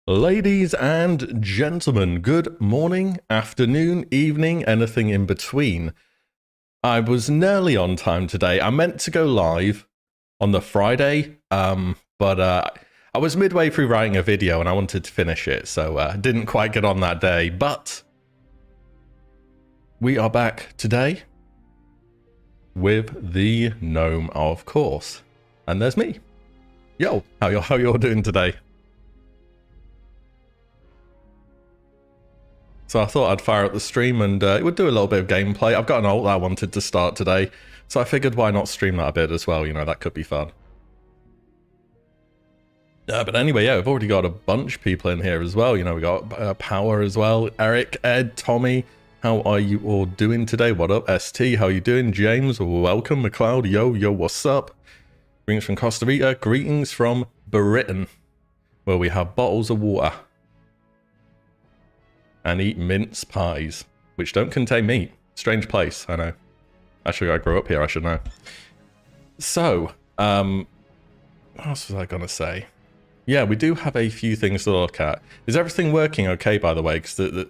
Ladies and gentlemen, good morning, afternoon, evening, anything in between. I was nearly on time today. I meant to go live on the Friday, but I was midway through writing a video and I wanted to finish it, so didn't quite get on that day. But we are back today with the gnome, of course. And there's me. Yo, how y'all doing today? So I thought I'd fire up the stream and it would do a little bit of gameplay. I've got an ult that I wanted to start today, so I figured why not stream that a bit as well, you know, that could be fun. But anyway, yeah, we've already got a bunch of people in here as well. You know, we got Power as well, Eric, Ed, Tommy. How are you all doing today? What up, ST? How you doing? James, welcome. McLeod, yo, what's up? Greetings from Costa Rica. Greetings from Britain, where we have bottles of water and eat mince pies, which don't contain meat. Strange place, I know. Actually, I grew up here, I should know. So, what else was I going to say? Yeah, we do have a few things to look at. Is everything working okay, by the way? Because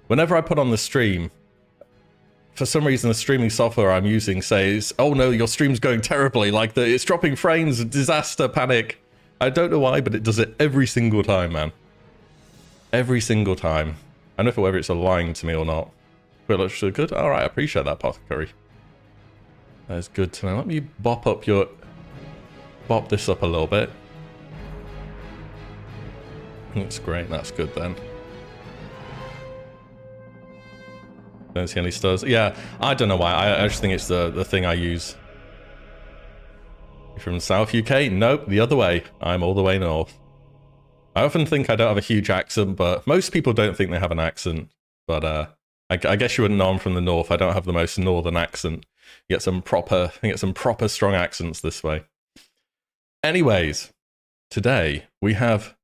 whenever I put on the stream, for some reason the streaming software I'm using says, oh no, your stream's going terribly, like it's dropping frames, disaster, panic. I don't know why, but it does it every single time, man. Every single time. I don't know whether it's lying to me or not. But it looks really good. Alright, I appreciate that, Apothecary. That's good to know. Let me bop this up a little bit. That's great, that's good then. Don't see any stars. Yeah, I don't know why. I just think it's the thing I use. You're from South UK? Nope, the other way. I'm all the way north. I often think I don't have a huge accent, but most people don't think they have an accent. But I guess you wouldn't know I'm from the north. I don't have the most northern accent. You get some proper strong accents this way. Anyways, today we have,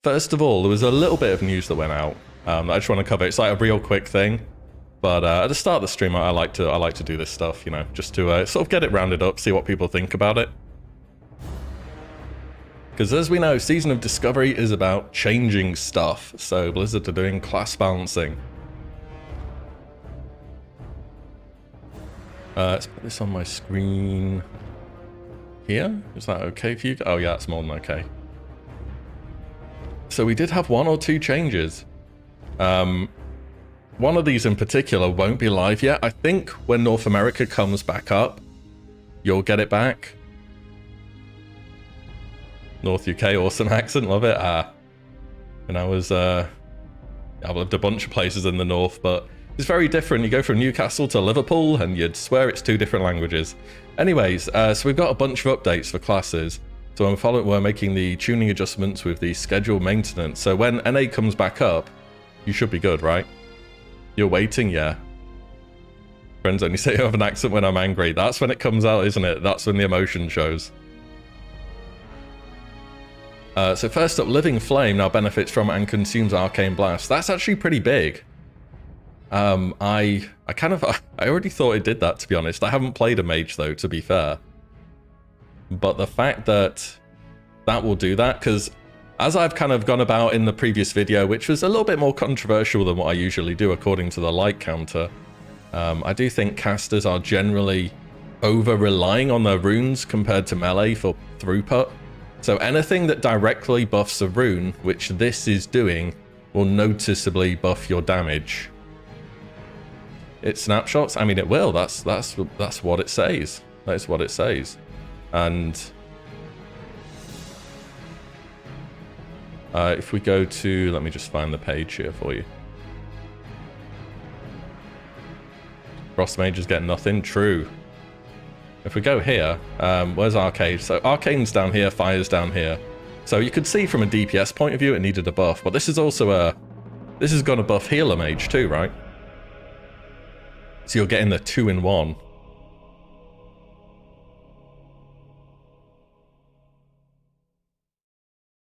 first of all, there was a little bit of news that went out. I just want to cover. It's like a real quick thing. But at the start of the stream, I like to do this stuff, you know, just to sort of get it rounded up, see what people think about it. Because as we know, Season of Discovery is about changing stuff, so Blizzard are doing class balancing. Let's put this on my screen here. Is that okay for you? Oh yeah, that's more than okay. So we did have one or two changes. One of these in particular won't be live yet. I think when North America comes back up, you'll get it back. North UK, awesome accent, love it. And I've lived a bunch of places in the north, but it's very different. You go from Newcastle to Liverpool and you'd swear it's two different languages. Anyways, so we've got a bunch of updates for classes. So we're making the tuning adjustments with the scheduled maintenance. So when NA comes back up, you should be good, right? You're waiting, yeah. Friends only say you have an accent when I'm angry. That's when it comes out, isn't it? That's when the emotion shows. So first up, Living Flame now benefits from and consumes Arcane Blast. That's actually pretty big. I already thought it did that, to be honest. I haven't played a mage though, to be fair. But the fact that that will do that, because as I've kind of gone about in the previous video, which was a little bit more controversial than what I usually do according to the light counter, I do think casters are generally over-relying on their runes compared to melee for throughput. So anything that directly buffs a rune, which this is doing, will noticeably buff your damage. It snapshots? I mean, it will. That's what it says. That's what it says. And if we go to, let me just find the page here for you. Frost mages get nothing. True. If we go here, where's Arcade? So Arcane's down here, Fire's down here. So you could see from a DPS point of view it needed a buff, but this is also this is going to buff Healer Mage too, right? So you're getting the 2-in-1.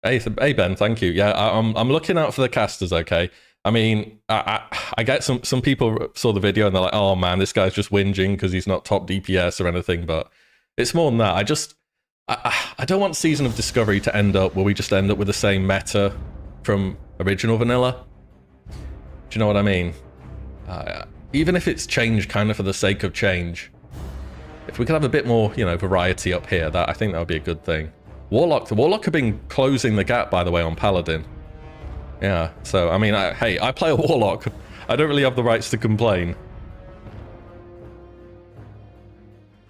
Hey Ben, thank you. Yeah, I'm looking out for the casters, okay? I mean, I get some people saw the video and they're like, oh man, this guy's just whinging because he's not top DPS or anything, but it's more than that. I don't want Season of Discovery to end up where we just end up with the same meta from original vanilla. Do you know what I mean? Even if it's changed kind of for the sake of change, if we could have a bit more, you know, variety up here, I think that would be a good thing. Warlock have been closing the gap, by the way, on Paladin. Yeah, so, I mean, hey, I play a Warlock. I don't really have the rights to complain.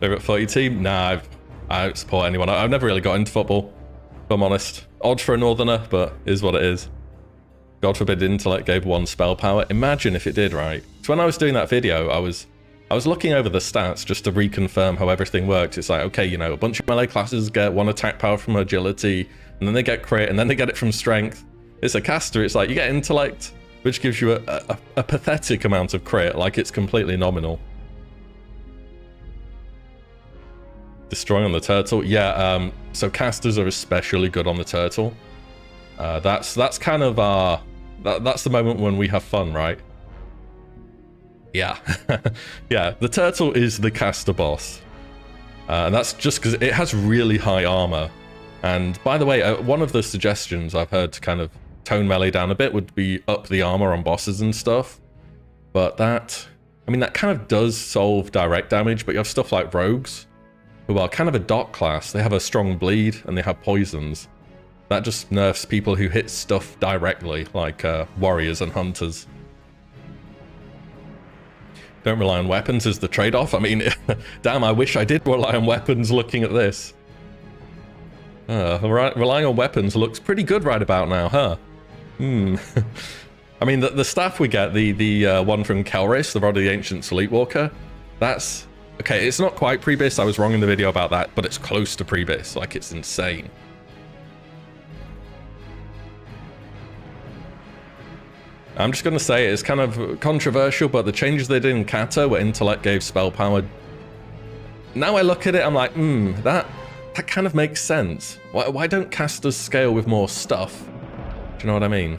Favorite footy team? Nah, I don't support anyone. I've never really got into football, if I'm honest. Odd for a northerner, but is what it is. God forbid intellect gave 1 spell power. Imagine if it did, right? So when I was doing that video, I was looking over the stats just to reconfirm how everything works. It's like, okay, you know, a bunch of melee classes get 1 attack power from agility, and then they get crit, and then they get it from strength. It's a caster, it's like you get intellect, which gives you a pathetic amount of crit, like it's completely nominal. Destroy on the turtle. Yeah, so casters are especially good on the turtle. That's kind of our... That's the moment when we have fun, right? Yeah. Yeah, the turtle is the caster boss. And that's just because it has really high armor. And by the way, one of the suggestions I've heard to kind of tone melee down a bit would be up the armor on bosses and stuff. But that... I mean, that kind of does solve direct damage, but you have stuff like rogues, who are kind of a dot class. They have a strong bleed, and they have poisons. That just nerfs people who hit stuff directly, like warriors and hunters. Don't rely on weapons is the trade-off. I mean, damn, I wish I did rely on weapons looking at this. Relying on weapons looks pretty good right about now, huh? I mean, the staff we get, the one from Kelris, the Rod of the Ancient Sleepwalker, that's... Okay, it's not quite pre-bis, I was wrong in the video about that, but it's close to pre-bis, like it's insane. I'm just going to say it's kind of controversial, but the changes they did in Kata, where intellect gave spell power, now I look at it, I'm like, that kind of makes sense. Why don't casters scale with more stuff? Do you know what I mean?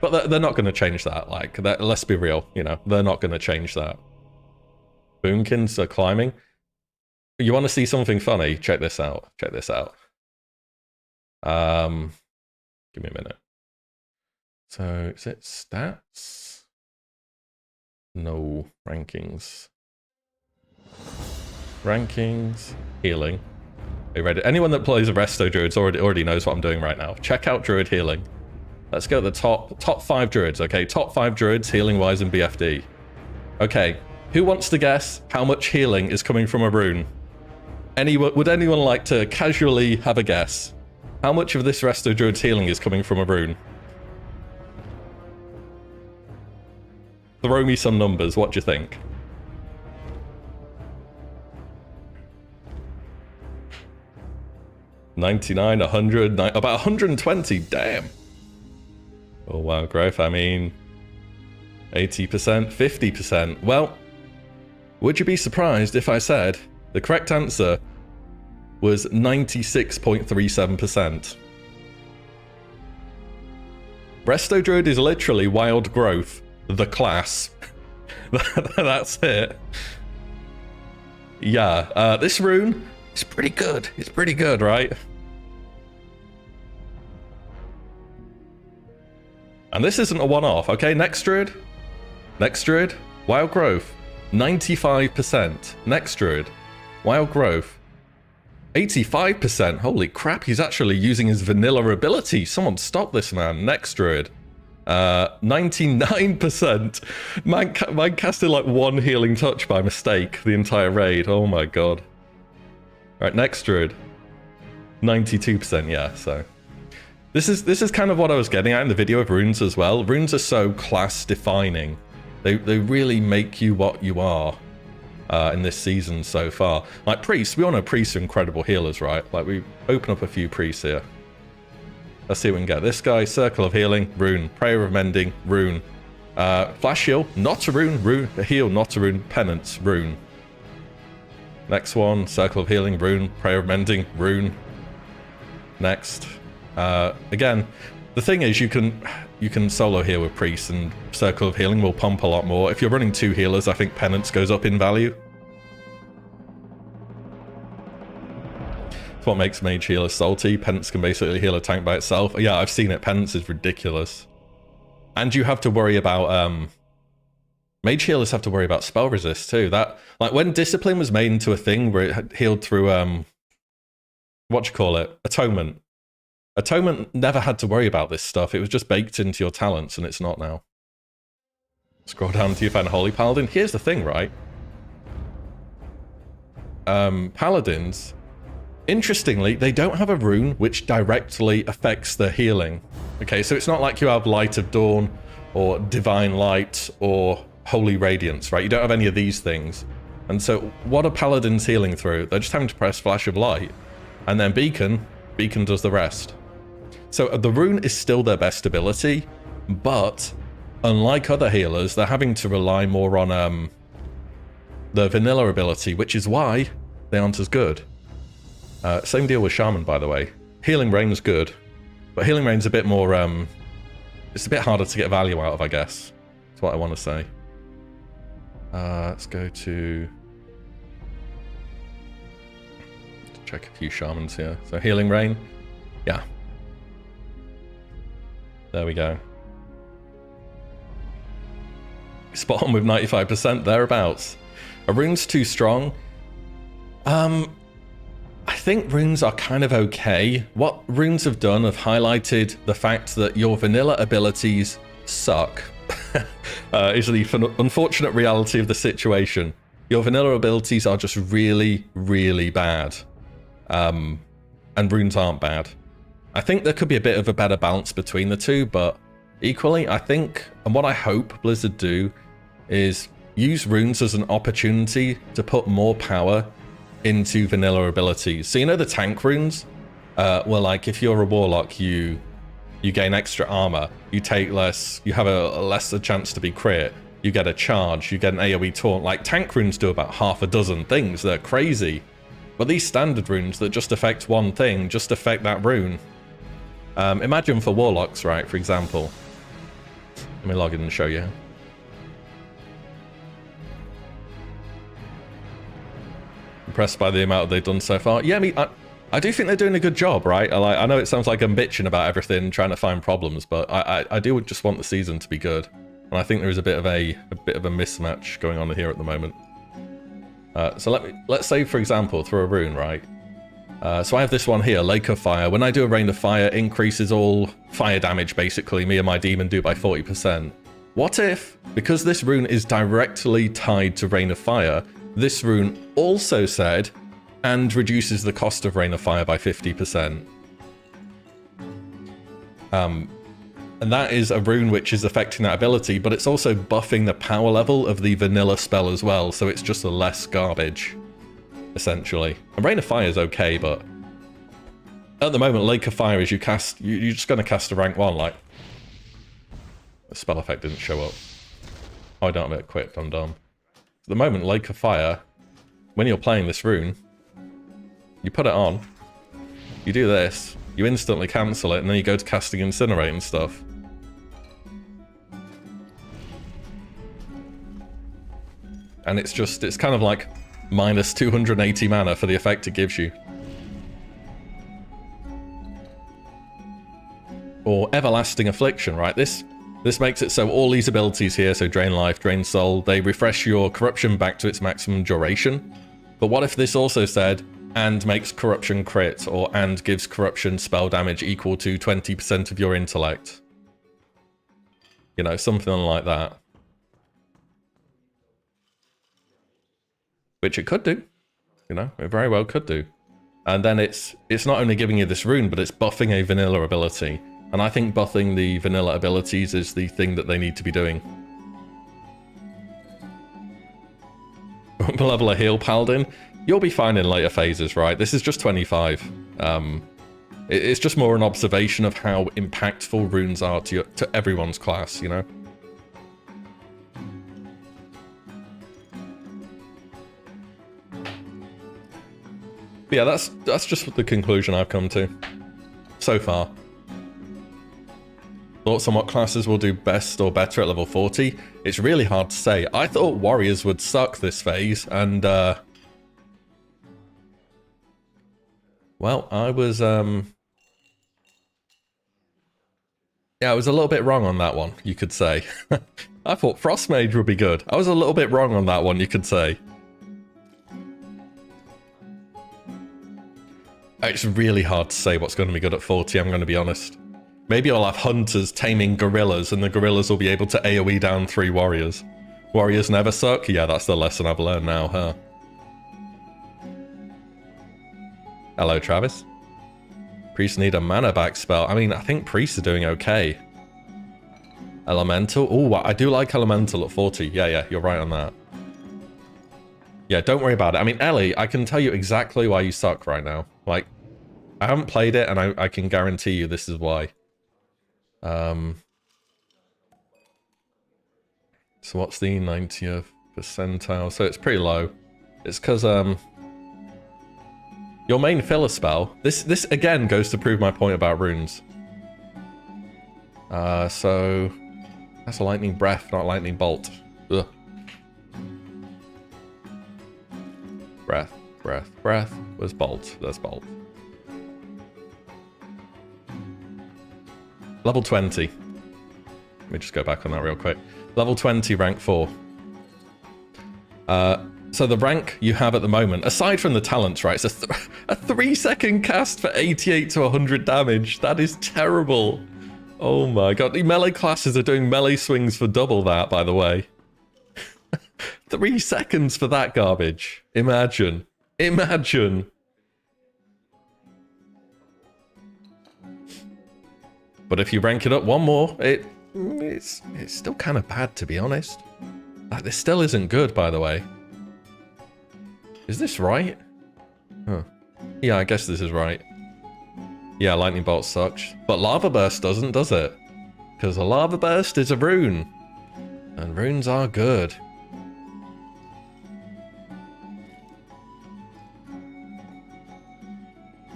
But they're not going to change that, like, let's be real, you know, they're not going to change that. Boomkins are climbing. You want to see something funny? Check this out. Check this out. Give me a minute. So, is it stats? No. Rankings. Rankings. Healing. Are you ready? Anyone that plays a Resto Druids already knows what I'm doing right now. Check out Druid healing. Let's go to the top 5 Druids, okay? Top 5 Druids, healing-wise in BFD. Okay. Who wants to guess how much healing is coming from a rune? Would anyone like to casually have a guess? How much of this Resto Druid's healing is coming from a rune? Throw me some numbers, what do you think? $99, $100, about 120, damn. Oh wow, growth, I mean... 80%, 50%, well... Would you be surprised if I said the correct answer was 96.37%? Resto Druid is literally wild growth, the class. That's it. Yeah, this rune is pretty good. It's pretty good, right? And this isn't a one-off, okay? Next Druid, wild growth. 95%. Next Druid. Wild growth. 85%. Holy crap, he's actually using his vanilla ability. Someone stop this man. Next Druid. 99%. Man casted like 1 healing touch by mistake the entire raid. Oh my god. Alright, next Druid. 92%, yeah, so. This is kind of what I was getting at in the video of runes as well. Runes are so class defining. They really make you what you are in this season so far. Like priests, we all know priests are incredible healers, right? Like we open up a few priests here. Let's see what we can get. This guy, Circle of Healing, rune. Prayer of Mending, rune. Flash Heal, not a rune. Heal, not a rune. Penance, rune. Next one, Circle of Healing, rune. Prayer of Mending, rune. Next. Again, the thing is you can solo heal with priests and Circle of Healing will pump a lot more. If you're running 2 healers, I think Penance goes up in value. That's what makes Mage Healer salty. Penance can basically heal a tank by itself. Yeah, I've seen it. Penance is ridiculous. And you have to worry about... Mage Healers have to worry about spell resist too. That, like, when Discipline was made into a thing where it healed through... Atonement. Atonement never had to worry about this stuff. It was just baked into your talents, and it's not now. Scroll down until you find Holy Paladin. Here's the thing, right? Paladins, interestingly, they don't have a rune which directly affects their healing. Okay, so it's not like you have Light of Dawn, or Divine Light, or Holy Radiance, right? You don't have any of these things. And so, what are Paladins healing through? They're just having to press Flash of Light. And then Beacon does the rest. So the rune is still their best ability, but unlike other healers, they're having to rely more on the vanilla ability, which is why they aren't as good. Same deal with Shaman, by the way. Healing Rain's good, but Healing Rain's a bit more, it's a bit harder to get value out of, I guess. That's what I want to say. Let's go to... check a few Shamans here. So Healing Rain, yeah. There we go. Spot on with 95%, thereabouts. Are runes too strong? I think runes are kind of okay. What runes have done have highlighted the fact that your vanilla abilities suck. Is the unfortunate reality of the situation. Your vanilla abilities are just really, really bad. And runes aren't bad. I think there could be a bit of a better balance between the two, but equally, I think, and what I hope Blizzard do, is use runes as an opportunity to put more power into vanilla abilities. So you know the tank runes? Well, like if you're a warlock, you gain extra armor, you take less, you have a lesser chance to be crit, you get a charge, you get an AoE taunt. Like tank runes do about half a dozen things. They're crazy. But these standard runes that just affect one thing, just affect that rune. Imagine for warlocks, right, for example. Let me log in and show you. Impressed by the amount they've done so far. Yeah, I mean, I do think they're doing a good job, right? I know it sounds like I'm bitching about everything, trying to find problems, but I do just want the season to be good. And I think there is a bit of a mismatch going on here at the moment. So let's say, for example, throw a rune, right? So I have this one here, Lake of Fire. When I do a Rain of Fire, increases all fire damage, basically. Me and my demon do by 40%. What if, because this rune is directly tied to Rain of Fire, this rune also said, and reduces the cost of Rain of Fire by 50%. And that is a rune which is affecting that ability, but it's also buffing the power level of the vanilla spell as well, so it's just a less garbage, essentially. And Rain of Fire is okay, but at the moment, Lake of Fire is you're just going to cast a rank 1, like... The spell effect didn't show up. Oh, I don't have it equipped, I'm dumb. At the moment, Lake of Fire, when you're playing this rune, you put it on, you do this, you instantly cancel it, and then you go to casting Incinerate and stuff. And it's just, it's kind of like minus 280 mana for the effect it gives you. Or Everlasting Affliction, right? This makes it so all these abilities here, so Drain Life, Drain Soul, they refresh your Corruption back to its maximum duration. But what if this also said, and makes Corruption crit, or and gives Corruption spell damage equal to 20% of your intellect? You know, something like that. Which it could do. You know, it very well could do. And then it's not only giving you this rune, but it's buffing a vanilla ability. And I think buffing the vanilla abilities is the thing that they need to be doing. Level a heal Paladin. You'll be fine in later phases, right? This is just 25. It's just more an observation of how impactful runes are to everyone's class, you know? But yeah, that's just the conclusion I've come to so far. Thoughts on what classes will do best or better at level 40? It's really hard to say. I thought warriors would suck this phase, and Well, I was, yeah, I was a little bit wrong on that one, you could say. I thought Frost Mage would be good. I was a little bit wrong on that one, you could say. It's really hard to say what's going to be good at 40, I'm going to be honest. Maybe I'll have hunters taming gorillas, and the gorillas will be able to AoE down 3 warriors. Warriors never suck? Yeah, that's the lesson I've learned now, huh? Hello, Travis. Priests need a mana back spell. I mean, I think priests are doing okay. Elemental? Oh, I do like Elemental at 40. Yeah, you're right on that. Yeah, don't worry about it. I mean, Ellie, I can tell you exactly why you suck right now. Like, I haven't played it, and I can guarantee you this is why. So what's the 90th percentile? So it's pretty low. It's because, your main filler spell, this again goes to prove my point about runes. So that's a lightning breath, not lightning bolt. Ugh. Breath, breath, breath. Where's bolt? There's bolt. Level 20. Let me just go back on that real quick. Level 20, rank 4. So the rank you have at the moment, aside from the talents, right, it's a 3-second cast for 88 to 100 damage. That is terrible. Oh my god. The melee classes are doing melee swings for double that, by the way. 3 seconds for that garbage. Imagine. Imagine. But if you rank it up one more, it's still kind of bad, to be honest. Like, this still isn't good, by the way. Is this right? Huh. Yeah, I guess this is right. Yeah, Lightning Bolt sucks. But Lava Burst doesn't, does it? Because a Lava Burst is a rune. And runes are good.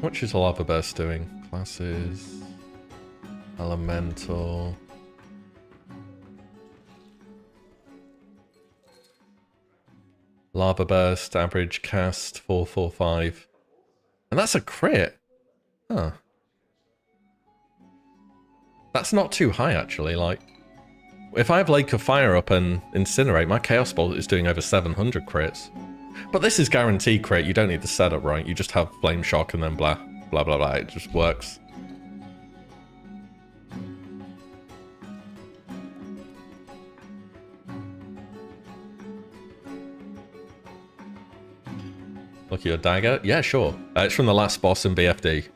What is Lava Burst doing? Classes... Elemental... Lava Burst, average cast, 445. And that's a crit. Huh. That's not too high, actually. Like, if I have Lake of Fire up and Incinerate, my Chaos Bolt is doing over 700 crits. But this is guaranteed crit. You don't need the setup, right? You just have Flame Shock and then blah, blah, blah, blah. It just works. Look at your dagger? Yeah, sure. It's from the last boss in BFD.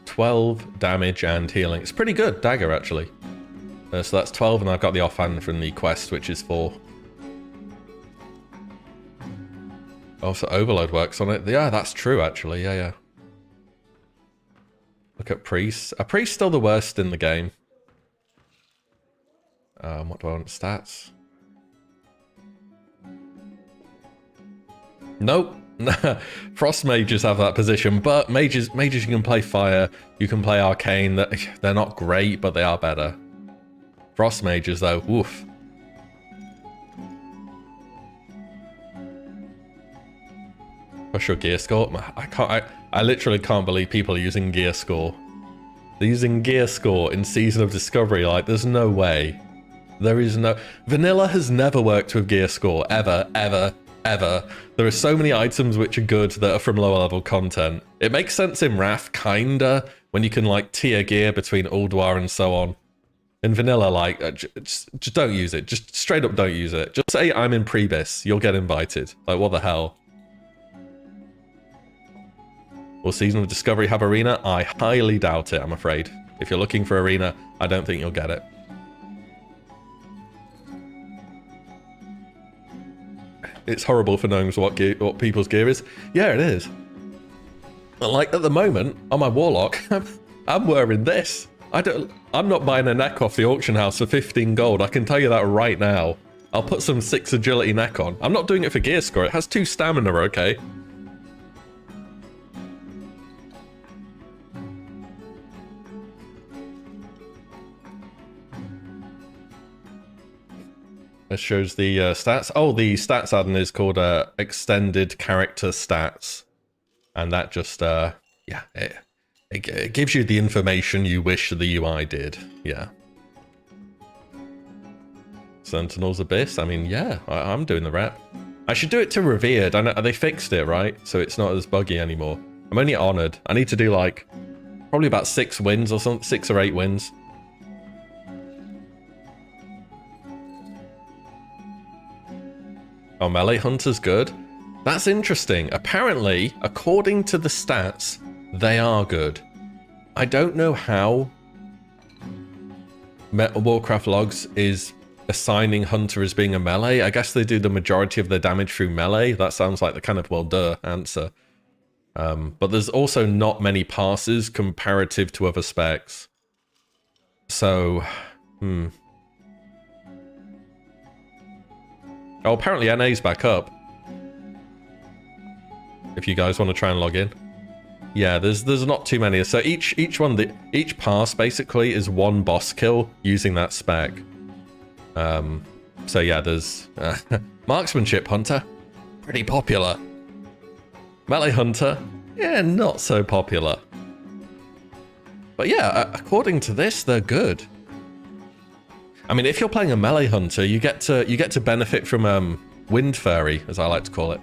12 damage and healing. It's pretty good, dagger, actually. So that's 12, and I've got the offhand from the quest, which is 4. Oh, so Overload works on it. Yeah, that's true, actually. Yeah. Look at Priest. Are Priest still the worst in the game? What do I want? Stats? Nope. Frost mages have that position, but mages you can play fire, you can play arcane. They're not great, but they are better. Frost mages though, woof. What's your gear score? I literally can't believe people are using gear score. They're using gear score in Season of Discovery. Like, there's no way. There is no... Vanilla has never worked with gear score, ever. There are so many items which are good that are from lower level content. It makes sense in Wrath, kinda, when you can like tier gear between Ulduar and so on. In Vanilla, like, just don't use it. Just straight up don't use it. Just say I'm in Prebis, you'll get invited. Like, what the hell? Will Season of Discovery have Arena? I highly doubt it, I'm afraid. If you're looking for Arena, I don't think you'll get it. It's horrible for gnomes what people's gear is. Yeah, it is. Like, at the moment, on my Warlock, I'm wearing this. I'm not buying a neck off the auction house for 15 gold. I can tell you that right now. I'll put some 6 agility neck on. I'm not doing it for gear score. It has 2 stamina, okay? This shows the stats. Oh, the stats add-in is called Extended Character Stats. And that just, yeah, it gives you the information you wish the UI did. Yeah. Sentinel's Abyss. I mean, yeah, I'm doing the rep. I should do it to Revered. I know they fixed it, right? So it's not as buggy anymore. I'm only Honored. I need to do like probably about 6 wins or something, 6 or 8 wins. Oh, Melee Hunter's good. That's interesting. Apparently, according to the stats, they are good. I don't know how Warcraft Logs is assigning Hunter as being a melee. I guess they do the majority of their damage through melee. That sounds like the kind of, well, duh answer. But there's also not many passes comparative to other specs. So, Oh, apparently NA's back up. If you guys want to try and log in. Yeah, there's not too many. So each pass basically is 1 boss kill using that spec. So yeah, there's Marksmanship Hunter, pretty popular. Melee Hunter, yeah, not so popular. But yeah, according to this, they're good. I mean, if you're playing a Melee Hunter, you get to benefit from Wind Fairy, as I like to call it.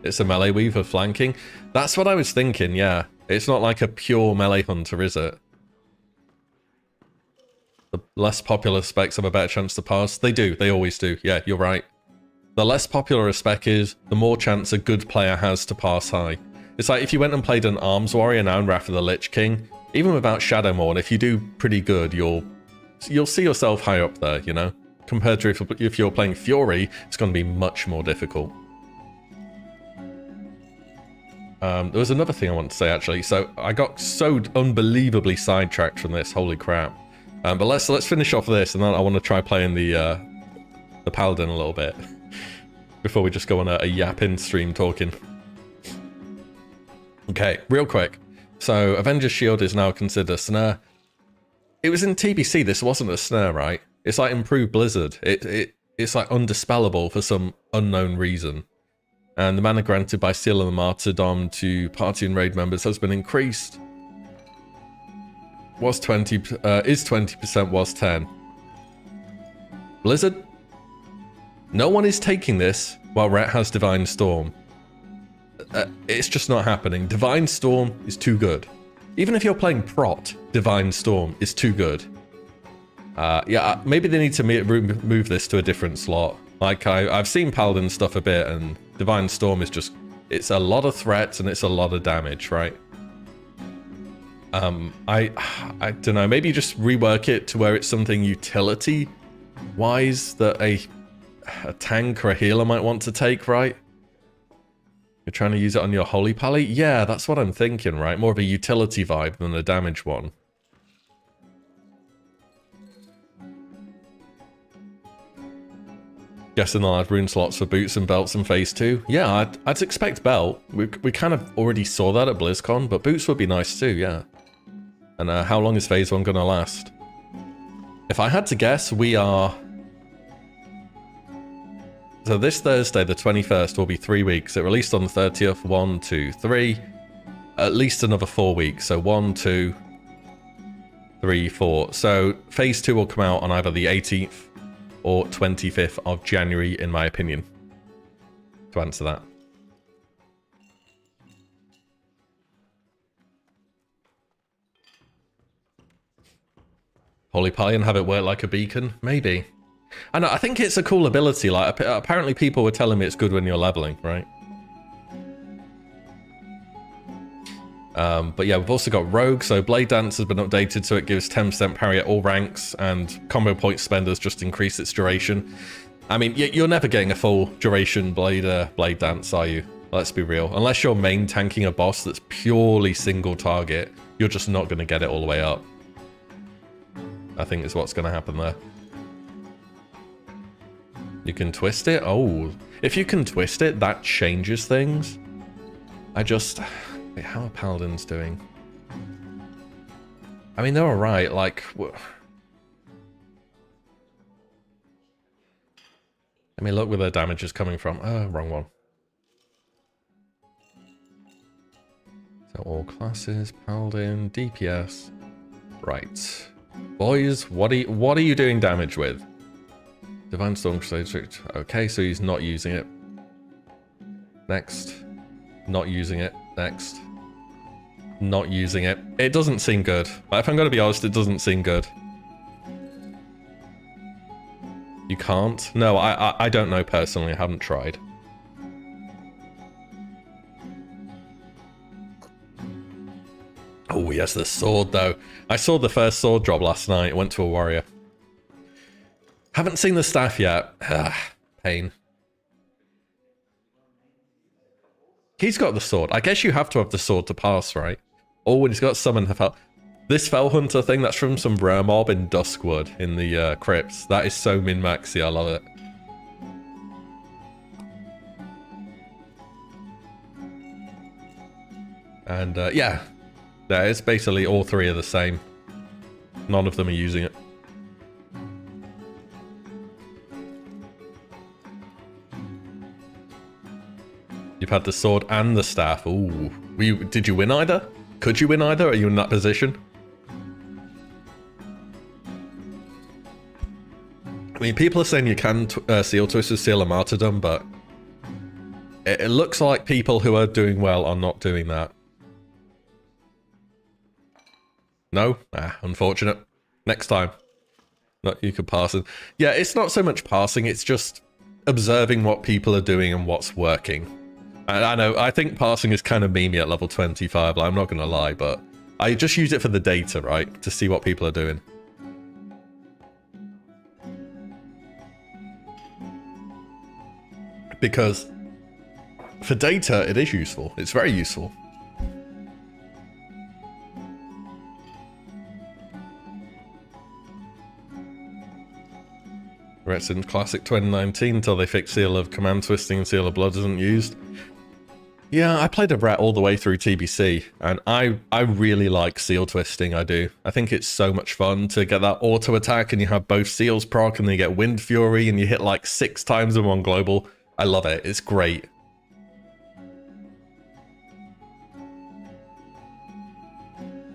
It's a melee weaver flanking. That's what I was thinking, yeah. It's not like a pure Melee Hunter, is it? The less popular specs have a better chance to pass. They do, they always do. Yeah, you're right. The less popular a spec is, the more chance a good player has to pass high. It's like if you went and played an Arms Warrior now in Wrath of the Lich King, even without Shadowmourne, if you do pretty good, you'll see yourself high up there, you know? Compared to if you're playing Fury, it's going to be much more difficult. There was another thing I wanted to say, actually. So I got so unbelievably sidetracked from this. Holy crap. But let's finish off this, and then I want to try playing the Paladin a little bit. Before we just go on a yapping stream talking. Okay, real quick. So Avengers Shield is now considered a snare. It was in TBC, this wasn't a snare, right? It's like improved Blizzard. It's like undispellable for some unknown reason. And the mana granted by Seal of the Martyrdom to party and raid members has been increased. Was 20, is 20%, was 10. Blizzard? No one is taking this while Ret has Divine Storm. It's just not happening. Divine Storm is too good. Even if you're playing Prot, Divine Storm is too good. Yeah, maybe they need to move this to a different slot. Like, I've seen Paladin stuff a bit, and Divine Storm is just... It's a lot of threats, and it's a lot of damage, right? I don't know, maybe just rework it to where it's something utility-wise that a tank or a healer might want to take, right? You're trying to use it on your Holy Pally? Yeah, that's what I'm thinking, right? More of a utility vibe than a damage one. Guessing they'll add rune slots for boots and belts in Phase 2. Yeah, I'd expect belt. We kind of already saw that at BlizzCon, but boots would be nice too, yeah. And how long is Phase 1 going to last? If I had to guess, we are... So this Thursday, the 21st, will be 3 weeks. It released on the 30th. 1, 2, 3. At least another 4 weeks. So 1, 2, 3, 4. So Phase 2 will come out on either the 18th or 25th of January, in my opinion. To answer that. Holy Pally and have it work like a beacon? Maybe. I know, I think it's a cool ability. Like, apparently people were telling me it's good when you're leveling, right? But yeah, we've also got Rogue, so Blade Dance has been updated so it gives 10% parry at all ranks, and combo point spenders just increase its duration. I mean, you're never getting a full duration Blade Dance, are you? Let's be real. Unless you're main tanking a boss that's purely single target, you're just not going to get it all the way up. I think is what's going to happen there. You can twist it? Oh, if you can twist it, that changes things. Wait, how are Paladins doing? I mean, they're alright, like... Let me look where their damage is coming from. Oh, wrong one. All classes, Paladin, DPS. Right. Boys, what are you doing damage with? Divine Storm Crusade. Okay, so he's not using it. Next. Not using it. Next. Not using it. It doesn't seem good. If I'm going to be honest, it doesn't seem good. You can't? No, I don't know personally. I haven't tried. Oh, yes, the sword, though. I saw the first sword drop last night. It went to a warrior. Haven't seen the staff yet. Pain. He's got the sword. I guess you have to have the sword to pass, right? Oh, and he's got summon Fell. This Fell Hunter thing, that's from some rare mob in Duskwood in the crypts. That is so min-maxy. I love it. And yeah. Yeah, it's basically all three are the same. None of them are using it. You've had the sword and the staff. Ooh. Did you win either? Could you win either? Are you in that position? I mean, people are saying you can seal twist with Seal of Martyrdom, but it looks like people who are doing well are not doing that. No? Unfortunate. Next time. No, you could pass it. Yeah, it's not so much passing, it's just observing what people are doing and what's working. And I know, I think passing is kind of memey at level 25, like, I'm not going to lie, but I just use it for the data, right? To see what people are doing. Because for data, it is useful. It's very useful. It's in Classic 2019 until they fixed Seal of Command Twisting and Seal of Blood isn't used. Yeah, I played a Ret all the way through TBC, and I really like Seal Twisting, I do. I think it's so much fun to get that auto attack and you have both Seals proc and then you get Wind Fury and you hit like 6 times in one global. I love it, it's great.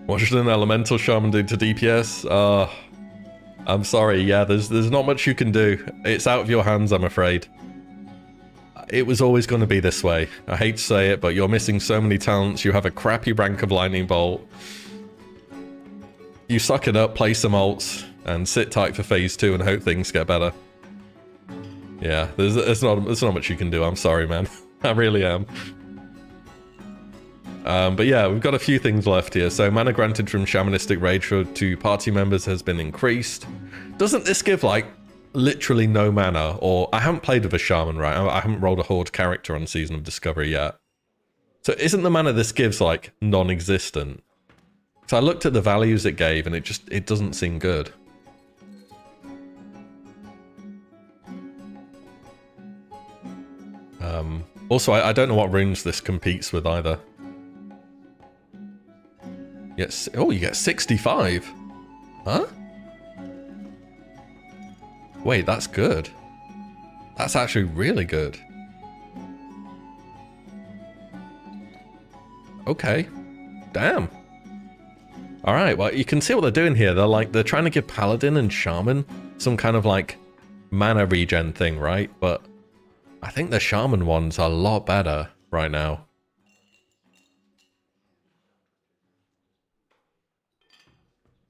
What should an Elemental Shaman do to DPS? I'm sorry, yeah, there's not much you can do. It's out of your hands, I'm afraid. It was always going to be this way. I hate to say it, but you're missing so many talents. You have a crappy rank of Lightning Bolt. You suck it up, play some ults, and sit tight for phase 2 and hope things get better. Yeah, there's not much you can do. I'm sorry, man. I really am. But yeah, we've got a few things left here. So mana granted from Shamanistic Rage to party members has been increased. Doesn't this give like literally no mana? Or I haven't played with a shaman, right? I haven't rolled a horde character on Season of Discovery yet. So isn't the mana this gives like non-existent? So I looked at the values it gave and it doesn't seem good. Also, I don't know what runes this competes with either. Yes. Oh, you get 65. Huh? Wait, that's good. That's actually really good. Okay. Damn. All right. Well, you can see what they're doing here. They're trying to give Paladin and Shaman some kind of like mana regen thing, right? But I think the Shaman one's a lot better right now.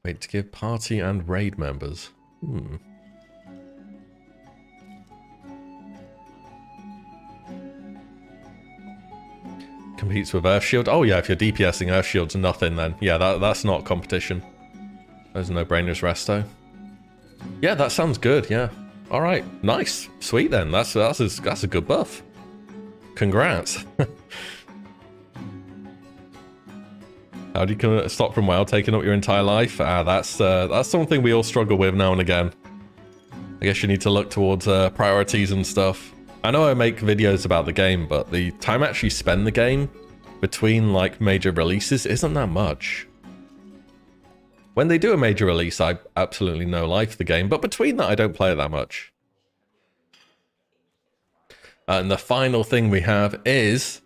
Wait, to give party and raid members. Competes with Earth Shield. Oh yeah, if you're DPSing, Earth Shield's nothing then. Yeah, that's not competition. Those no-brainers, Resto. Yeah, that sounds good, yeah. Alright, nice. Sweet then, that's a good buff. Congrats. How do you stop from WoW taking up your entire life? That's something we all struggle with now and again. I guess you need to look towards priorities and stuff. I know I make videos about the game, but the time I actually spend the game between like major releases isn't that much. When they do a major release, I absolutely no life the game, but between that I don't play it that much. And the final thing we have is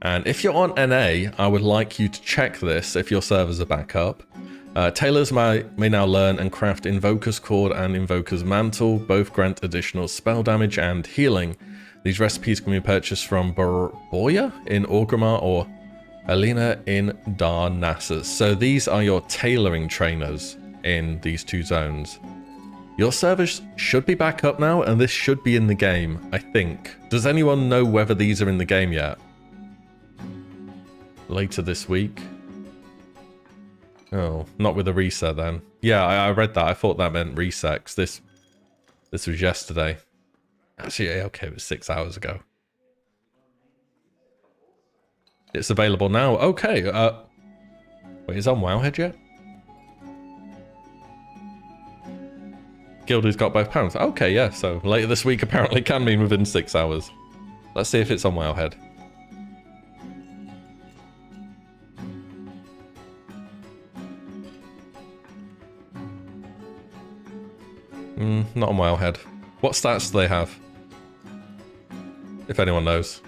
And if you're on NA, I would like you to check this if your servers are back up. Tailors may now learn and craft Invoker's Cord and Invoker's Mantle. Both grant additional spell damage and healing. These recipes can be purchased from Boya in Orgrimmar or Alina in Darnassus. So these are your tailoring trainers in these two zones. Your servers should be back up now, and this should be in the game, I think. Does anyone know whether these are in the game yet? Later this week. Oh, not with a reset then. Yeah, I read that. I thought that meant reset, 'cause this was yesterday. Actually, okay, it was 6 hours ago. It's available now. Okay. Wait, is it on Wowhead yet? Guildy's got both pounds. Okay, yeah. So later this week apparently can mean within 6 hours. Let's see if it's on Wowhead. Not on Wowhead. What stats do they have? If anyone knows.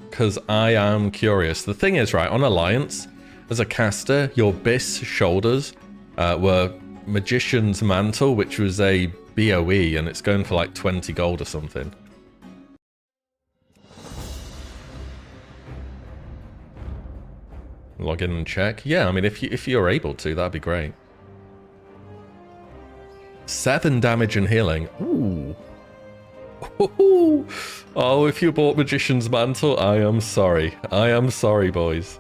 Because I am curious. The thing is, right, on Alliance, as a caster, your BIS shoulders were Magician's Mantle, which was a BOE, and it's going for like 20 gold or something. Log in and check. Yeah, I mean, if you're able to, that'd be great. 7 damage and healing. Ooh. Oh, if you bought Magician's Mantle, I am sorry. I am sorry, boys.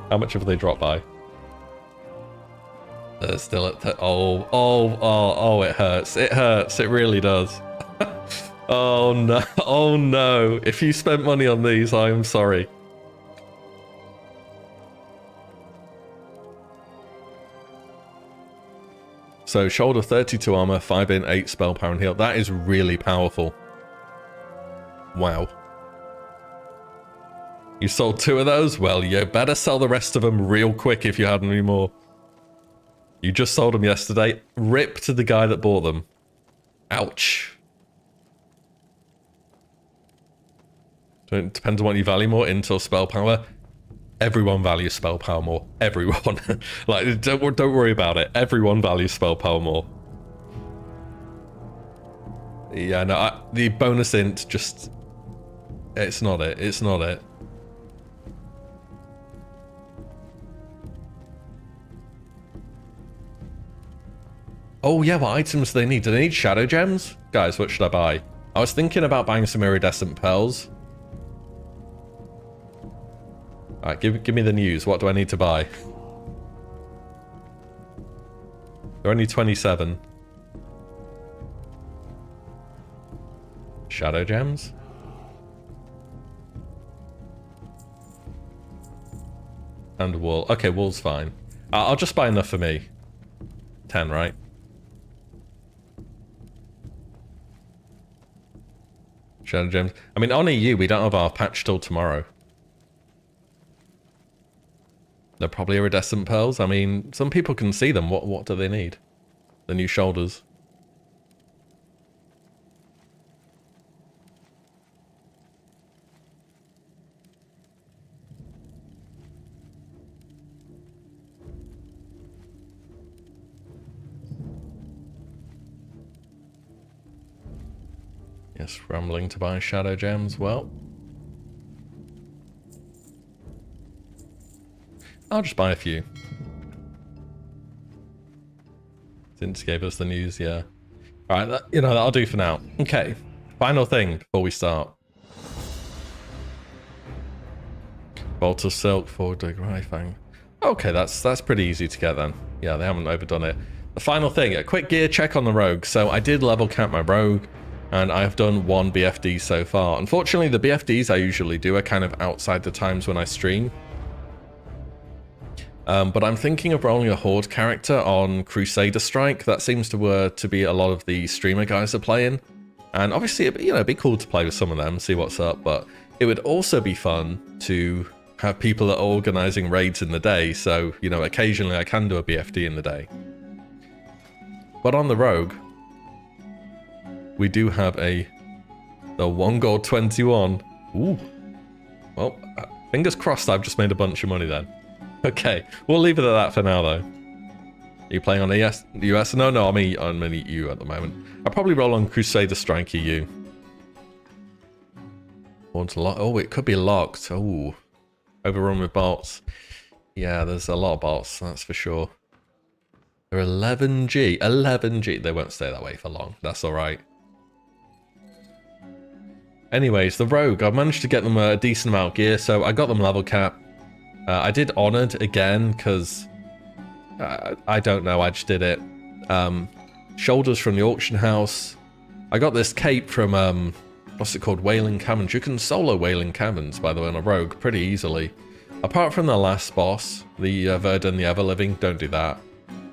How much have they dropped by? They're still at... Oh, it hurts. It hurts. It really does. Oh, no. Oh, no. If you spent money on these, I am sorry. So, shoulder 32 armor, 5 in, 8 spell power and heal. That is really powerful. Wow. You sold 2 of those? Well, you better sell the rest of them real quick if you had any more. You just sold them yesterday. Rip to the guy that bought them. Ouch. So it depends on what you value more, int or spell power. Everyone values spell power more. Everyone. Like, don't worry about it. Everyone values spell power more. Yeah, no, the bonus int just... It's not it. It's not it. Oh yeah, what items do they need? Do they need shadow gems? Guys, what should I buy? I was thinking about buying some iridescent pearls. Alright, give me the news. What do I need to buy? They're only 27. Shadow gems? And wool. Okay, wool's fine. I'll just buy enough for me. 10, right? Shadow gems. I mean, on EU, we don't have our patch till tomorrow. They're probably iridescent pearls. I mean, some people can see them. What do they need? The new shoulders. Yes, scrambling to buy shadow gems. Well, I'll just buy a few. Since gave us the news, yeah. Alright, you know, that'll do for now. Okay, final thing before we start. Bolt of Silk, 4-dig Rifang. Okay, that's pretty easy to get then. Yeah, they haven't overdone it. The final thing, a quick gear check on the rogue. So I did level cap my rogue, and I have done 1 BFD so far. Unfortunately, the BFDs I usually do are kind of outside the times when I stream. But I'm thinking of rolling a Horde character on Crusader Strike. That seems to be a lot of the streamer guys are playing. And obviously, it'd be cool to play with some of them, see what's up. But it would also be fun to have people that are organizing raids in the day. So, occasionally I can do a BFD in the day. But on the Rogue, we do have a The 1 gold 21. Ooh. Well, fingers crossed I've just made a bunch of money then. Okay, we'll leave it at that for now though. Are you playing on US? No, I'm in EU at the moment. I'll probably roll on Crusader Strike EU. Oh, it could be locked. Oh, overrun with bots. Yeah, there's a lot of bots, that's for sure. They're 11G. 11G. They won't stay that way for long. That's alright. Anyways, the Rogue. I managed to get them a decent amount of gear, so I got them level cap. I did Honored again, because... I don't know, I just did it. Shoulders from the auction house. I got this cape from, what's it called? Wailing Caverns. You can solo Wailing Caverns, by the way, on a Rogue pretty easily. Apart from the last boss, the Verdun the Everliving, don't do that.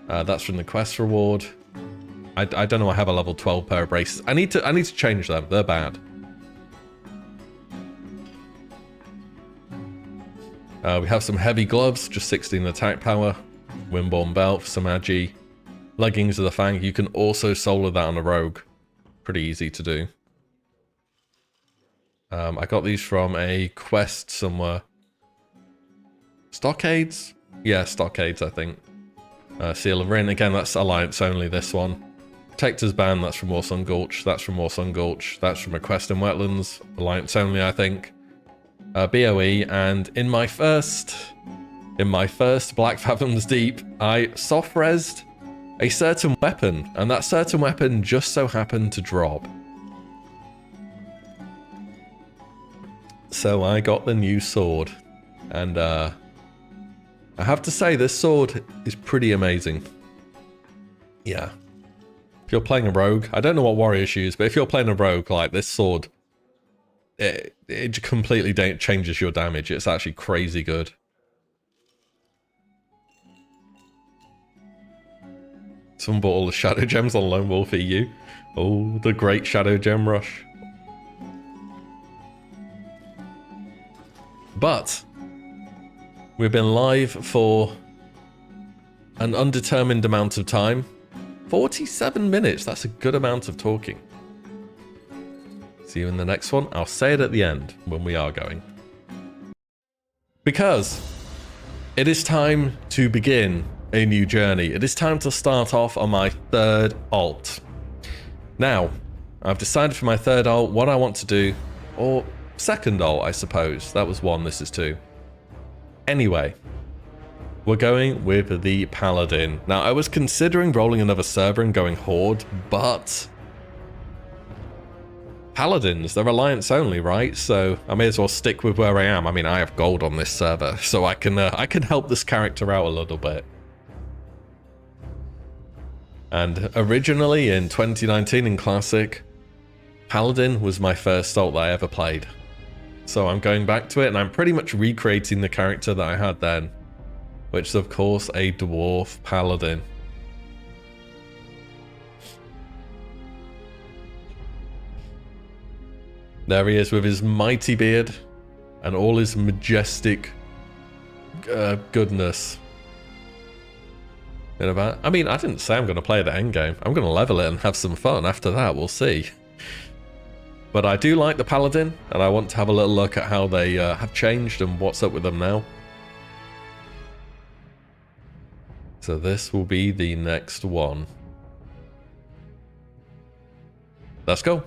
That's from the quest reward. I don't know, I have a level 12 pair of braces. I need to change them, they're bad. We have some heavy gloves, just 16 attack power. Windborne belt for some agi. Leggings of the Fang. You can also solo that on a Rogue. Pretty easy to do. I got these from a quest somewhere. Stockades? Yeah, Stockades, I think. Seal of Rin. Again, that's Alliance only, this one. Protector's Band, that's from Warsun Gulch. That's from Warsun Gulch. That's from a quest in Wetlands. Alliance only, I think. BOE, and in my first Black Fathoms Deep, I soft-resed a certain weapon, and that certain weapon just so happened to drop. So I got the new sword, and I have to say this sword is pretty amazing. Yeah. If you're playing a rogue, I don't know what warrior shoes, but if you're playing a rogue, like this sword, it completely changes your damage. It's actually crazy good. Someone bought all the Shadow Gems on Lone Wolf EU. Oh, the great Shadow Gem rush. But we've been live for an undetermined amount of time. 47 minutes, that's a good amount of talking. See you in the next one. I'll say it at the end when we are going. Because it is time to begin a new journey. It is time to start off on my third alt. Now, I've decided for my third alt what I want to do, or second alt, I suppose. That was one, this is two. Anyway, we're going with the Paladin. Now, I was considering rolling another server and going Horde, but Paladins, they're Alliance only, right? So I may as well stick with where I am. I mean, I have gold on this server, so I can help this character out a little bit. And originally in 2019 in Classic, Paladin was my first alt that I ever played. So I'm going back to it, and I'm pretty much recreating the character that I had then, which is of course a Dwarf Paladin. There he is with his mighty beard and all his majestic goodness. I mean, I didn't say I'm going to play it at endgame. I'm going to level it and have some fun. After that, we'll see. But I do like the Paladin, and I want to have a little look at how they have changed and what's up with them now. So this will be the next one. Let's go.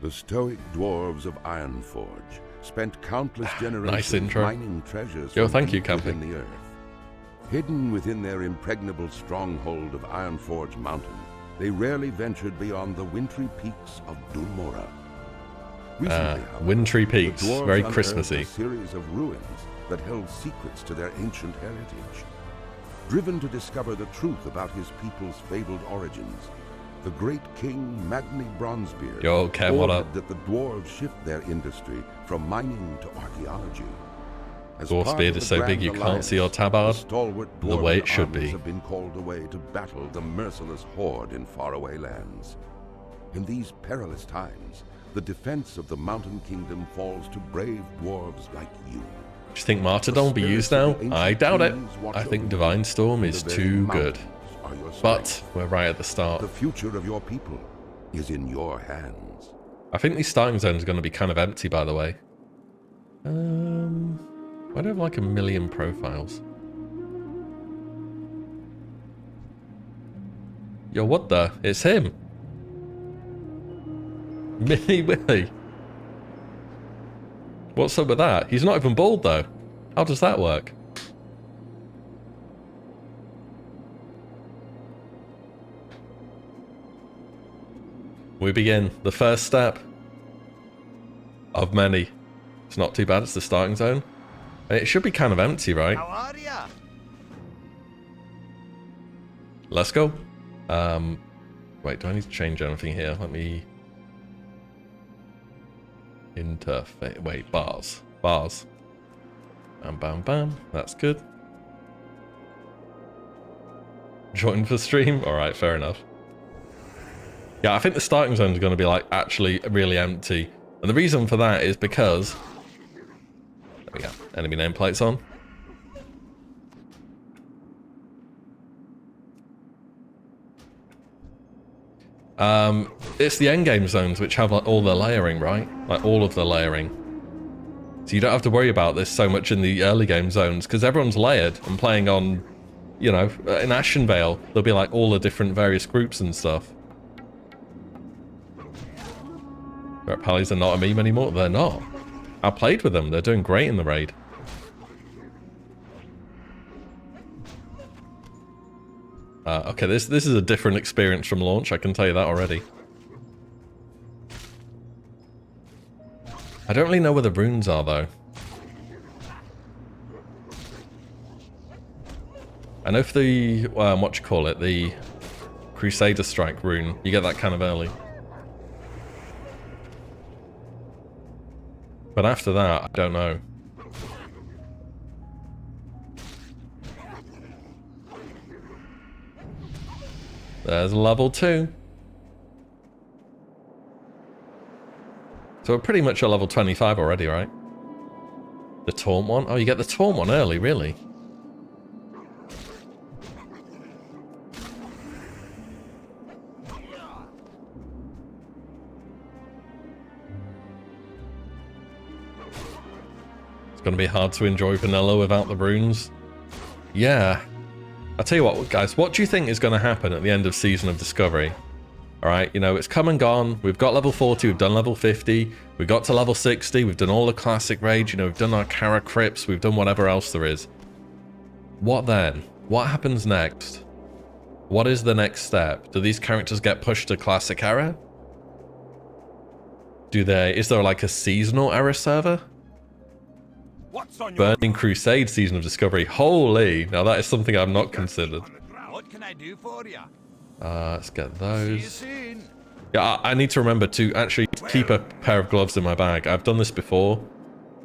The stoic dwarves of Ironforge spent countless generations mining treasures from thank you, within the earth. Hidden within their impregnable stronghold of Ironforge Mountain, they rarely ventured beyond the wintry peaks of Dunmora. Recently, wintry peaks, the dwarves very unearthed Christmassy. a series of ruins that held secrets to their ancient heritage. Driven to discover the truth about his people's fabled origins, the great king Magni Bronzebeard ordered that the dwarves shift their industry from mining to archaeology. Dwarfsbeard is so big you can't see your tabard, the way it should be. Have been called away to battle the merciless horde in faraway lands. In these perilous times, the defense of the Mountain Kingdom falls to brave dwarves like you. Do you think Martyrdom will be used now? I doubt it. I think Divine Storm is too good. But we're right at the start. The future of your people is in your hands. I think these starting zones are going to be kind of empty, by the way. Why do I have like 1 million profiles? Yo, what the? It's him. Mini Willy. What's up with that? He's not even bald though. How does that work? We begin the first step of many. It's not too bad, it's the starting zone. It should be kind of empty, right? How are ya? Let's go. Wait, do I need to change anything here? Let me... Interface. Wait, bars. Bars. Bam, bam, bam. That's good. Join for stream? Alright, fair enough. Yeah, I think the starting zone is going to be like actually really empty. And the reason for that is because... There we go. Enemy nameplates on. It's the endgame zones which have like all the layering, right? Like all of the layering. So you don't have to worry about this so much in the early game zones because everyone's layered and playing on, you know, in Ashenvale, there'll be like all the different various groups and stuff. Red Pallies are not a meme anymore. They're not. I played with them. They're doing great in the raid. Okay, this is a different experience from launch. I can tell you that already. I don't really know where the runes are though. I know for the what you call it, the Crusader Strike rune, you get that kind of early. But after that, I don't know. There's level 2. So we're pretty much at level 25 already, right? The taunt one? Oh, you get the taunt one early, really? It's gonna be hard to enjoy vanilla without the runes. Yeah. I'll tell you what, guys, what do you think is going to happen at the end of Season of Discovery? Alright, you know, it's come and gone. We've got level 40, we've done level 50, we got to level 60, we've done all the classic raids, you know, we've done our Kara Crypts, we've done whatever else there is. What then? What happens next? What is the next step? Do these characters get pushed to classic era? Is there like a seasonal era server? Burning Crusade Season of Discovery. Holy! Now that is something I've not considered. What can I do for you? Let's get those. Yeah, I need to remember to actually keep a pair of gloves in my bag. I've done this before,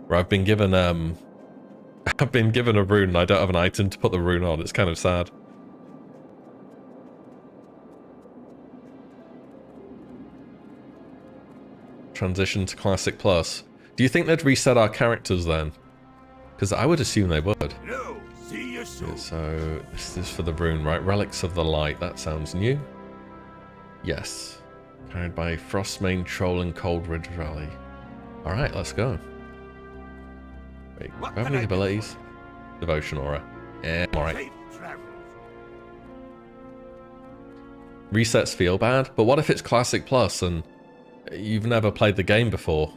where I've been given I've been given a rune and I don't have an item to put the rune on. It's kind of sad. Transition to Classic Plus. Do you think they'd reset our characters then? Because I would assume they would. No, see you soon. So this is for the rune, right? Relics of the Light. That sounds new. Yes. Carried by Frostmane, Troll, and Cold Ridge Valley. All right, let's go. Wait, do I have any abilities? Devotion aura. Yeah, all right. Resets feel bad, but what if it's Classic Plus and you've never played the game before?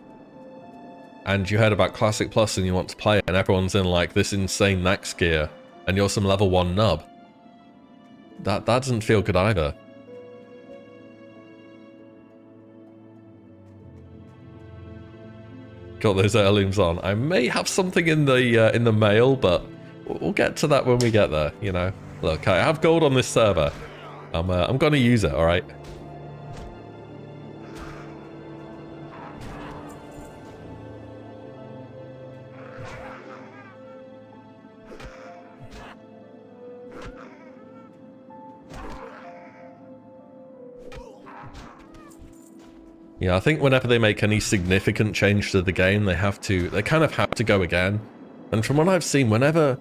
And you heard about Classic Plus and you want to play it and everyone's in like this insane max gear and you're some level 1 nub. That doesn't feel good either. Got those heirlooms on. I may have something in the mail, but we'll get to that when we get there, you know. Look, I have gold on this server. I'm gonna use it, alright? Yeah, I think whenever they make any significant change to the game, they kind of have to go again. And from what I've seen, whenever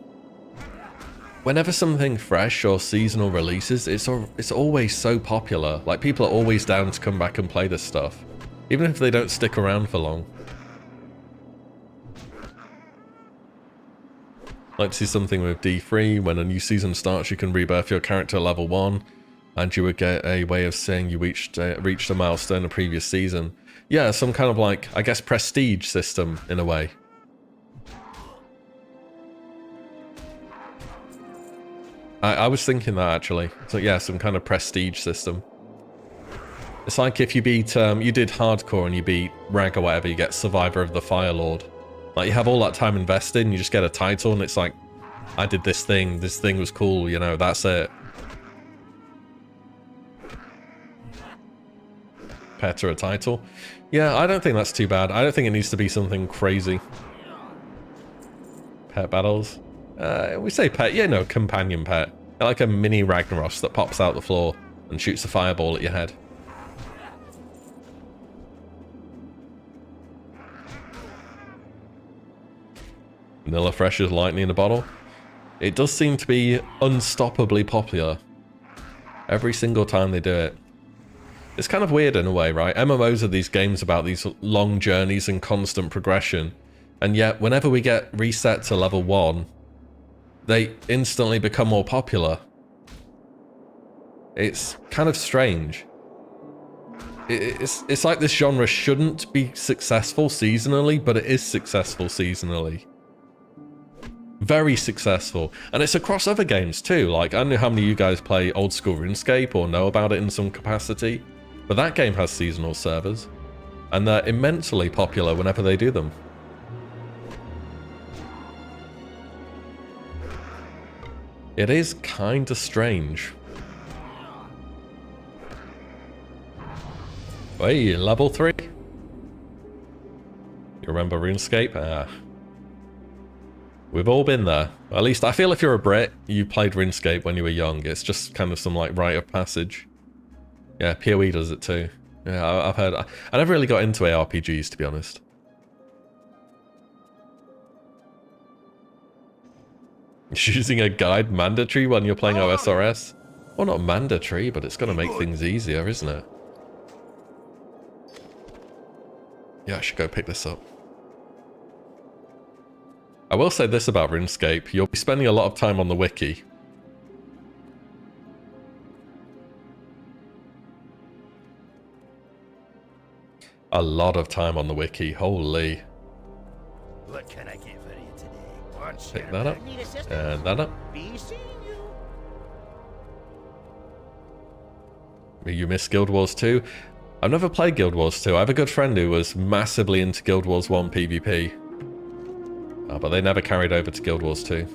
whenever something fresh or seasonal releases, it's always so popular. Like, people are always down to come back and play this stuff, even if they don't stick around for long. Like to see something with D3, when a new season starts, you can rebirth your character at level 1, and you would get a way of saying you reached a milestone in a previous season. Yeah, some kind of, like, I guess, prestige system in a way. I was thinking that, actually. So yeah, some kind of prestige system. It's like if you beat, you did hardcore and you beat rank or whatever, you get Survivor of the Fire Lord. Like, you have all that time invested and you just get a title and it's like, I did this thing was cool, you know, that's it. Pet or a title. Yeah, I don't think that's too bad. I don't think it needs to be something crazy. Pet battles. We say pet, yeah, no, companion pet. Like a mini Ragnaros that pops out the floor and shoots a fireball at your head. Vanilla Fresh is lightning in a bottle. It does seem to be unstoppably popular. Every single time they do it. It's kind of weird in a way, right? MMOs are these games about these long journeys and constant progression. And yet, whenever we get reset to level 1, they instantly become more popular. It's kind of strange. It's like this genre shouldn't be successful seasonally, but it is successful seasonally. Very successful. And it's across other games too. Like, I don't know how many of you guys play old school RuneScape or know about it in some capacity, but that game has seasonal servers. And they're immensely popular whenever they do them. It is kind of strange. Hey, level 3. You remember RuneScape? Ah. We've all been there. At least I feel if you're a Brit, you played RuneScape when you were young. It's just kind of some like rite of passage. Yeah, PoE does it too. Yeah, I've heard. I never really got into ARPGs, to be honest. Is using a guide mandatory when you're playing OSRS? Well, not mandatory, but it's going to make things easier, isn't it? Yeah, I should go pick this up. I will say this about RuneScape. You'll be spending a lot of time on the wiki. A lot of time on the wiki. Holy. What can I get for you today? Pick that up. And that up. You miss Guild Wars 2? I've never played Guild Wars 2. I have a good friend who was massively into Guild Wars 1 PvP. But they never carried over to Guild Wars 2.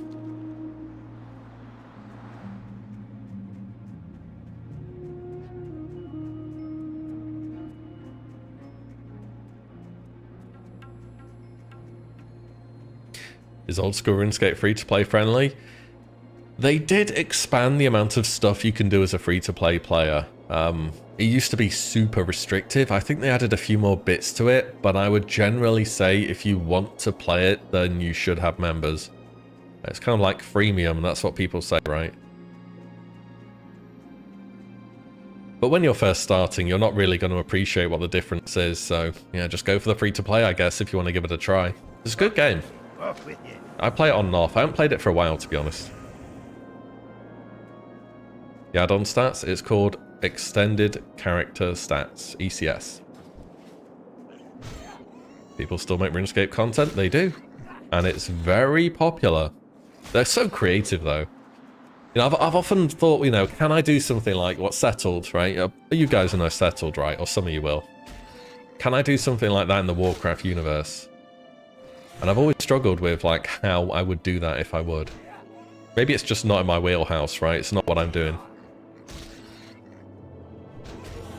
Is old school RuneScape free-to-play friendly? They did expand the amount of stuff you can do as a free-to-play player. It used to be super restrictive. I think they added a few more bits to it, but I would generally say if you want to play it, then you should have members. It's kind of like freemium, that's what people say, right? But when you're first starting, you're not really going to appreciate what the difference is, so yeah, just go for the free-to-play, I guess, if you want to give it a try. It's a good game. I play it on and off. I haven't played it for a while, to be honest. The add-on stats, it's called Extended Character Stats, ECS. People still make RuneScape content? They do. And it's very popular. They're so creative, though. You know, I've often thought, you know, can I do something like what's Settled, right? You guys know Settled, right? Or some of you will. Can I do something like that in the Warcraft universe? And I've always struggled with, like, how I would do that if I would. Maybe it's just not in my wheelhouse, right? It's not what I'm doing.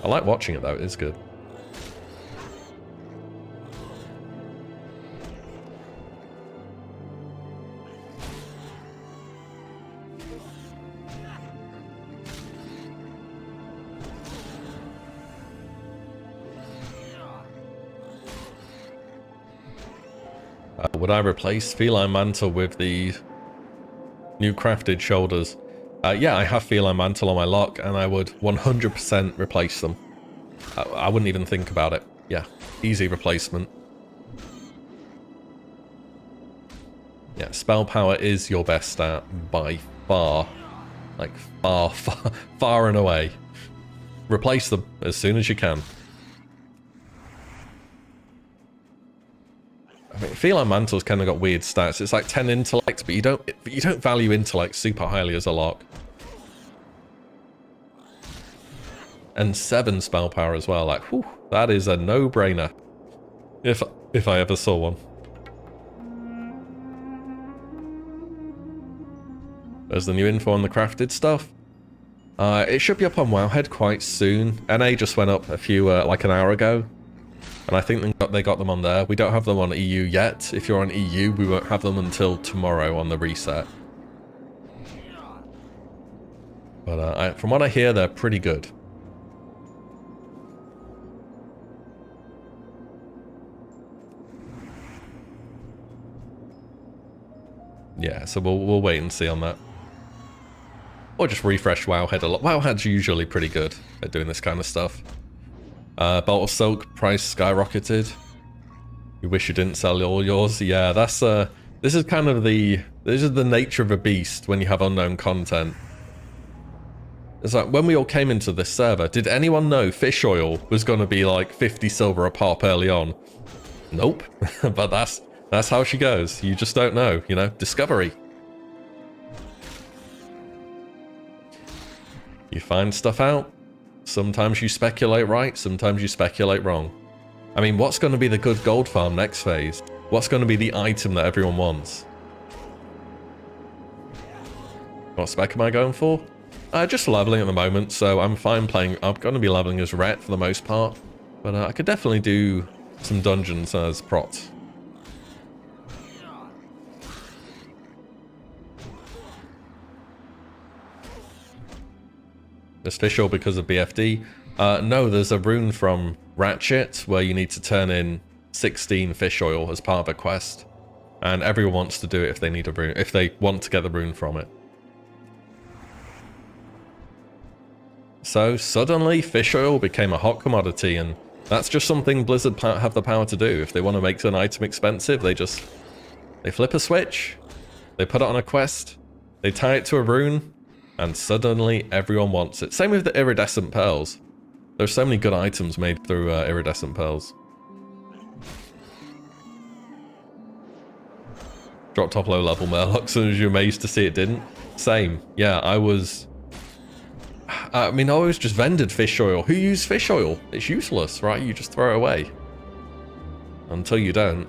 I like watching it, though. It is good. Would I replace Feline Mantle with the New crafted shoulders. Yeah, I have Feline Mantle on my lock, and I would 100% replace them. I wouldn't even think about it. Yeah, easy replacement. Yeah, spell power is your best stat by far. Like, far and away. Replace them as soon as you can. I mean, Feline Mantle's kind of got weird stats. It's like 10 intellect, but you don't value intellect super highly as a lock. And 7 spell power as well. Like, whew, that is a no-brainer. If I ever saw one. There's the new info on the crafted stuff. It should be up on Wowhead quite soon. NA just went up a few, like an hour ago. And I think they got them on there. We don't have them on EU yet. If you're on EU, we won't have them until tomorrow on the reset. But from what I hear, they're pretty good. Yeah, so we'll wait and see on that. Or just refresh Wowhead a lot. Wowhead's usually pretty good at doing this kind of stuff. Bolt of Silk price skyrocketed. You wish you didn't sell all yours. Yeah, that's this is kind of this is the nature of a beast when you have unknown content. It's like when we all came into this server, did anyone know fish oil was going to be like 50 silver a pop early on? Nope. But that's how she goes. You just don't know, you know, discovery. You find stuff out. Sometimes you speculate right, sometimes you speculate wrong. I mean, what's going to be the good gold farm next phase? What's going to be the item that everyone wants? What spec am I going for? Just leveling at the moment, so I'm fine playing. I'm going to be leveling as Ret for the most part. But I could definitely do some dungeons as Prot. There's fish oil because of BFD. No, there's a rune from Ratchet where you need to turn in 16 fish oil as part of a quest. And everyone wants to do it if they need a rune, if they want to get the rune from it. So suddenly fish oil became a hot commodity, and that's just something Blizzard have the power to do. If they want to make an item expensive, they flip a switch, they put it on a quest, they tie it to a rune, and suddenly everyone wants it. Same with the iridescent pearls. There's so many good items made through iridescent pearls. Drop top low level Murloc as soon as you're amazed to see it didn't. Same. Yeah, I was just vended fish oil. Who used fish oil? It's useless, right? You just throw it away. Until you don't.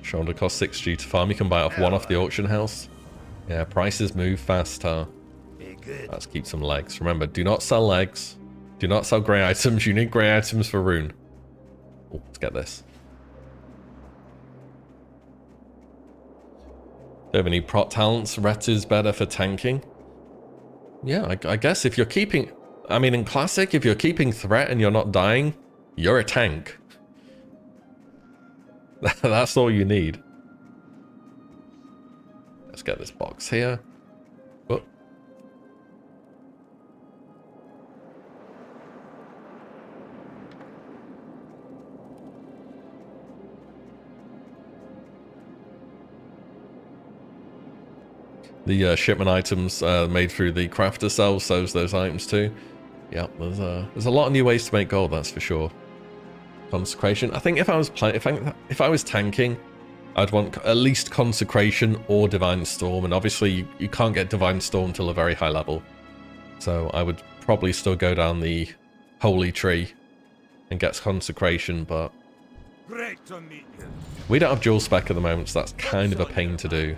Shoulder costs 6G to farm. You can buy off one off the auction house. Yeah, prices move fast, huh? Let's keep some legs. Remember, do not sell legs. Do not sell grey items. You need grey items for rune. Oh, let's get this. Do you have any prot talents? Ret is better for tanking. Yeah, I guess if you're keeping... I mean, in Classic, if you're keeping threat and you're not dying, you're a tank. That's all you need. Let's get this box here. Oh. The shipment items made through the crafter sells those items too. Yeah, there's a lot of new ways to make gold, that's for sure. Consecration. I think if I was tanking, I'd want at least Consecration or Divine Storm, and obviously you can't get Divine Storm till a very high level. So I would probably still go down the Holy Tree and get Consecration, but Great to meet you. We don't have dual spec at the moment, so that's kind of a pain to do.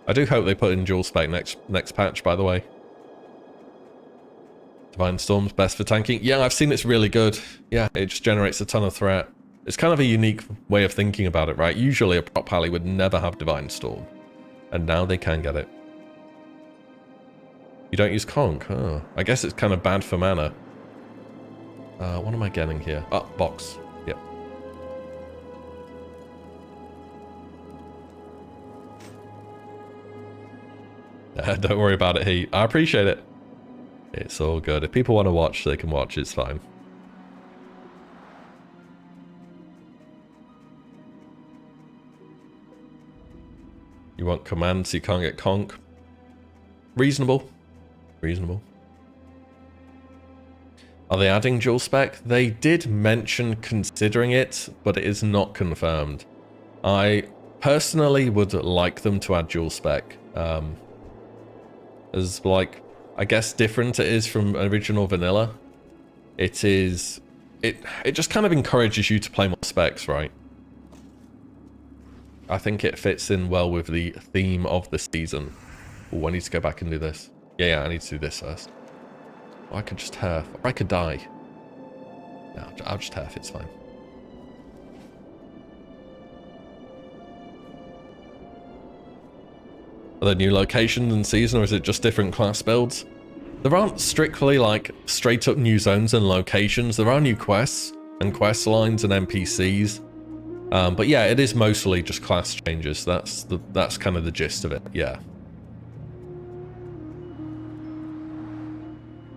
I do hope they put in dual spec next patch, by the way. Divine Storm's best for tanking. Yeah, I've seen it's really good. Yeah, it just generates a ton of threat. It's kind of a unique way of thinking about it, right? Usually a prop pally would never have Divine Storm. And now they can get it. You don't use Conk? Oh, I guess it's kind of bad for mana. What am I getting here? Oh, box. Yep. Don't worry about it, Heat. I appreciate it. It's all good. If people want to watch, they can watch. It's fine. You want commands, so you can't get conk. Reasonable. Reasonable. Are they adding dual spec? They did mention considering it, but it is not confirmed. I personally would like them to add dual spec. As like, I guess different it is from original vanilla. It just kind of encourages you to play more specs, right? I think it fits in well with the theme of the season. Oh, I need to go back and do this. Yeah, I need to do this first. Or I could just turf. Or I could die. No, I'll just turf, it's fine. Are there new locations in season, or is it just different class builds? There aren't strictly like straight up new zones and locations. There are new quests and quest lines and NPCs. But yeah, it is mostly just class changes. That's kind of the gist of it, yeah.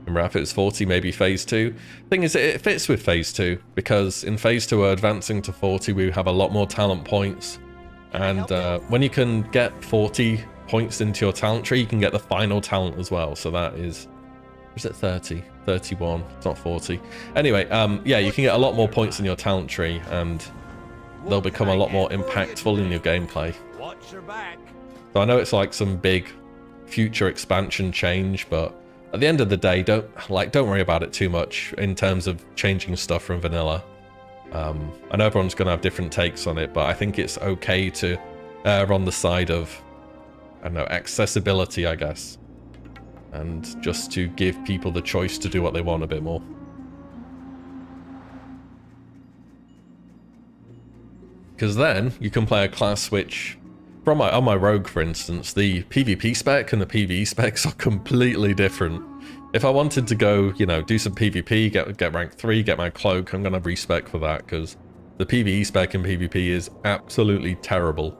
Remember, if it was 40, maybe phase 2. Thing is, it fits with phase 2, because in phase 2 we're advancing to 40, we have a lot more talent points. And when you can get 40 points into your talent tree, you can get the final talent as well. So that is it 30? 31, it's not 40. Anyway, yeah, you can get a lot more points in your talent tree, and they'll become a lot more impactful in your gameplay. Watch your back. So I know it's like some big future expansion change, but at the end of the day, don't worry about it too much in terms of changing stuff from vanilla. I know everyone's gonna have different takes on it, but I think it's okay to err on the side of, I don't know, accessibility, I guess, and just to give people the choice to do what they want a bit more. Because then you can play a class which, on my rogue, for instance, the PvP spec and the PvE specs are completely different. If I wanted to go, you know, do some PvP, get rank 3, get my cloak, I'm gonna respec for that, because the PvE spec in PvP is absolutely terrible.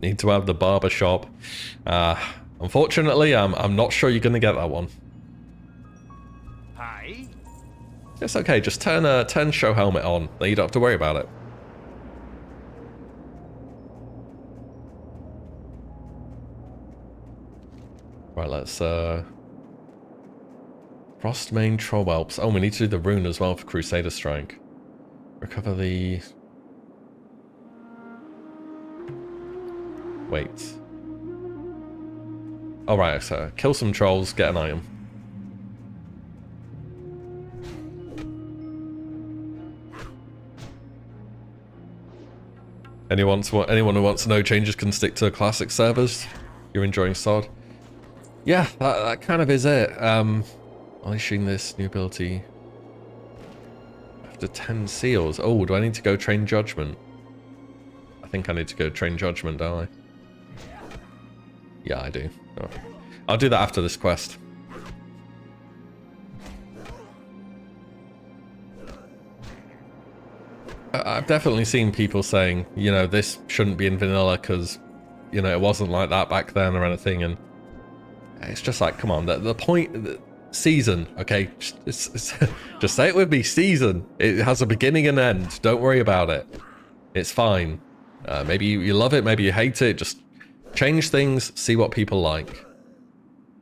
Need to have the barber shop. Unfortunately, I'm not sure you're gonna get that one. Hi. It's okay, just turn show helmet on, then you don't have to worry about it. Right, let's Frostmane Troll Whelps. Oh, we need to do the rune as well for Crusader Strike. Recover the... Wait. Alright, so kill some trolls, get an item. Anyone who wants to know changes can stick to classic servers. You're enjoying SOD? Yeah, that kind of is it. Unleashing this new ability after 10 seals. Oh, do I need to go train Judgment? I think I need to go train Judgment, don't I? Yeah, I do. Oh. I'll do that after this quest. I've definitely seen people saying, you know, this shouldn't be in vanilla because, you know, it wasn't like that back then or anything, and it's just like, come on, the point, season, okay, just say it with me, season. It has a beginning and end. Don't worry about it. It's fine. Maybe you love it, maybe you hate it. Just change things, see what people like.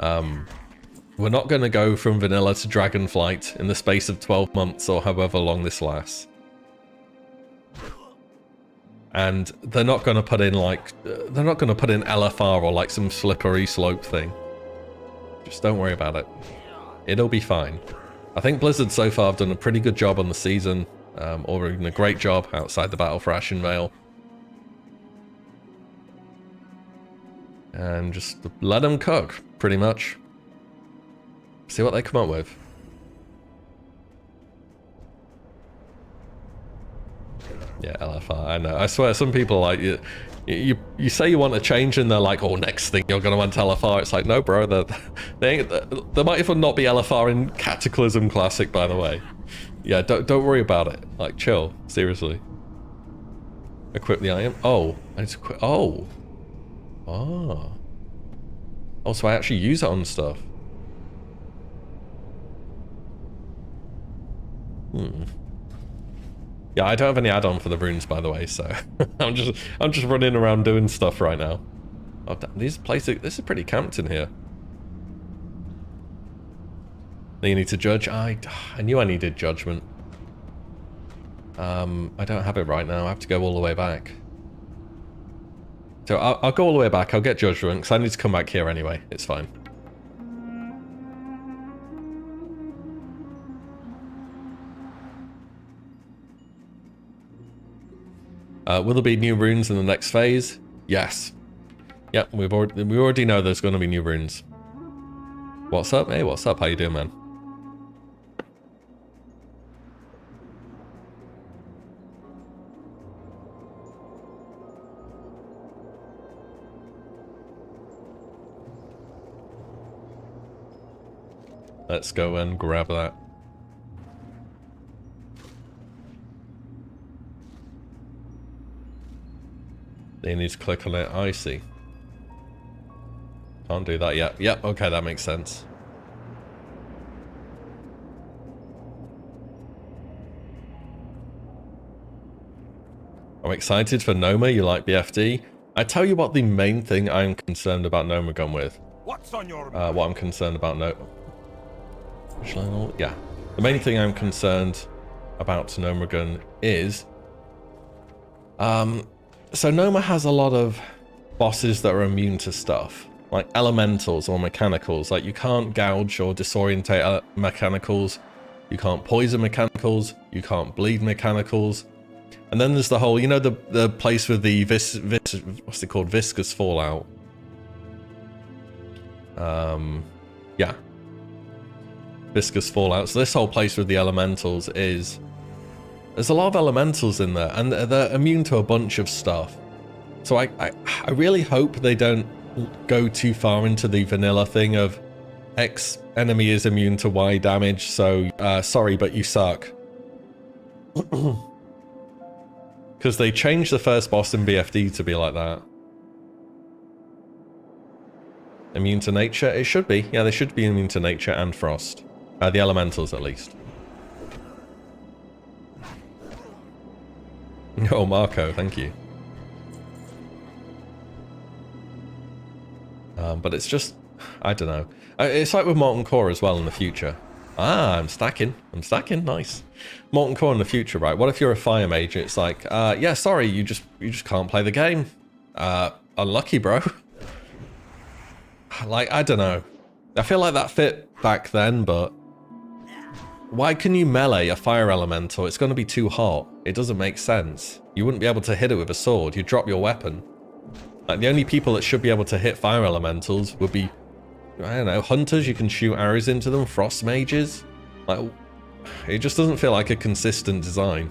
We're not going to go from vanilla to Dragonflight in the space of 12 months or however long this lasts. And they're not going to put in like, they're not going to put in LFR or like some slippery slope thing. Just don't worry about it. It'll be fine. I think Blizzard so far have done a pretty good job on the season, or even a great job outside the battle for Ashenvale. And just let them cook, pretty much. See what they come up with. Yeah, LFR, I know. I swear, some people like, You say you want to change and they're like, oh, next thing you're going to want LFR. It's like, no, bro, there might even not be LFR in Cataclysm Classic, by the way. Yeah, don't worry about it. Like, chill. Seriously. Equip the item. Oh, I need to equip. Oh. Oh. Oh, so I actually use it on stuff. Yeah, I don't have any add-on for the runes, by the way, so I'm just running around doing stuff right now. Oh, these places, this is pretty camped in here. Then you need to judge. I knew I needed judgment. I don't have it right now. I have to go all the way back. So I'll go all the way back. I'll get judgment because I need to come back here anyway. It's fine. Will there be new runes in the next phase? Yes. Yep, we already know there's going to be new runes. What's up? Hey, what's up? How you doing, man? Let's go and grab that. You need to click on it. I see. Can't do that yet. Yep, okay, that makes sense. I'm excited for Noma. You like BFD? I tell you what the main thing I'm concerned about Nomagon with. What's on your what I'm concerned about yeah. The main thing I'm concerned about Nomagon is so Noma has a lot of bosses that are immune to stuff, like elementals or mechanicals. Like you can't gouge or disorientate mechanicals, you can't poison mechanicals, you can't bleed mechanicals. And then there's the whole, you know, the place with the what's it called? Viscous fallout. Yeah. Viscous fallout. So this whole place with the elementals is... There's a lot of elementals in there, and they're immune to a bunch of stuff. So I really hope they don't go too far into the vanilla thing of X enemy is immune to Y damage, so sorry, but you suck. Because they changed the first boss in BFD to be like that. Immune to nature? It should be. Yeah, they should be immune to nature and frost. The elementals, at least. Oh, Marco, thank you. But it's just... I don't know. It's like with Molten Core as well in the future. Ah, I'm stacking. I'm stacking. Nice. Molten Core in the future, right? What if you're a fire mage? It's like, yeah, sorry, you just can't play the game. Unlucky, bro. Like, I don't know. I feel like that fit back then, but why can you melee a fire elemental? It's going to be too hot. It doesn't make sense. You wouldn't be able to hit it with a sword. You drop your weapon. Like, the only people that should be able to hit fire elementals would be, I don't know, hunters. You can shoot arrows into them. Frost mages. Like, it just doesn't feel like a consistent design.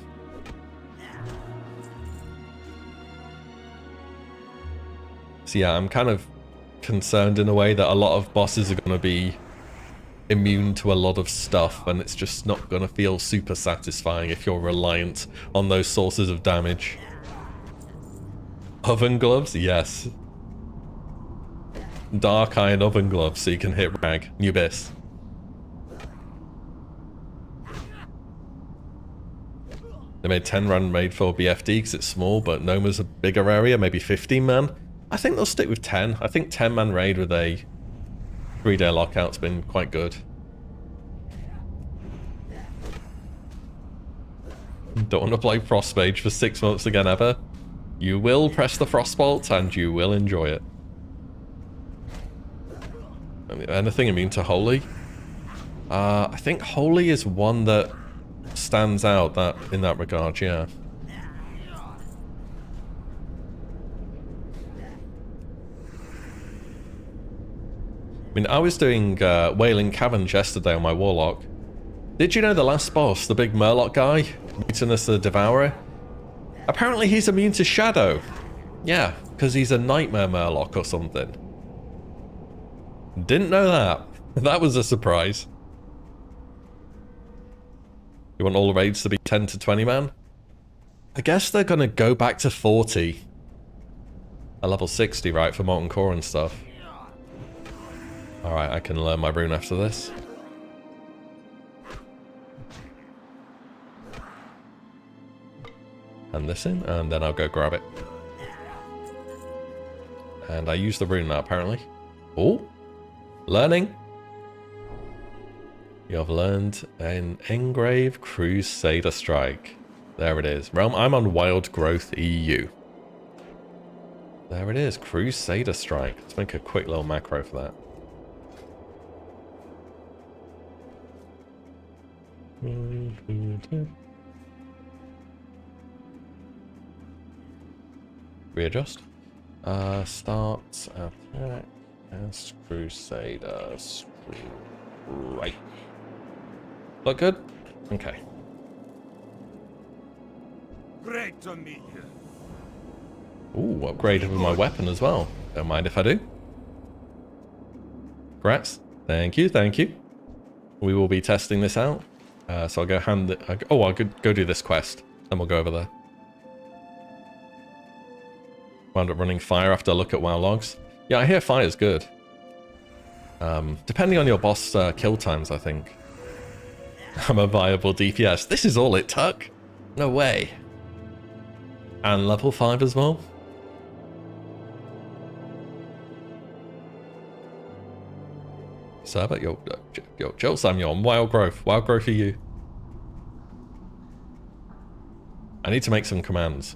So yeah, I'm kind of concerned in a way that a lot of bosses are going to be immune to a lot of stuff, and it's just not going to feel super satisfying if you're reliant on those sources of damage. Oven gloves? Yes. Dark iron oven gloves so you can hit rag. Nubis. They made 10 run made for BFD because it's small, but Noma's a bigger area, maybe 15 man. I think they'll stick with 10. I think 10 man raid with a 3-day lockout's been quite good. Don't want to play Frostmage for 6 months again ever. You will press the Frostbolt and you will enjoy it. Anything immune to Holy? I think Holy is one that stands out in that regard, yeah. I mean, I was doing Wailing Caverns yesterday on my Warlock. Did you know the last boss, the big Murloc guy, Mutinous the Devourer? Apparently he's immune to Shadow. Yeah, because he's a Nightmare Murloc or something. Didn't know that. That was a surprise. You want all the raids to be 10 to 20 man? I guess they're going to go back to 40. A level 60, right, for Molten Core and stuff. Alright, I can learn my rune after this. And this in, and then I'll go grab it. And I use the rune now, apparently. Oh! Learning! You have learned an Engrave Crusader Strike. There it is. Realm, I'm on Wild Growth EU. There it is, Crusader Strike. Let's make a quick little macro for that. Readjust. Start attack as Crusader Strike. Look good? Okay. Great to meet you. Ooh, upgraded with my weapon as well. Don't mind if I do. Congrats. Thank you, thank you. We will be testing this out. So I'll go hand it. I'll go do this quest. Then we'll go over there. Wound up running fire after a look at WoW logs. Yeah, I hear fire's good. Depending on your boss kill times, I think. I'm a viable DPS. This is all it took? No way. And level 5 as well? Server? Yo, Joel Samuel, I'm Wild Growth. Wild Growth for you. I need to make some commands.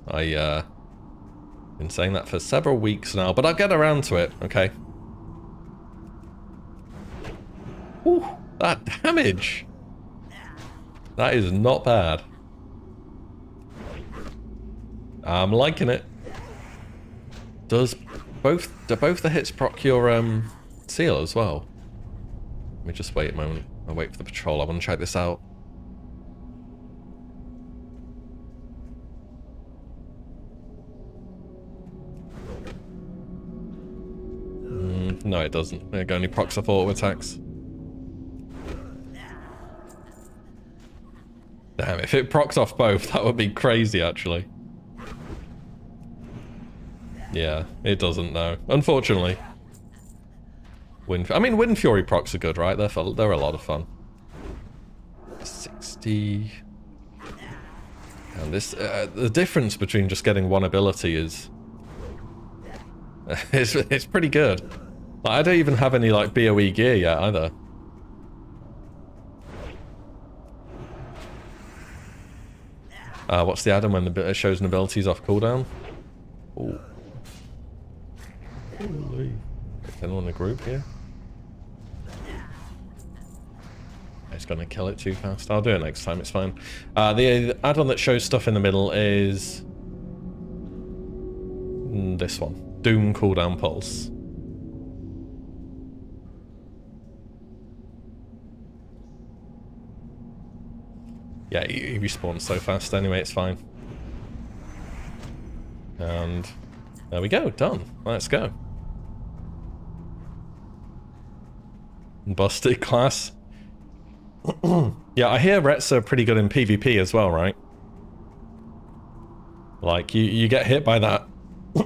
Been saying that for several weeks now, but I'll get around to it, okay? Ooh, that damage! That is not bad. I'm liking it. Do both the hits proc your seal as well? Let me just wait a moment. I'll wait for the patrol. I want to check this out. No, it doesn't. It only procs off auto attacks. Damn, if it procs off both, that would be crazy, actually. Yeah, it doesn't, no. Unfortunately. Wind Fury procs are good, right? They're a lot of fun. 60... And this... the difference between just getting one ability is... it's pretty good. Like, I don't even have any, like, BOE gear yet, either. What's the add-on when it shows an ability's off cooldown? Ooh. Holy. Is anyone in the group here? It's gonna kill it too fast. I'll do it next time, it's fine. The add-on that shows stuff in the middle is... this one. Doom cooldown pulse. Yeah, he respawns so fast anyway, it's fine. And there we go, done. Let's go. Busted class. Yeah, I hear Rets are pretty good in PvP as well, right? Like, you get hit by that...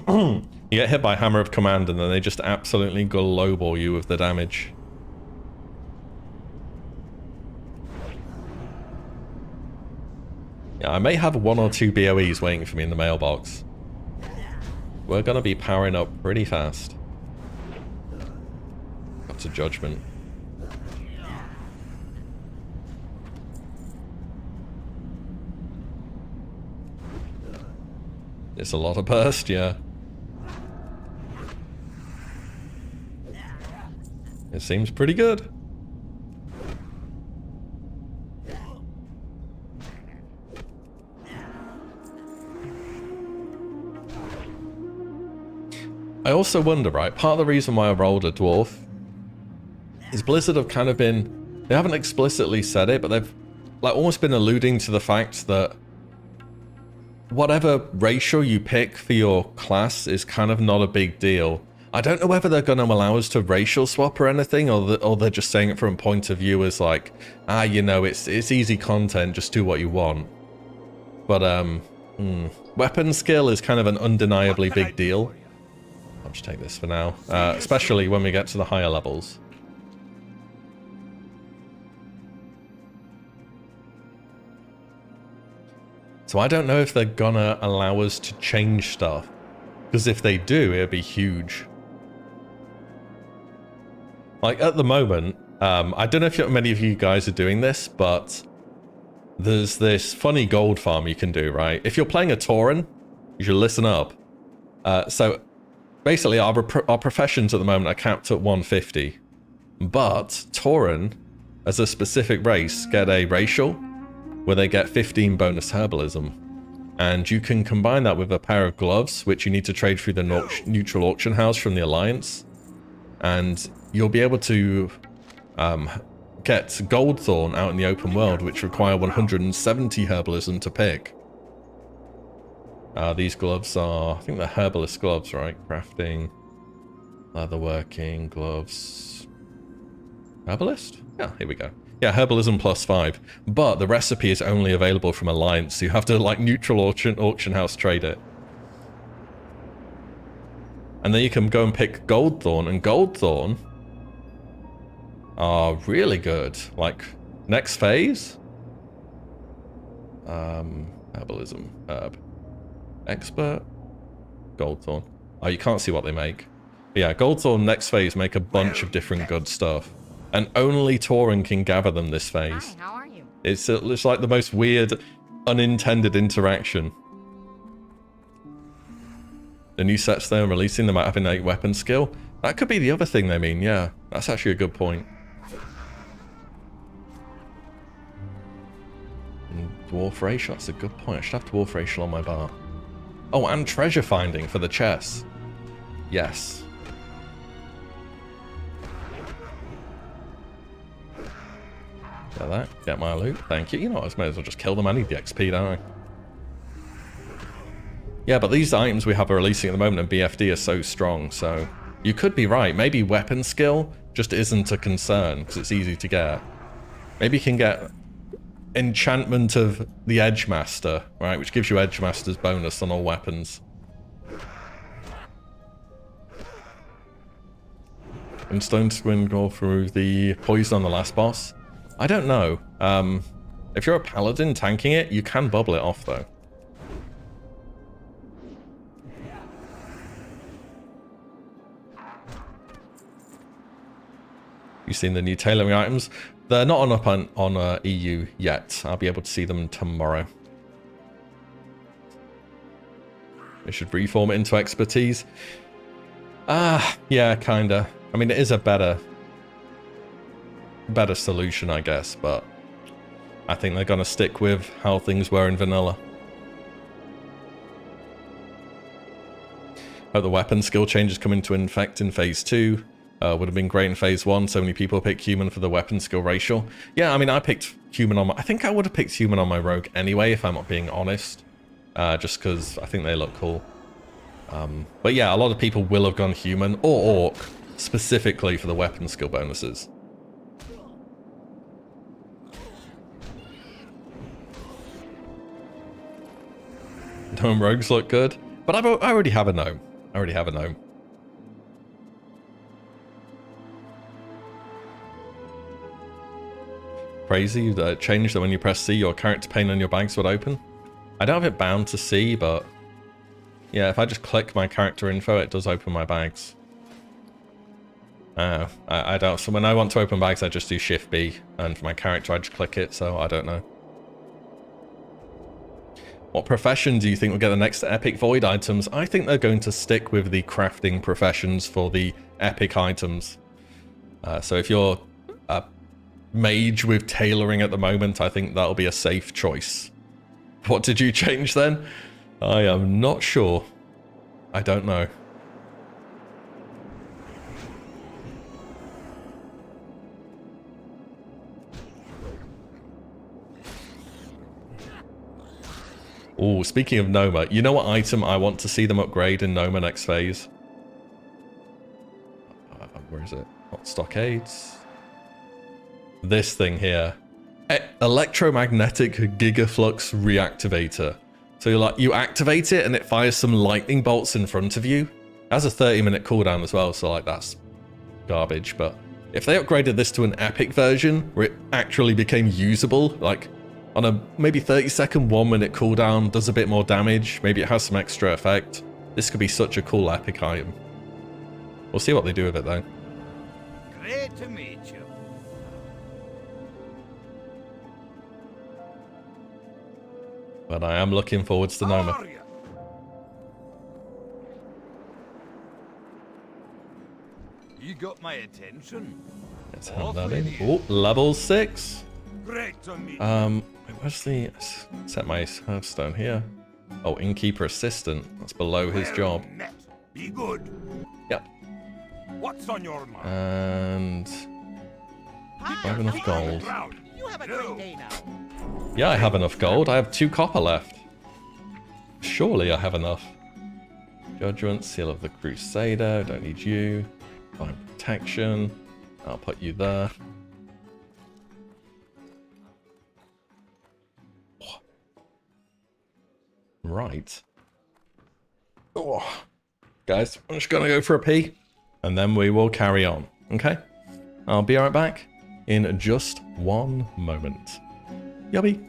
you get hit by Hammer of Command and then they just absolutely global you with the damage. Yeah, I may have 1 or 2 BOEs waiting for me in the mailbox. We're gonna be powering up pretty fast. Got to Judgment. It's a lot of burst, yeah. It seems pretty good. I also wonder, right, part of the reason why I rolled a dwarf is Blizzard have kind of been, they haven't explicitly said it, but they've like almost been alluding to the fact that whatever racial you pick for your class is kind of not a big deal. I don't know whether they're going to allow us to racial swap or anything, or they're just saying it from a point of view as like, you know, it's easy content, just do what you want. But weapon skill is kind of an undeniably big deal. I'll just take this for now, especially when we get to the higher levels. So I don't know if they're gonna allow us to change stuff, because if they do, it'd be huge. Like at the moment, I don't know if many of you guys are doing this, but there's this funny gold farm you can do, right? If you're playing a Tauren, you should listen up. So basically our professions at the moment are capped at 150, but Tauren, as a specific race, get a racial where they get 15 bonus herbalism. And you can combine that with a pair of gloves, which you need to trade through the neutral auction house from the Alliance. And you'll be able to get Goldthorn out in the open world, which require 170 herbalism to pick. These gloves are, I think they're herbalist gloves, right? Crafting, leatherworking, gloves. Herbalist? Yeah, here we go. Yeah, herbalism +5, but the recipe is only available from Alliance, so you have to like neutral auction house trade it. And then you can go and pick Goldthorn, and Goldthorn are really good. Like next phase, herbalism, herb, expert, Goldthorn. Oh, you can't see what they make. But yeah, Goldthorn next phase make a bunch of different good stuff. And only Tauren can gather them this phase. Hi, how are you? It's like the most weird, unintended interaction. The new sets they're releasing, they might have innate weapon skill. That could be the other thing they mean, yeah. That's actually a good point. Dwarf racial, that's a good point. I should have dwarf racial on my bar. Oh, and treasure finding for the chest. Yes. Get that. Get my loot. Thank you. You know what, I might as well just kill them. I need the XP, don't I? Yeah, but these items we have are releasing at the moment and BFD are so strong, so you could be right. Maybe weapon skill just isn't a concern because it's easy to get. Maybe you can get enchantment of the Edge Master, right, which gives you Edge Master's bonus on all weapons. And Stone Squid go through the poison on the last boss. I don't know. If you're a Paladin tanking it, you can bubble it off though. You've seen the new tailoring items. They're not up on EU yet. I'll be able to see them tomorrow. They should reform it into expertise. Yeah, kinda. I mean, it is a better solution, I guess, but I think they're gonna stick with how things were in vanilla. Hope the weapon skill changes come into effect in phase 2. Would have been great in phase 1. So many people pick human for the weapon skill racial. Yeah, I mean, I picked human on my... I think I would have picked human on my rogue anyway, if I'm not being honest. Just because I think they look cool. But yeah, a lot of people will have gone human or orc specifically for the weapon skill bonuses. Gnome rogues look good, but I already have a gnome. I already have a gnome. Crazy that changed that when you press C, your character pane on your bags would open. I don't have it bound to C, but yeah, if I just click my character info, it does open my bags. I don't. So when I want to open bags, I just do Shift B, and for my character, I just click it. So I don't know. What profession do you think will get the next epic void items? I think they're going to stick with the crafting professions for the epic items. So if you're a mage with tailoring at the moment, I think that'll be a safe choice. What did you change then? I am not sure. I don't know. Oh, speaking of Noma, you know what item I want to see them upgrade in Noma next phase? Where is it? Not stockades. This thing here. Electromagnetic Gigaflux Reactivator. So you activate it and it fires some lightning bolts in front of you. It has a 30-minute cooldown as well, so like that's garbage. But if they upgraded this to an epic version where it actually became usable, like on a maybe 30-second 1-minute cooldown, does a bit more damage, maybe it has some extra effect, this could be such a cool epic item. We'll see what they do with it though. Great to meet you. But I am looking forward to How Noma. are you? You got my attention. Let's have that in. Oh, level 6. Great to meet you. Where's the... Set my hearthstone here. Oh, Innkeeper Assistant. That's below his job. Met. Be good. Yep. What's on your mind? And... do I have enough gold? You have a great day now. Yeah, I have enough gold. I have 2 copper left. Surely I have enough. Judgment, Seal of the Crusader. Don't need you. Fine protection. I'll put you there. Right. Oh. Guys, I'm just gonna go for a pee, and then we will carry on. Okay? I'll be right back in just 1 moment. Yubby.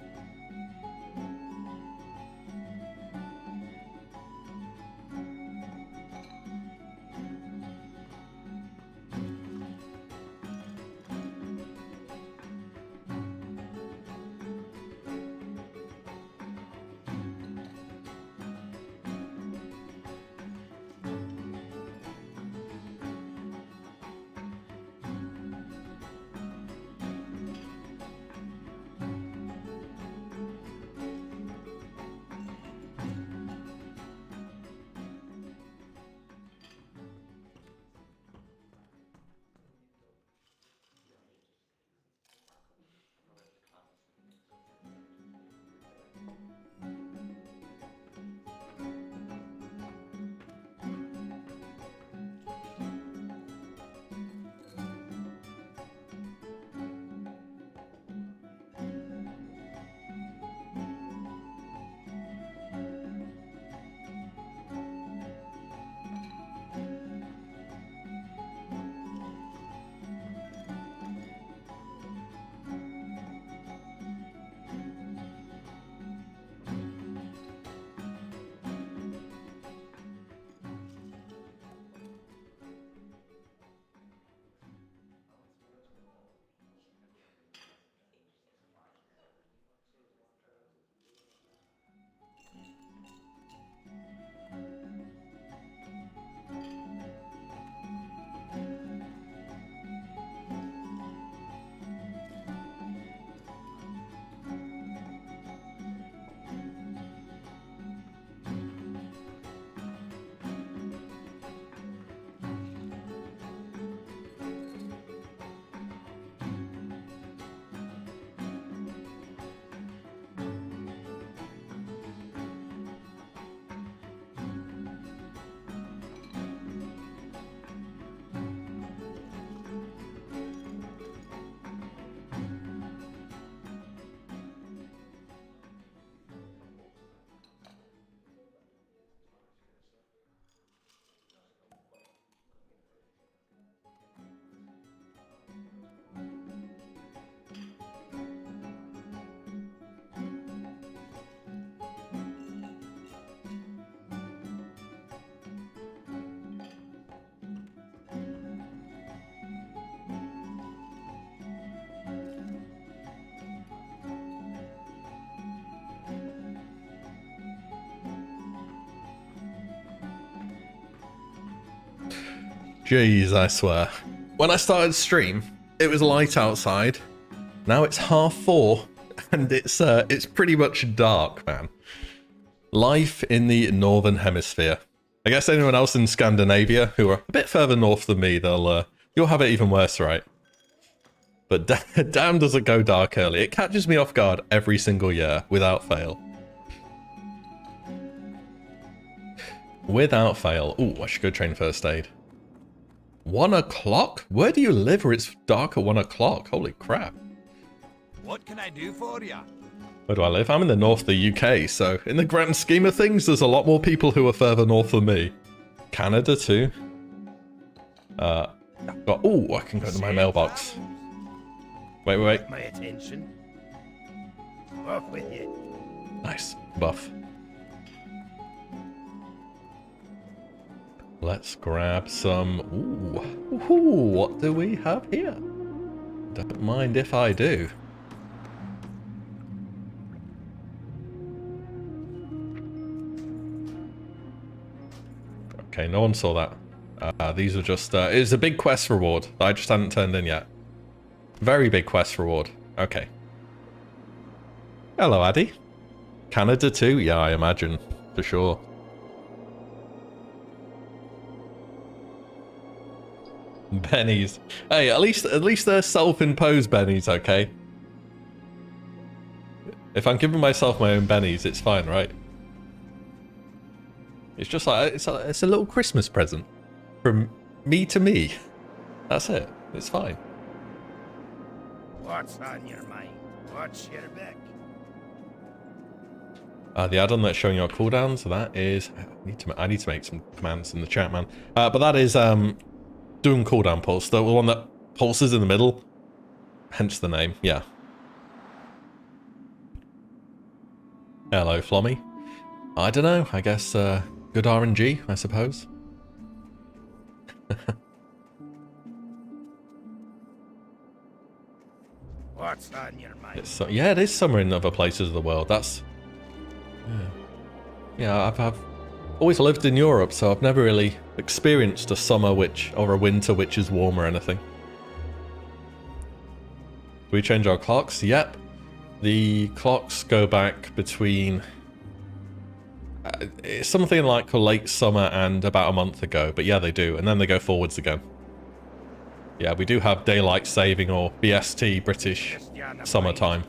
Jeez, I swear. When I started stream, it was light outside. Now it's 4:30, and it's pretty much dark, man. Life in the Northern Hemisphere. I guess anyone else in Scandinavia who are a bit further north than me, you'll have it even worse, right? But damn does it go dark early. It catches me off guard every single year, without fail. Without fail. Ooh, I should go train first aid. 1 o'clock? Where do you live where it's dark at 1 o'clock? Holy crap. What can I do for you? Where do I live? I'm in the north of the UK, so in the grand scheme of things, there's a lot more people who are further north than me. Canada too. Oh, I can go to my mailbox. Wait. My attention. Off with you. Nice. Buff. Let's grab some... Ooh, what do we have here? Don't mind if I do. Okay, no one saw that. These are just... it was a big quest reward that I just hadn't turned in yet. Very big quest reward. Okay. Hello, Addy. Canada too? Yeah, I imagine. For sure. Bennies. Hey, at least they're self-imposed bennies, okay? If I'm giving myself my own bennies, it's fine, right? It's just like it's a little Christmas present from me to me. That's it. It's fine. What's on your mind? What's your back? The add-on that's showing your cooldowns, so that is... I need to make some commands in the chat, man. But that is doing cooldown pulse, the one that pulses in the middle. Hence the name, yeah. Hello, Flommy. I don't know, I guess good RNG, I suppose. What's on your mind? Yeah, it is summer in other places of the world. That's... Yeah, I've always lived in Europe, so I've never really experienced a summer or a winter which is warm or anything. Do we change our clocks? Yep. The clocks go back between... it's something like a late summer and about a month ago, but yeah, they do. And then they go forwards again. Yeah, we do have daylight saving or BST, British summertime.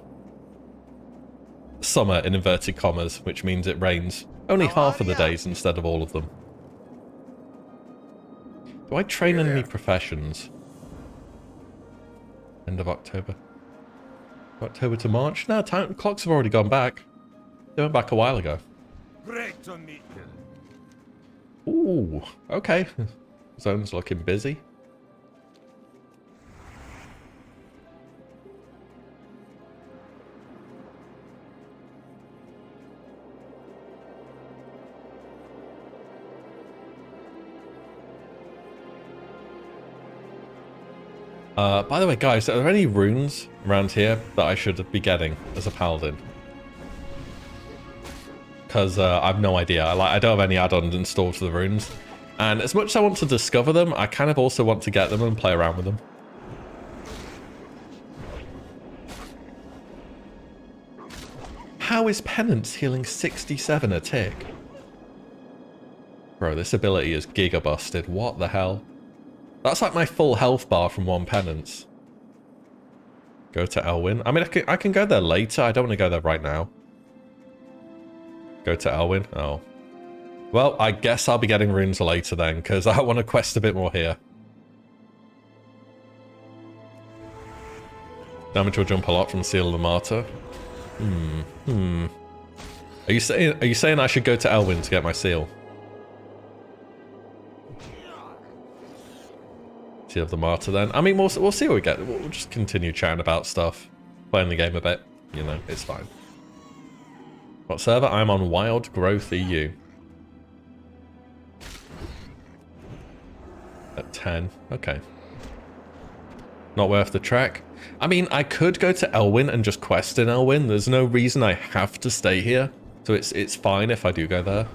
Summer in inverted commas, which means it rains only half of the days instead of all of them. Do I train in any professions? End of October. October to March? No, clocks have already gone back. They went back a while ago. Great to meet you. Ooh, okay. Zone's looking busy. By the way, guys, are there any runes around here that I should be getting as a paladin? Because I have no idea. I don't have any add-ons installed for the runes. And as much as I want to discover them, I kind of also want to get them and play around with them. How is Penance healing 67 a tick? Bro, this ability is giga busted. What the hell? That's like my full health bar from one Penance. Go to Elwyn. I mean, I can go there later. I don't want to go there right now. Go to Elwyn. Oh. Well, I guess I'll be getting runes later then, because I want to quest a bit more here. Damage will jump a lot from Seal of the Martyr. Are you saying I should go to Elwyn to get my seal? Seal of the Martyr then. I mean, we'll see what we get. We'll just continue chatting about stuff. Playing the game a bit. You know, it's fine. What server? I'm on Wild Growth EU. At 10. Okay. Not worth the trek. I mean, I could go to Elwyn and just quest in Elwyn. There's no reason I have to stay here. So it's fine if I do go there.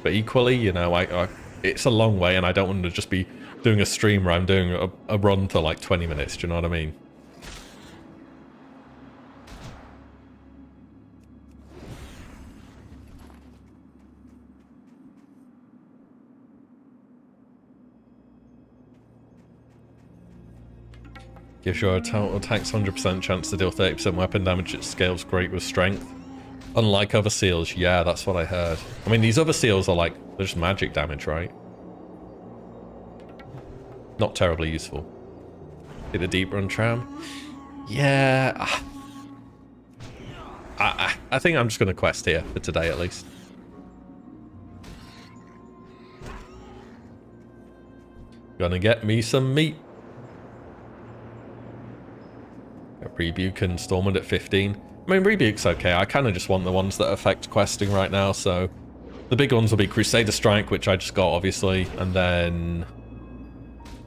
But equally, you know, it's a long way and I don't want to just be doing a stream where I'm doing a run for like 20 minutes. Do you know what I mean? Gives your total attacks 100% chance to deal 30% weapon damage. It scales great with strength. Unlike other seals, yeah, that's what I heard. I mean, these other seals are like, they're just magic damage, right? Not terribly useful. Hit a deep run tram. Yeah. I think I'm just going to quest here for today at least. Gonna get me some meat. Rebuke and Stormwind at 15. I mean, Rebuke's okay. I kind of just want the ones that affect questing right now, so... The big ones will be Crusader Strike, which I just got, obviously, and then...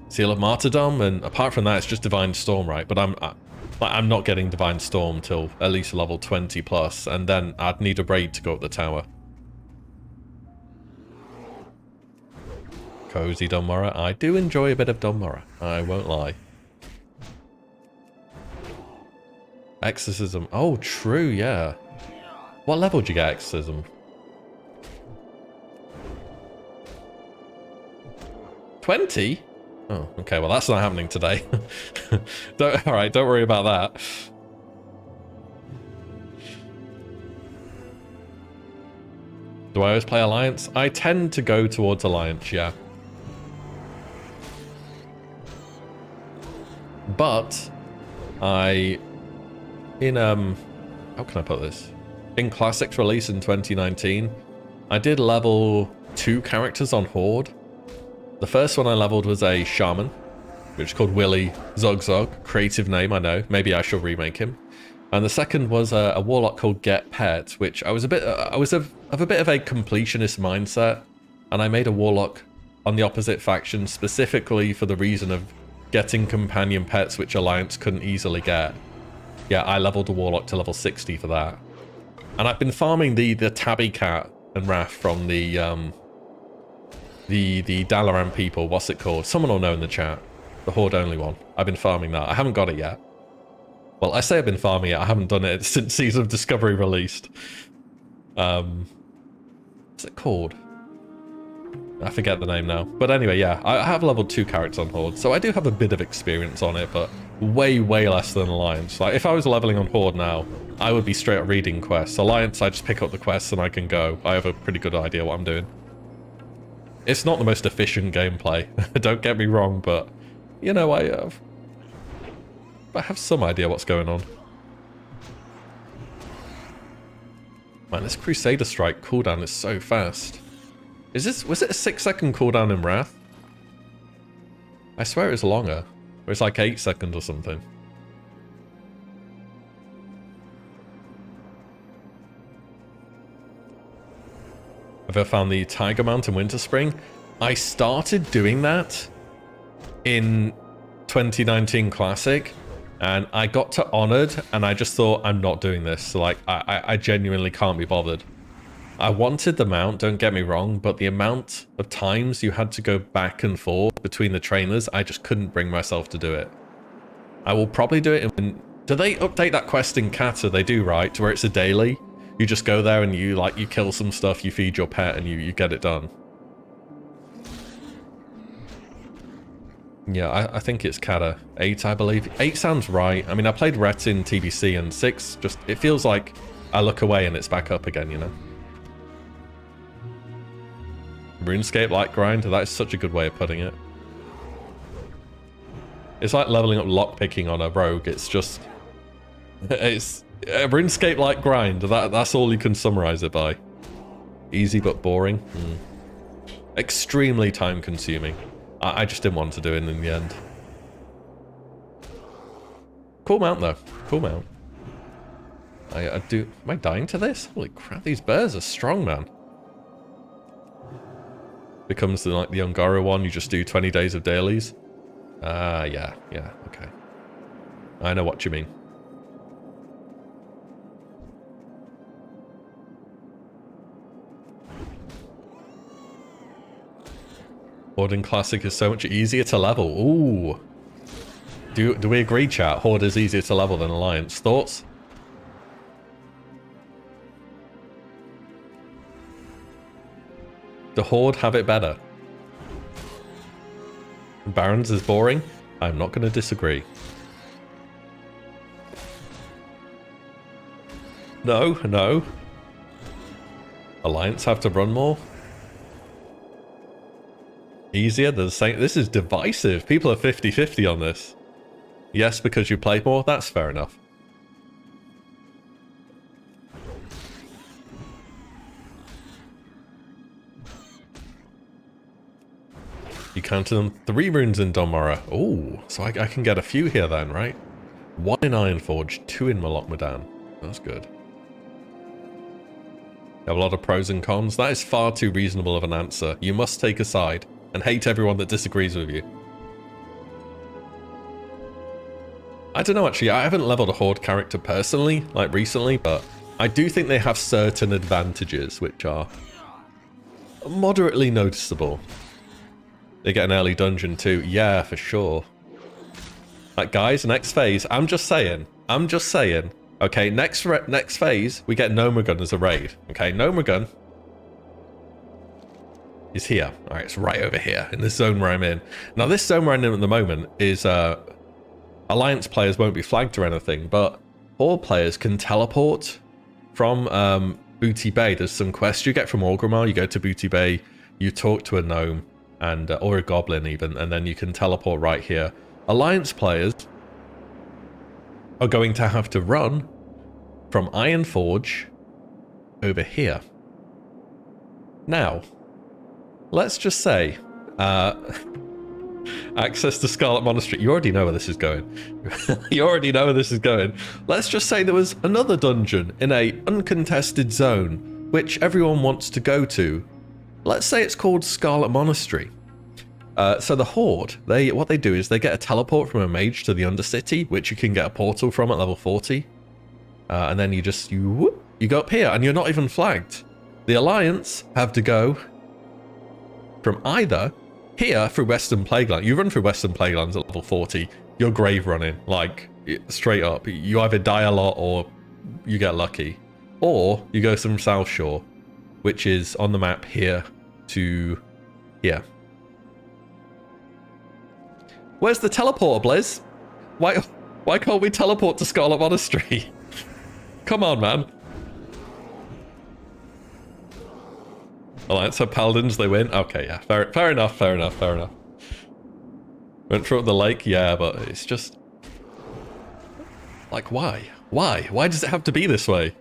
Seal of Martyrdom, and apart from that, it's just Divine Storm, right? But I'm not getting Divine Storm till at least level 20 plus, and then I'd need a raid to go up the tower. Cozy Dunmorrow. I do enjoy a bit of Dunmorrow, I won't lie. Exorcism. Oh, true, yeah. What level did you get Exorcism? 20? Oh, okay, well that's not happening today. Alright, don't worry about that. Do I always play Alliance? I tend to go towards Alliance, yeah. But how can I put this? In Classic's release in 2019, I did level 2 characters on Horde. The first one I leveled was a Shaman, which is called Willy Zugzug. Creative name, I know. Maybe I shall remake him. And the second was a Warlock called Get Pet, which I was of a bit of a completionist mindset, and I made a Warlock on the opposite faction specifically for the reason of getting companion pets which Alliance couldn't easily get. Yeah, I leveled a Warlock to level 60 for that. And I've been farming the Tabby Cat and Wrath from the Dalaran people. What's it called? Someone will know in the chat. The Horde only one. I've been farming that. I haven't got it yet. Well, I say I've been farming it. I haven't done it since Season of Discovery released. What's it called? I forget the name now. But anyway, yeah, I have leveled 2 characters on Horde, so I do have a bit of experience on it, but way, way less than Alliance. Like, if I was leveling on Horde now, I would be straight up reading quests. Alliance, I just pick up the quests and I can go. I have a pretty good idea what I'm doing. It's not the most efficient gameplay, don't get me wrong, but, you know, I have some idea what's going on. Man, this Crusader Strike cooldown is so fast. Was it a 6-second cooldown in Wrath? I swear it was longer. It was like 8 seconds or something. Have I found the Tiger Mount in Winter Spring? I started doing that in 2019 Classic, and I got to Honored, and I just thought, I'm not doing this. So, like, I genuinely can't be bothered. I wanted the mount, don't get me wrong, but the amount of times you had to go back and forth between the trainers, I just couldn't bring myself to do it. I will probably do it in... Do they update that quest in Kata? They do, right? To where it's a daily? You just go there and you kill some stuff, you feed your pet, and you get it done. Yeah, I think it's Kata 8, I believe. 8 sounds right. I mean, I played Ret in TBC, and 6 just... It feels like I look away and it's back up again, you know? RuneScape like grind, that is such a good way of putting it. It's like leveling up lockpicking on a rogue. It's just... It's... RuneScape like grind, that's all you can summarize it by. Easy but boring. Extremely time consuming. I just didn't want to do it in the end. Cool mount though. Cool mount. I do... Am I dying to this? Holy crap, these bears are strong, man. Becomes the, like the Ungaro one, you just do 20 days of dailies. Yeah, okay. I know what you mean. Horde in Classic is so much easier to level. Ooh. Do we agree, chat? Horde is easier to level than Alliance. Thoughts? The Horde have it better. Barons is boring? I'm not going to disagree. No. Alliance have to run more? Easier? They're the same. This is divisive. People are 50-50 on this. Yes, because you play more? That's fair enough. You counted them 3 runes in Domara. Oh, so I can get a few here then, right? 1 in Ironforge, 2 in Malok Madan. That's good. You have a lot of pros and cons. That is far too reasonable of an answer. You must take a side and hate everyone that disagrees with you. I don't know, actually. I haven't leveled a Horde character personally, like recently, but I do think they have certain advantages which are moderately noticeable. They get an early dungeon too. Yeah, for sure. Like, guys, next phase, I'm just saying. Okay, next phase, we get Nomagun as a raid. Okay, Nomagun is here. All right, it's right over here in this zone where I'm in. Now, this zone where I'm in at the moment is Alliance players won't be flagged or anything, but Horde players can teleport from Booty Bay. There's some quests you get from Orgrimmar. You go to Booty Bay, you talk to a gnome, and or a goblin even, and then you can teleport right here. Alliance players are going to have to run from Ironforge over here. Now, let's just say, access to Scarlet Monastery. You already know where this is going. You already know where this is going. Let's just say there was another dungeon in a uncontested zone, which everyone wants to go to. Let's say it's called Scarlet Monastery. So the Horde, what they do is they get a teleport from a mage to the Undercity, which you can get a portal from at level 40. And then you go up here, and you're not even flagged. The Alliance have to go from either here through Western Plaguelands. You run through Western Plaguelands at level 40, you're grave running, like, straight up. You either die a lot or you get lucky. Or you go from South Shore, which is on the map here to here. Where's the teleporter, Blizz? Why can't we teleport to Scarlet Monastery? Come on, man. Alliance have Paladins, they win? Okay, yeah. Fair enough. Went through the lake, yeah, but it's just... Like, why? Why does it have to be this way?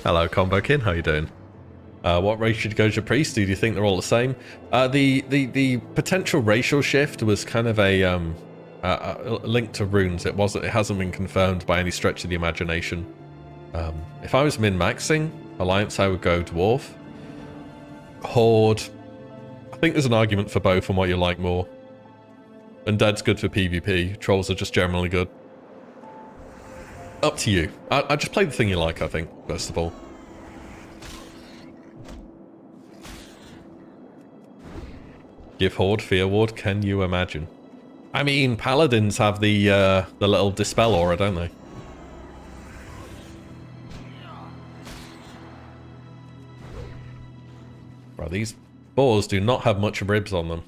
Hello, Combo Kin. How you doing? What race should go to Priest? Do you think they're all the same? The potential racial shift was kind of a link to runes. It hasn't been confirmed by any stretch of the imagination. If I was min-maxing Alliance, I would go Dwarf. Horde. I think there's an argument for both on what you like more. Undead's good for PvP. Trolls are just generally good. Up to you. I just play the thing you like, I think, first of all. Give Horde Fear Ward, can you imagine? I mean, Paladins have the little Dispel aura, don't they? Bro, these boars do not have much ribs on them.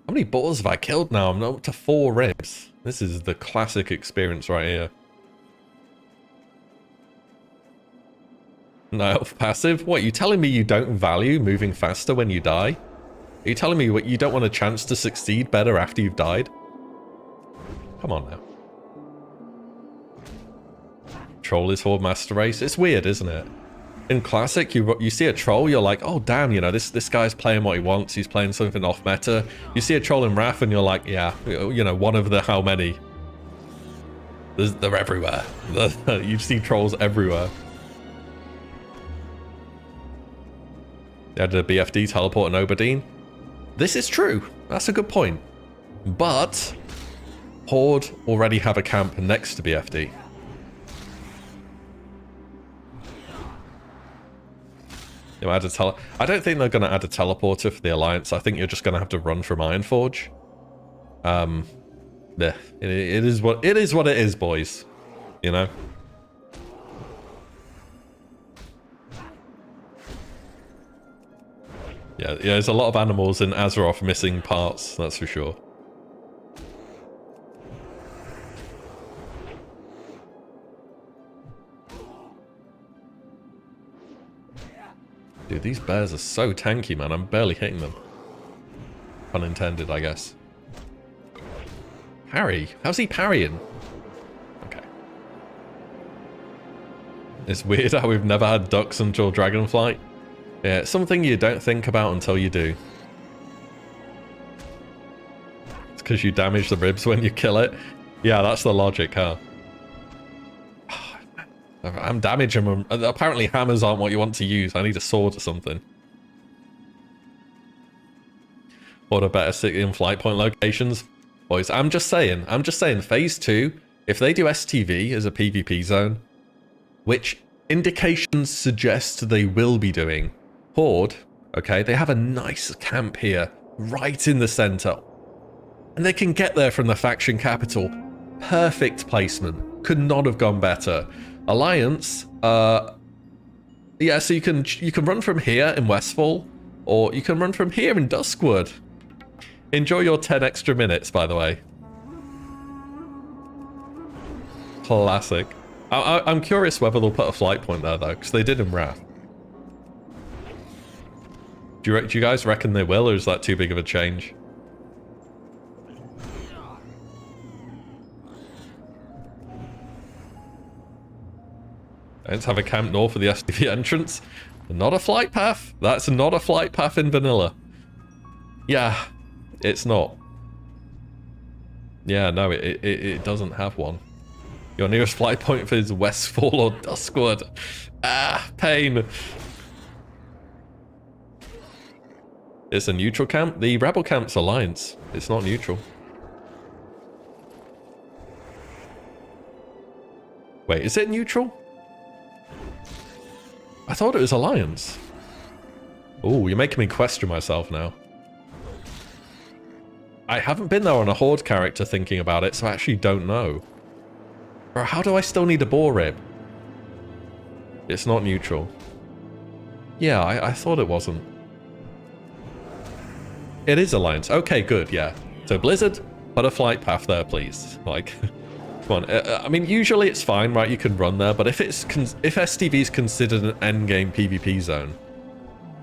How many boars have I killed now? I'm up to 4 ribs. This is the classic experience right here. No, passive? What, you telling me you don't value moving faster when you die? Are you telling me you don't want a chance to succeed better after you've died? Come on now. Troll is Horde Master Race. It's weird, isn't it? In Classic, you see a troll, you're like, oh damn, you know, this guy's playing what he wants, he's playing something off meta. You see a troll in Wrath and you're like, yeah, you know, one of the how many? They're everywhere. You see trolls everywhere. They had a BFD teleport and Oberdeen. This is true. That's a good point. But Horde already have a camp next to BFD. You add I don't think they're going to add a teleporter for the Alliance. I think you're just going to have to run from Ironforge. Yeah, it is what it is, boys. You know. Yeah, there's a lot of animals in Azeroth missing parts, that's for sure. Dude, these bears are so tanky, man. I'm barely hitting them. Pun intended, I guess. Parry? How's he parrying? Okay. It's weird how we've never had ducks until Dragonflight. Yeah, it's something you don't think about until you do. It's because you damage the ribs when you kill it. Yeah, that's the logic, huh? I'm damaging them. Apparently hammers aren't what you want to use. I need a sword or something. Or a better city and flight point locations. Boys, I'm just saying, phase 2, if they do STV as a PvP zone, which indications suggest they will be doing, Horde, okay, they have a nice camp here, right in the center. And they can get there from the faction capital. Perfect placement. Could not have gone better. Alliance, yeah, so you can run from here in Westfall, or you can run from here in Duskwood. Enjoy your 10 extra minutes, by the way. Classic. I'm curious whether they'll put a flight point there, though, because they did in Wrath. Do you guys reckon they will, or is that too big of a change? Let's have a camp north of the STV entrance. Not a flight path. That's not a flight path in vanilla. Yeah, it's not. Yeah, no, it doesn't have one. Your nearest flight point is Westfall or Duskwood. Ah, pain. It's a neutral camp. The rebel camp's alliance. It's not neutral. Wait, is it neutral? I thought it was alliance. Oh, you're making me question myself now. I haven't been there on a Horde character thinking about it, so I actually don't know. Or how do I still need a boar rib? It's not neutral. Yeah, I thought it wasn't. It is alliance. Okay, good, yeah. So Blizzard, put a flight path there, please. Like, come on. I mean, usually it's fine, right? You can run there, but if STV is considered an endgame PvP zone,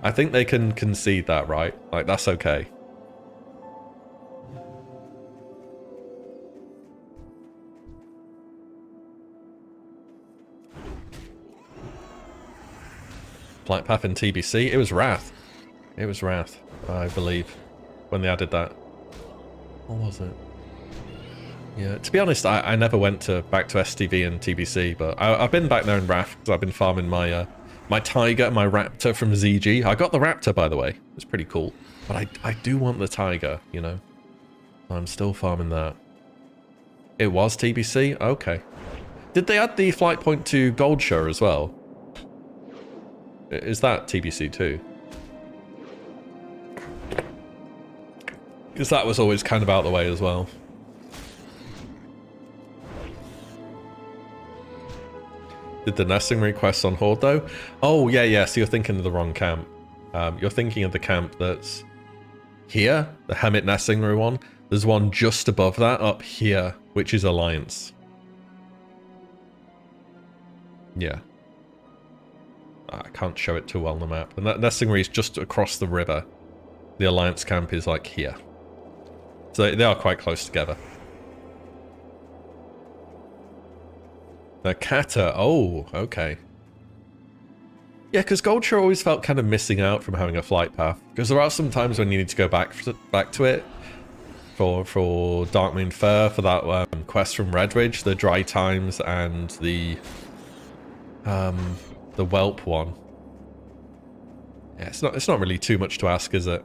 I think they can concede that, right? Like, that's okay. Flight path in TBC. It was Wrath. It was Wrath, I believe, when they added that. What was it? Yeah, to be honest, I never went back to STV and TBC, but I've been back there in Wrath because I've been farming my my Tiger, my Raptor from ZG. I got the Raptor, by the way. It's pretty cool. But I do want the Tiger, you know. I'm still farming that. It was TBC? Okay. Did they add the flight point to Goldshire as well? Is that TBC too? Because that was always kind of out of the way as well. Did the nesting requests on Horde though? Oh, yeah, so you're thinking of the wrong camp. You're thinking of the camp that's here, the Hemet nesting room one. There's one just above that up here, which is Alliance. Yeah. I can't show it too well on the map. And that nesting room is just across the river. The Alliance camp is like here. So they are quite close together. The Kata. Oh, okay. Yeah, because Goldshire always felt kind of missing out from having a flight path. Because there are some times when you need to go back to it. For Darkmoon Fair, for that quest from Redridge, the Dry Times and the Whelp one. Yeah, it's not really too much to ask, is it?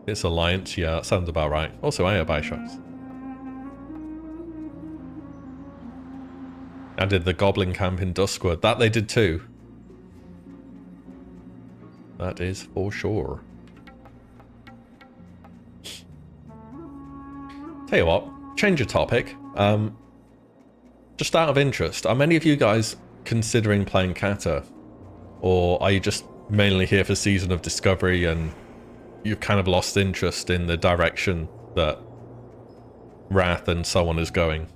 It's Alliance, yeah, that sounds about right. Also, I have Bishocks. I did the Goblin Camp in Duskwood. That they did too. That is for sure. Tell you what, change of topic. Just out of interest, are many of you guys considering playing Kata? Or are you just mainly here for Season of Discovery and you've kind of lost interest in the direction that Wrath and so on is going?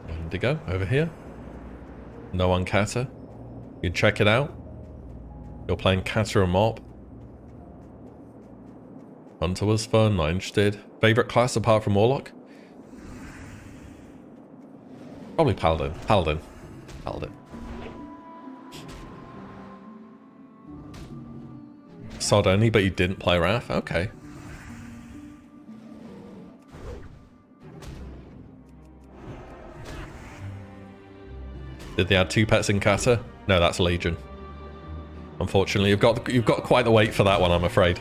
Indigo, over here. No on Kata. You can check it out. You're playing Kata and Mop. Hunter was fun, not interested. Favorite class apart from Warlock? Probably Paladin. Paladin. Sod only, but you didn't play Wrath? Okay. Did they add 2 pets in Kata? No, that's Legion. Unfortunately, you've got quite the wait for that one, I'm afraid.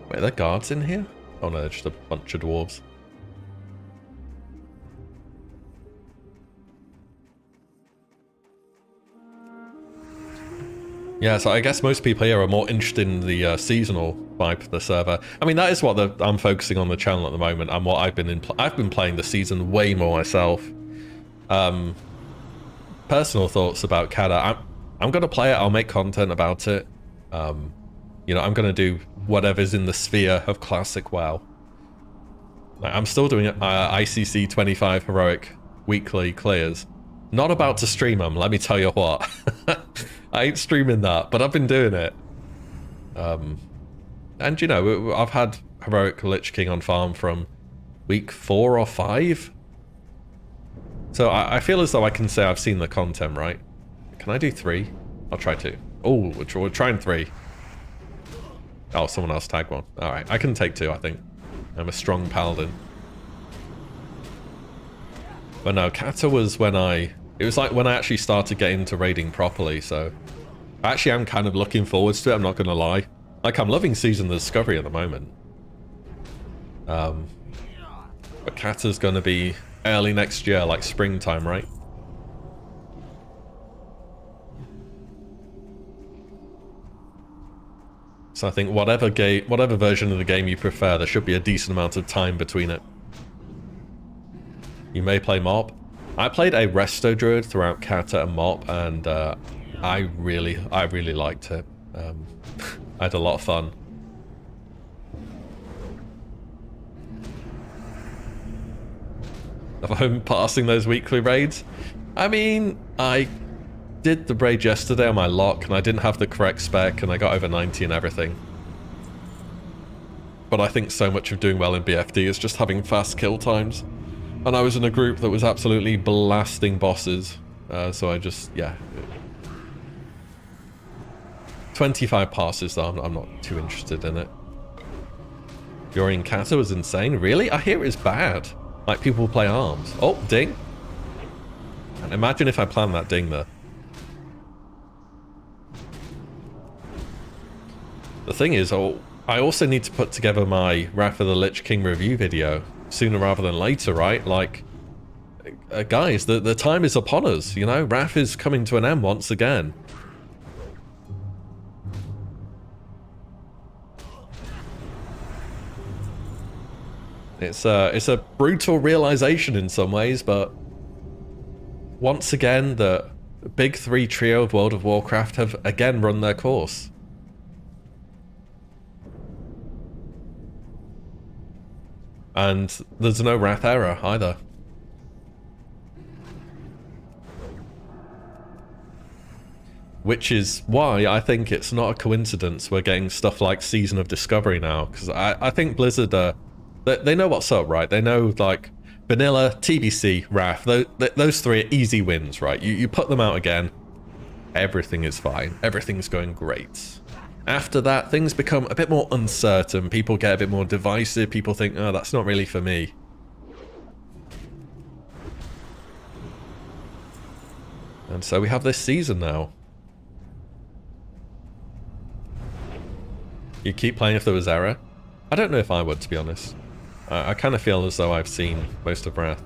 Wait, are there guards in here? Oh no, they're just a bunch of dwarves. Yeah, so I guess most people here are more interested in the seasonal vibe of the server. I mean, that is what I'm focusing on the channel at the moment, and what I've been playing the season way more myself. Personal thoughts about Kata. I'm gonna play it. I'll make content about it. You know, I'm gonna do whatever's in the sphere of classic WoW. I'm still doing ICC 25 heroic weekly clears. Not about to stream them, let me tell you what. I ain't streaming that, but I've been doing it. And you know, I've had heroic Lich King on farm from week 4 or 5. So I feel as though I can say I've seen the content, right? Can I do 3? I'll try 2. Oh, we're trying 3. Oh, someone else tagged 1. Alright, I can take 2, I think. I'm a strong paladin. But no, Kata was when it was like when I actually started getting into raiding properly, so I actually am kind of looking forward to it, I'm not gonna lie. Like, I'm loving Season of Discovery at the moment. But Kata's gonna be early next year, like springtime, right? So I think whatever version of the game you prefer, there should be a decent amount of time between it. You may play Mop. I played a Resto Druid throughout Kata and Mop, and I really liked it. I had a lot of fun. If I'm passing those weekly raids, I mean, I did the raid yesterday on my lock, and I didn't have the correct spec, and I got over 90 and everything. But I think so much of doing well in BFD is just having fast kill times. And I was in a group that was absolutely blasting bosses, so I just, yeah. 25 passes though, I'm not too interested in it. Yorian Kata was insane. Really? I hear it's bad. Like, people play arms. Oh, ding. And imagine if I planned that ding there. The thing is, I also need to put together my Wrath of the Lich King review video sooner rather than later, right? Like, guys, the time is upon us, you know? Wrath is coming to an end once again. It's a brutal realization in some ways, but once again, the big 3 trio of World of Warcraft have again run their course. And there's no Wrath era either. Which is why I think it's not a coincidence we're getting stuff like Season of Discovery now, because I think Blizzard, they know what's up, right? They know, like, vanilla, TBC, Wrath, those 3 are easy wins, right? You put them out again, everything is fine, everything's going great. After that, things become a bit more uncertain, people get a bit more divisive, people think, oh, that's not really for me. And so we have this season now. You keep playing if there was error? I don't know if I would, to be honest. I kind of feel as though I've seen most of Wrath.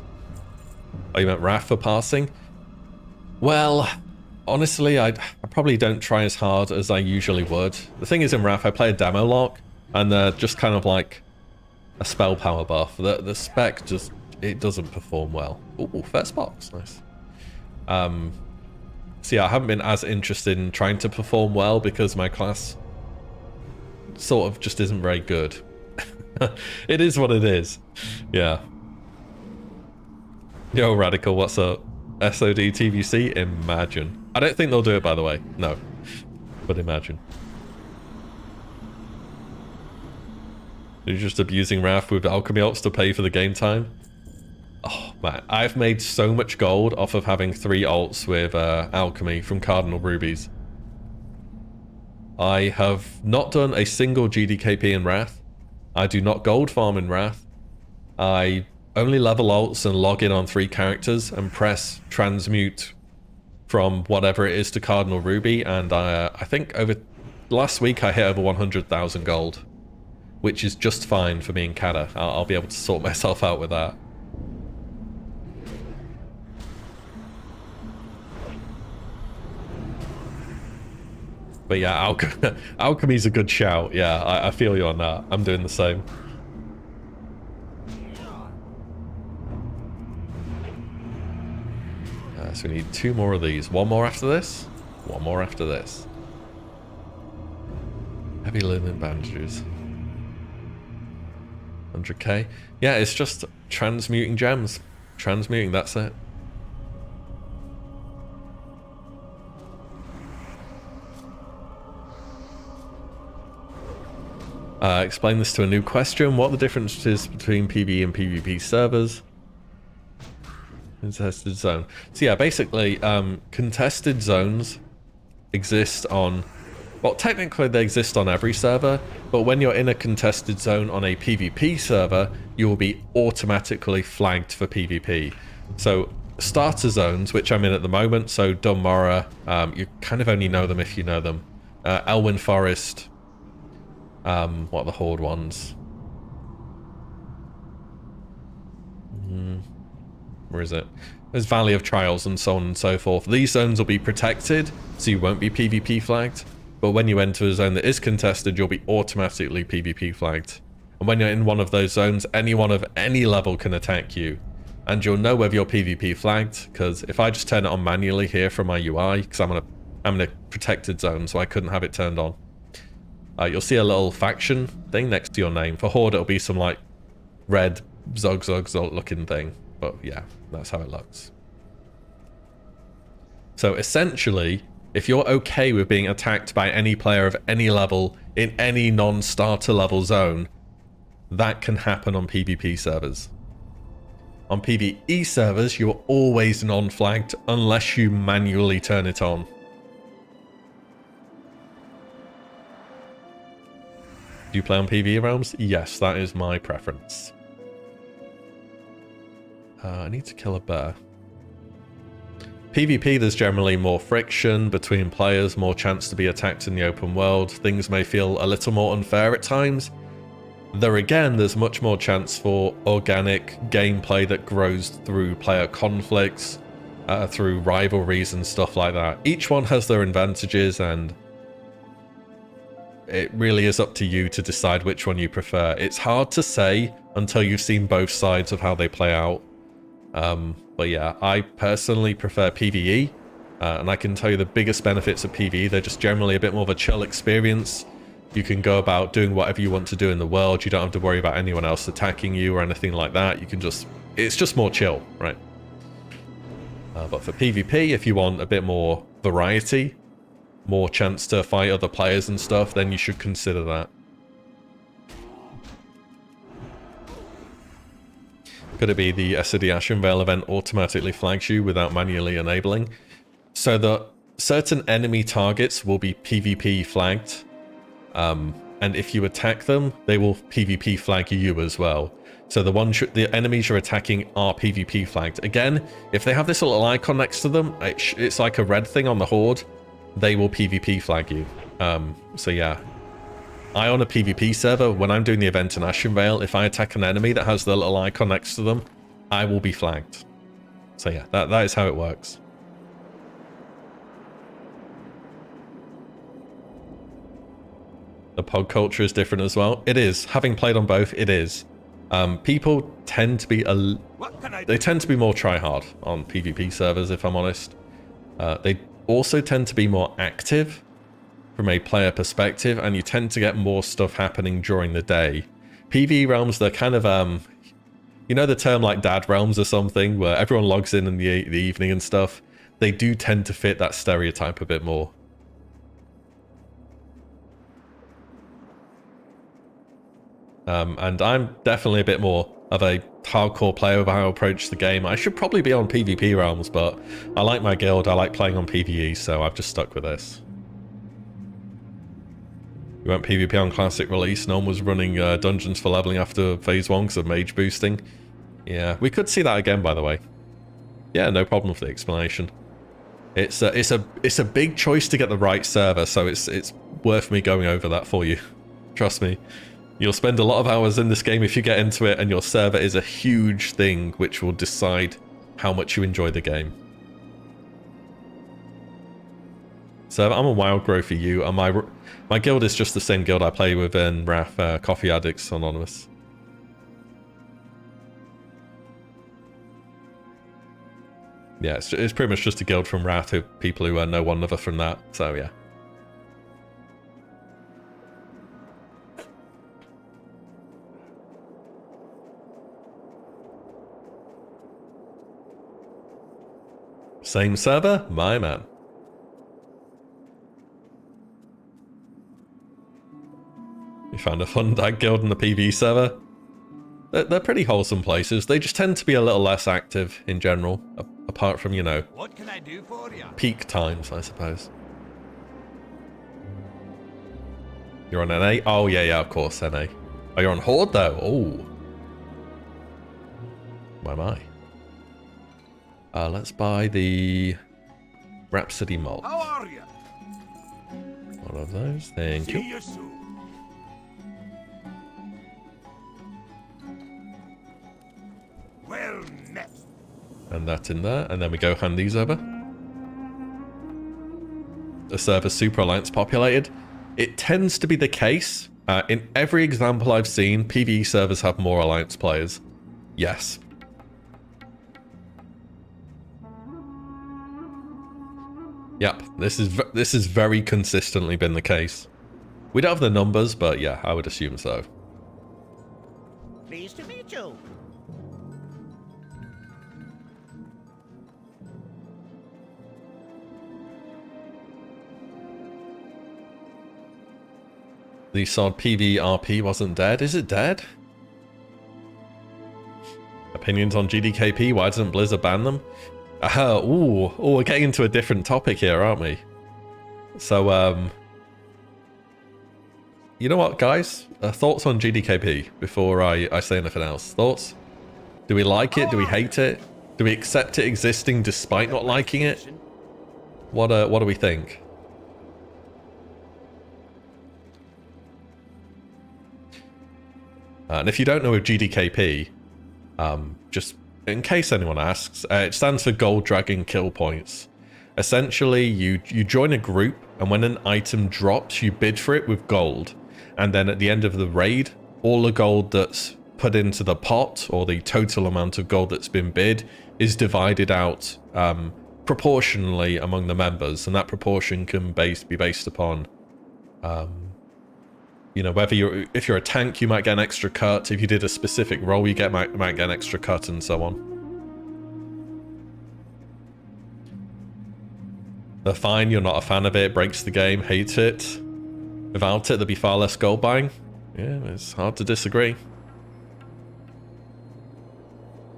Oh, you meant Wrath for passing? Well, honestly, I probably don't try as hard as I usually would. The thing is, in Wrath, I play a demo lock, and they're just kind of like a spell power buff. The spec just, it doesn't perform well. Ooh, first box, nice. So yeah, I haven't been as interested in trying to perform well because my class sort of just isn't very good. It is what it is. Yeah. Yo, Radical, what's up? SOD TVC? Imagine. I don't think they'll do it, by the way. No. But imagine. You're just abusing Wrath with alchemy alts to pay for the game time? Oh, man. I've made so much gold off of having 3 alts with alchemy from Cardinal Rubies. I have not done a single GDKP in Wrath. I do not gold farm in Wrath. I only level alts and log in on 3 characters and press transmute from whatever it is to Cardinal Ruby, and I think over last week I hit over 100,000 gold, which is just fine for me and Kata. I'll be able to sort myself out with that. But yeah, alchemy's a good shout. Yeah, I feel you on that. I'm doing the same. So we need 2 more of these. 1 more after this. 1 more after this. Heavy linen bandages. 100k. Yeah, it's just transmuting gems. Transmuting, that's it. Explain this to a new question. What are the differences between PvE and PvP servers? Contested zone. So yeah, basically, contested zones exist on... Well, technically they exist on every server, but when you're in a contested zone on a PvP server, you will be automatically flagged for PvP. So starter zones, which I'm in at the moment, so Dunmora, you kind of only know them if you know them. Elwyn Forest... what are the Horde ones? Where is it? There's Valley of Trials and so on and so forth. These zones will be protected, so you won't be PvP flagged. But when you enter a zone that is contested, you'll be automatically PvP flagged. And when you're in one of those zones, anyone of any level can attack you. And you'll know whether you're PvP flagged, because if I just turn it on manually here from my UI, because I'm in a protected zone, so I couldn't have it turned on. You'll see a little faction thing next to your name. For Horde, it'll be some like red Zog looking thing. But yeah, that's how it looks. So essentially, if you're okay with being attacked by any player of any level in any non-starter level zone, that can happen on PvP servers. On PvE servers, you're always non-flagged unless you manually turn it on. Do you play on PvE realms? Yes, that is my preference. I need to kill a bear. PvP, there's generally more friction between players, more chance to be attacked in the open world. Things may feel a little more unfair at times. There again, there's much more chance for organic gameplay that grows through player conflicts, through rivalries and stuff like that. Each one has their advantages, and it really is up to you to decide which one you prefer. It's hard to say until you've seen both sides of how they play out. But yeah, I personally prefer PvE, and I can tell you the biggest benefits of PvE. They're just generally a bit more of a chill experience. You can go about doing whatever you want to do in the world. You don't have to worry about anyone else attacking you or anything like that. You can just... It's just more chill, right? But for PvP, if you want a bit more variety, more chance to fight other players and stuff, then you should consider that. Could it be the SOD Ashenvale event automatically flags you without manually enabling? So that certain enemy targets will be PvP flagged, and if you attack them, they will PvP flag you as well. So the enemies you're attacking are PvP flagged. Again, if they have this little icon next to them, it's like a red thing on the Horde, they will PvP flag you. So yeah. I on a PvP server, when I'm doing the event in Ashenvale, if I attack an enemy that has the little icon next to them, I will be flagged. So yeah, that is how it works. The pod culture is different as well. It is. Having played on both, it is. People tend to be they tend to be more try-hard on PvP servers, if I'm honest. They also tend to be more active from a player perspective, and you tend to get more stuff happening during the day. PvE realms, they're kind of, you know the term like dad realms or something, where everyone logs in the evening and stuff? They do tend to fit that stereotype a bit more. And I'm definitely a bit more of a hardcore player of how I approach the game. I should probably be on PvP realms, but I like my guild, I like playing on PvE, so I've just stuck with this. We went PvP on Classic release, no one was running dungeons for leveling after Phase 1 because of mage boosting. Yeah, we could see that again, by the way. Yeah, no problem for the explanation. It's a big choice to get the right server, so it's worth me going over that for you. Trust me. You'll spend a lot of hours in this game if you get into it, and your server is a huge thing which will decide how much you enjoy the game. So I'm a wild grow for you, and my guild is just the same guild I play with in Wrath, Coffee Addicts Anonymous. Yeah, it's pretty much just a guild from Wrath, people who know one another from that, so yeah. Same server? My man. You found a fun dag guild in the PvE server? They're pretty wholesome places. They just tend to be a little less active in general, apart from, you know, What can I do for you? peak times, I suppose. You're on NA? Oh, yeah, of course, NA. Oh, you're on Horde, though? Oh. My. Let's buy the Rhapsody Malt. How are you? One of those, thank See you. you soon. Well met. And that in there, and then we go hand these over. The server's super alliance populated. It tends to be the case. In every example I've seen, PvE servers have more alliance players. Yes. Yep, this is very consistently been the case. We don't have the numbers, but yeah, I would assume so. Pleased to meet you. The sod PvRP wasn't dead. Is it dead? Opinions on GDKP? Why doesn't Blizzard ban them? Ooh, we're getting into a different topic here, aren't we? So, you know what, guys? Thoughts on GDKP before I say anything else? Thoughts? Do we like it? Do we hate it? Do we accept it existing despite not liking it? What do we think? And if you don't know of GDKP, just in case anyone asks, it stands for Gold Dragon Kill Points. Essentially, you join a group, and when an item drops, you bid for it with gold. And then at the end of the raid, all the gold that's put into the pot, or the total amount of gold that's been bid, is divided out proportionally among the members. And that proportion can be based upon, you know, if you're a tank, you might get an extra cut. If you did a specific role, you might get an extra cut, and so on. They're fine, you're not a fan of it, breaks the game, hate it. Without it, there'd be far less gold buying. Yeah, it's hard to disagree.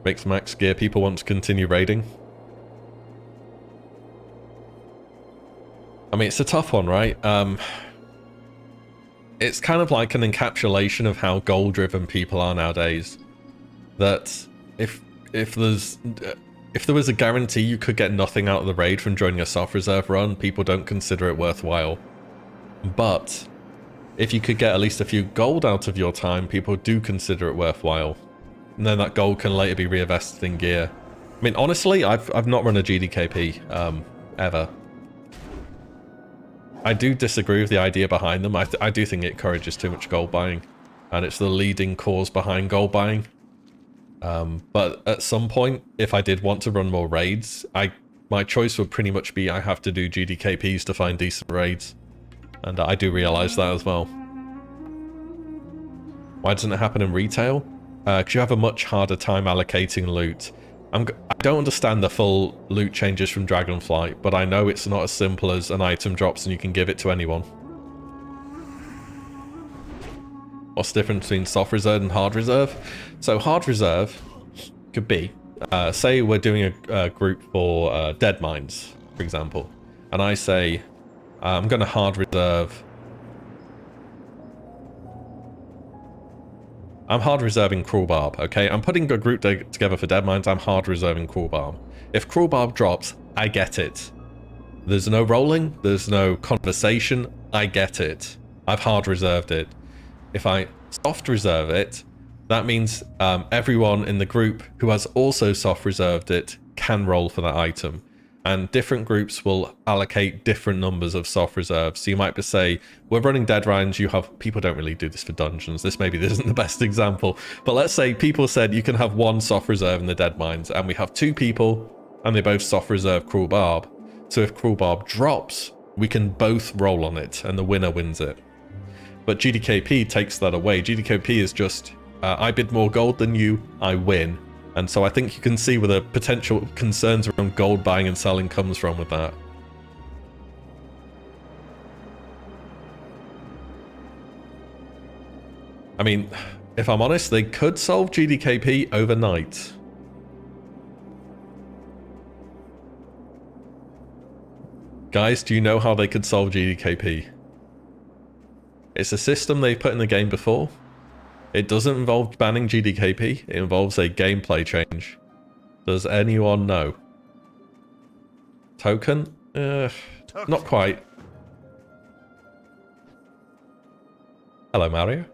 Makes max gear people want to continue raiding. I mean, it's a tough one, right? It's kind of like an encapsulation of how goal-driven people are nowadays. That if there was a guarantee you could get nothing out of the raid from joining a soft reserve run, people don't consider it worthwhile. But if you could get at least a few gold out of your time, people do consider it worthwhile. And then that gold can later be reinvested in gear. I mean, honestly, I've not run a GDKP ever. I do disagree with the idea behind them. I do think it encourages too much gold buying, and it's the leading cause behind gold buying. But at some point, if I did want to run more raids, my choice would pretty much be I have to do GDKPs to find decent raids. And I do realise that as well. Why doesn't it happen in retail? Because you have a much harder time allocating loot. I don't understand the full loot changes from Dragonflight, but I know it's not as simple as an item drops and you can give it to anyone. What's the difference between soft reserve and hard reserve? So hard reserve could be, say we're doing a group for dead mines, for example, and I say I'm going to hard reserve. I'm hard reserving Cruel Barb, okay? I'm putting a group together for dead mines. I'm hard reserving Cruel Barb. If Cruel Barb drops, I get it. There's no rolling. There's no conversation. I get it. I've hard reserved it. If I soft reserve it, that means everyone in the group who has also soft reserved it can roll for that item. And different groups will allocate different numbers of soft reserves. So you might say, we're running dead mines, you have... People don't really do this for dungeons. This isn't the best example. But let's say people said you can have one soft reserve in the dead mines, and we have 2 people, and they both soft reserve Cruel Barb. So if Cruel Barb drops, we can both roll on it, and the winner wins it. But GDKP takes that away. GDKP is just, I bid more gold than you, I win. And so I think you can see where the potential concerns around gold buying and selling comes from with that. I mean, if I'm honest, they could solve GDKP overnight. Guys, do you know how they could solve GDKP? It's a system they've put in the game before. It doesn't involve banning GDKP, it involves a gameplay change. Does anyone know? Token? Not quite. Hello, Mario.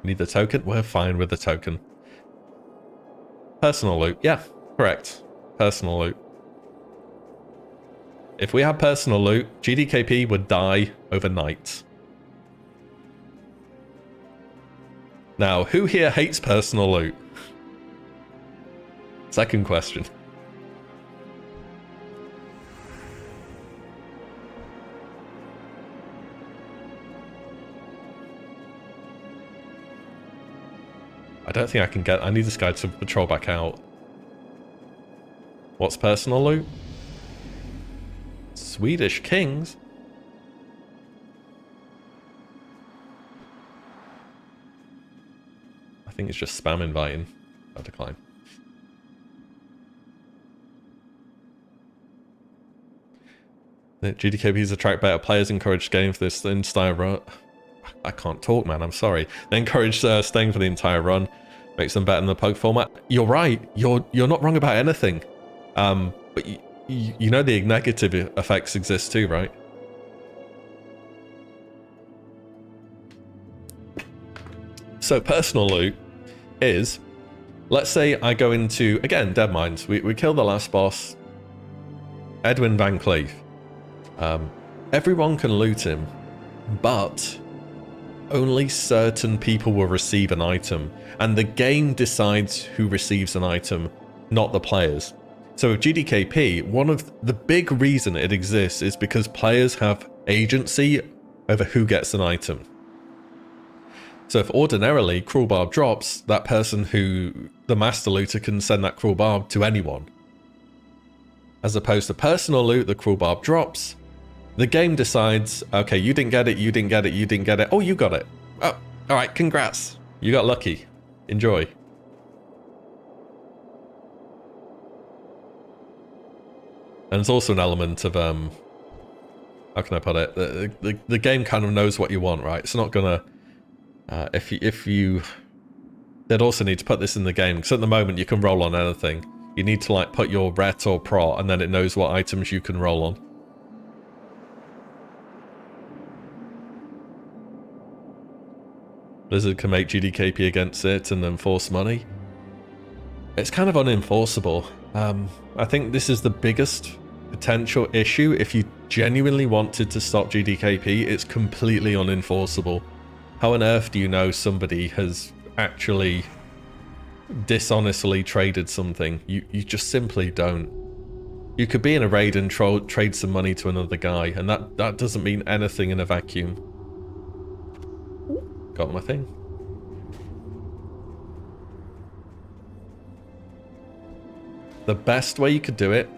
Need the token? We're fine with the token. Personal loot. Yeah, correct. Personal loot. If we had personal loot, GDKP would die overnight. Now, who here hates personal loot? Second question. I don't think I can get... I need this guy to patrol back out. What's personal loot? Swedish kings? I think it's just spam inviting. I'll decline. The GDKPs attract better players, encourage staying for this entire run. I can't talk, man. I'm sorry. They encourage staying for the entire run. Makes them better in the pug format. You're right. You're not wrong about anything. But you know the negative effects exist too, right? So personal loot is, let's say I go into, again, dead mines. We kill the last boss, Edwin Van Cleef. Everyone can loot him, but only certain people will receive an item, and the game decides who receives an item, not the players. So with GDKP, one of the big reason it exists is because players have agency over who gets an item. So if ordinarily Cruel Barb drops, that person who, the master looter, can send that Cruel Barb to anyone. As opposed to personal loot, the Cruel Barb drops, the game decides, okay, you didn't get it, you didn't get it, you didn't get it, oh, you got it. Oh, alright, congrats. You got lucky. Enjoy. And there's also an element of, how can I put it? The game kind of knows what you want, right? It's not gonna... if you... They'd also need to put this in the game, because at the moment you can roll on anything. You need to like put your ret or pro, and then it knows what items you can roll on. Blizzard can make GDKP against it and enforce money. It's kind of unenforceable. I think this is the biggest potential issue. If you genuinely wanted to stop GDKP, it's completely unenforceable. How on earth do you know somebody has actually dishonestly traded something? You just simply don't. You could be in a raid and trade some money to another guy, and that doesn't mean anything in a vacuum. Got my thing. The best way you could do it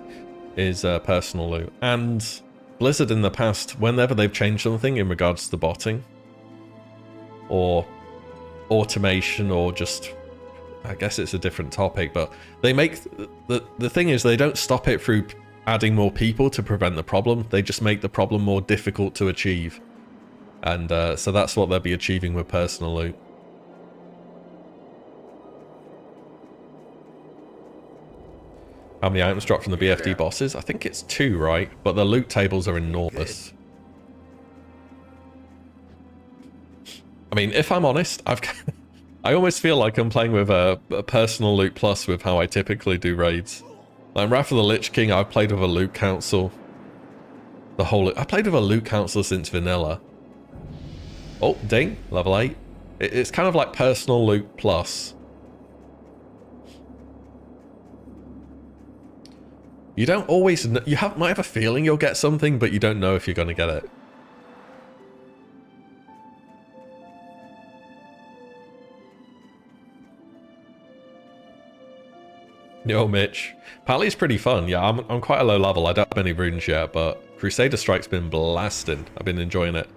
is personal loot. And Blizzard in the past, whenever they've changed something in regards to botting, or automation, or just, I guess it's a different topic, but they make, the thing is, they don't stop it through adding more people to prevent the problem, they just make the problem more difficult to achieve. And so that's what they'll be achieving with personal loot. How many items dropped from the BFD bosses? I think it's 2, right? But the loot tables are enormous. I mean, if I'm honest, I almost feel like I'm playing with a personal loot plus with how I typically do raids. Like Wrath of the Lich King, I've played with a loot council. I played with a loot council since vanilla. Oh, ding, level 8. It's kind of like personal loot plus. You don't always know, might have a feeling you'll get something, but you don't know if you're going to get it. Yo, Mitch. Pally's pretty fun. Yeah, I'm quite a low level. I don't have any runes yet, but Crusader Strike's been blasting. I've been enjoying it.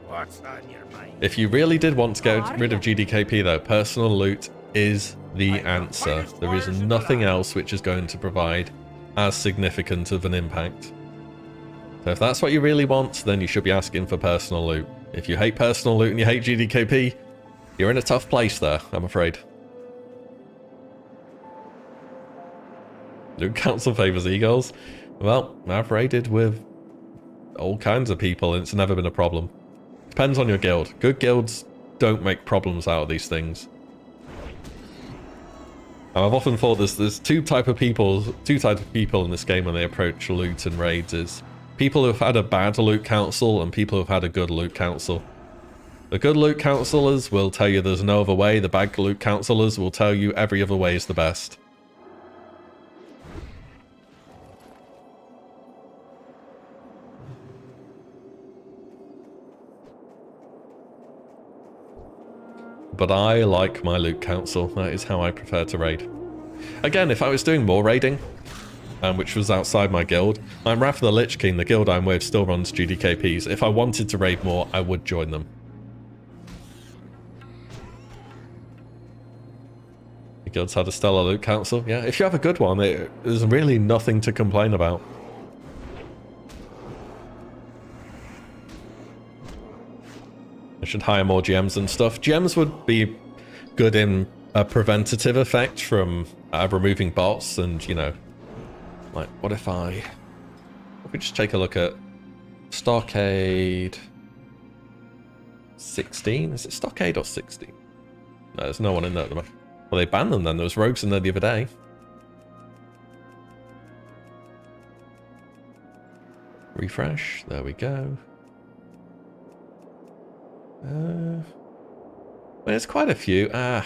What's on your mind? If you really did want to get rid of GDKP though, personal loot is the answer. There is nothing else which is going to provide as significant of an impact. So if that's what you really want, then you should be asking for personal loot. If you hate personal loot and you hate GDKP, you're in a tough place there, I'm afraid. Loot Council favors eagles. Well, I've raided with all kinds of people and it's never been a problem. Depends on your guild. Good guilds don't make problems out of these things. And I've often thought there's two types of people in this game when they approach loot and raids. Is people who've had a bad loot council and people who've had a good loot council. The good loot councillors will tell you there's no other way. The bad loot councillors will tell you every other way is the best. But I like my loot council. That is how I prefer to raid. Again, if I was doing more raiding, which was outside my guild, I'm Wrath of the Lich King. The guild I'm with still runs GDKPs. If I wanted to raid more, I would join them. The guild's had a stellar loot council. Yeah, if you have a good one, there's really nothing to complain about. I should hire more GMs and stuff. GMs would be good in a preventative effect from removing bots and, you know, like, what if we just take a look at Stockade 16? Is it Stockade or 16? No, there's no one in there at the moment. Well, they banned them then. There was rogues in there the other day. Refresh. There we go. There's quite a few. I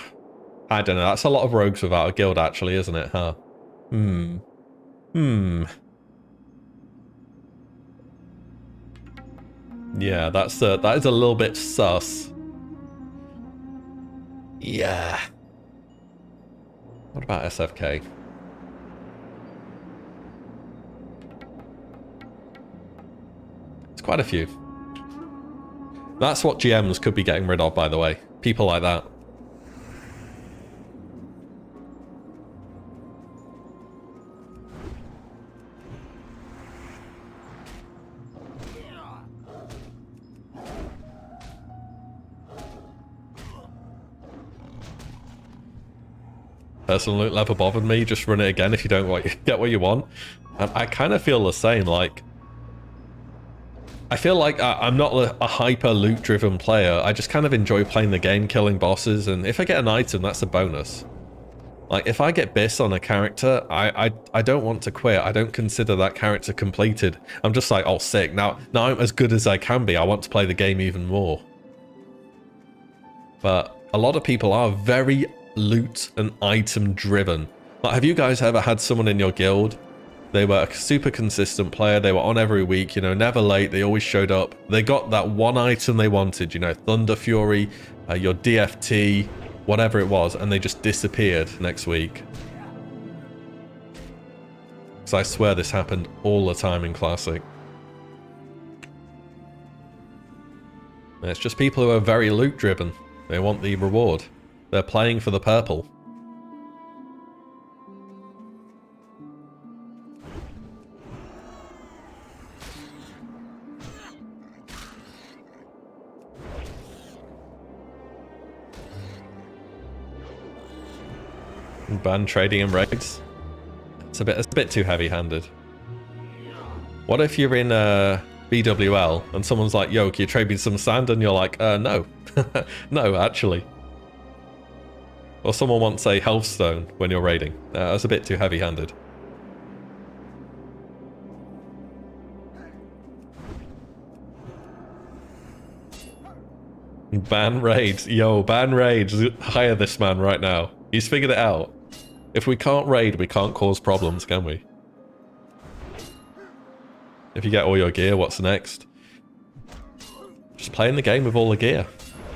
don't know. That's a lot of rogues without a guild, actually, isn't it? Huh? Yeah, that is a little bit sus. Yeah. What about SFK? It's quite a few. That's what GMs could be getting rid of, by the way. People like that. Personal loot never bothered me. Just run it again if you don't get what you want. And I kind of feel the same. Like, I feel like I'm not a hyper loot driven player. I just kind of enjoy playing the game, killing bosses, and if I get an item, that's a bonus. Like, if I get Biss on a character, I don't want to quit. I don't consider that character completed. I'm just like, oh, sick. Now I'm as good as I can be. I want to play the game even more. But a lot of people are very loot and item driven. Like, have you guys ever had someone in your guild? They were a super consistent player. They were on every week, you know, never late. They always showed up. They got that one item they wanted, you know, Thunder Fury, your DFT, whatever it was, and they just disappeared next week. So I swear this happened all the time in Classic. And it's just people who are very loot driven. They want the reward. They're playing for the purple. Ban trading and raids. It's a bit too heavy-handed. What if you're in BWL and someone's like, yo, can you trade me some sand? And you're like, no. No, actually. Or someone wants a healthstone when you're raiding. That's a bit too heavy-handed. Ban raids. Yo, ban raids. Hire this man right now. He's figured it out. If we can't raid, we can't cause problems, can we? If you get all your gear, what's next? Just playing the game with all the gear.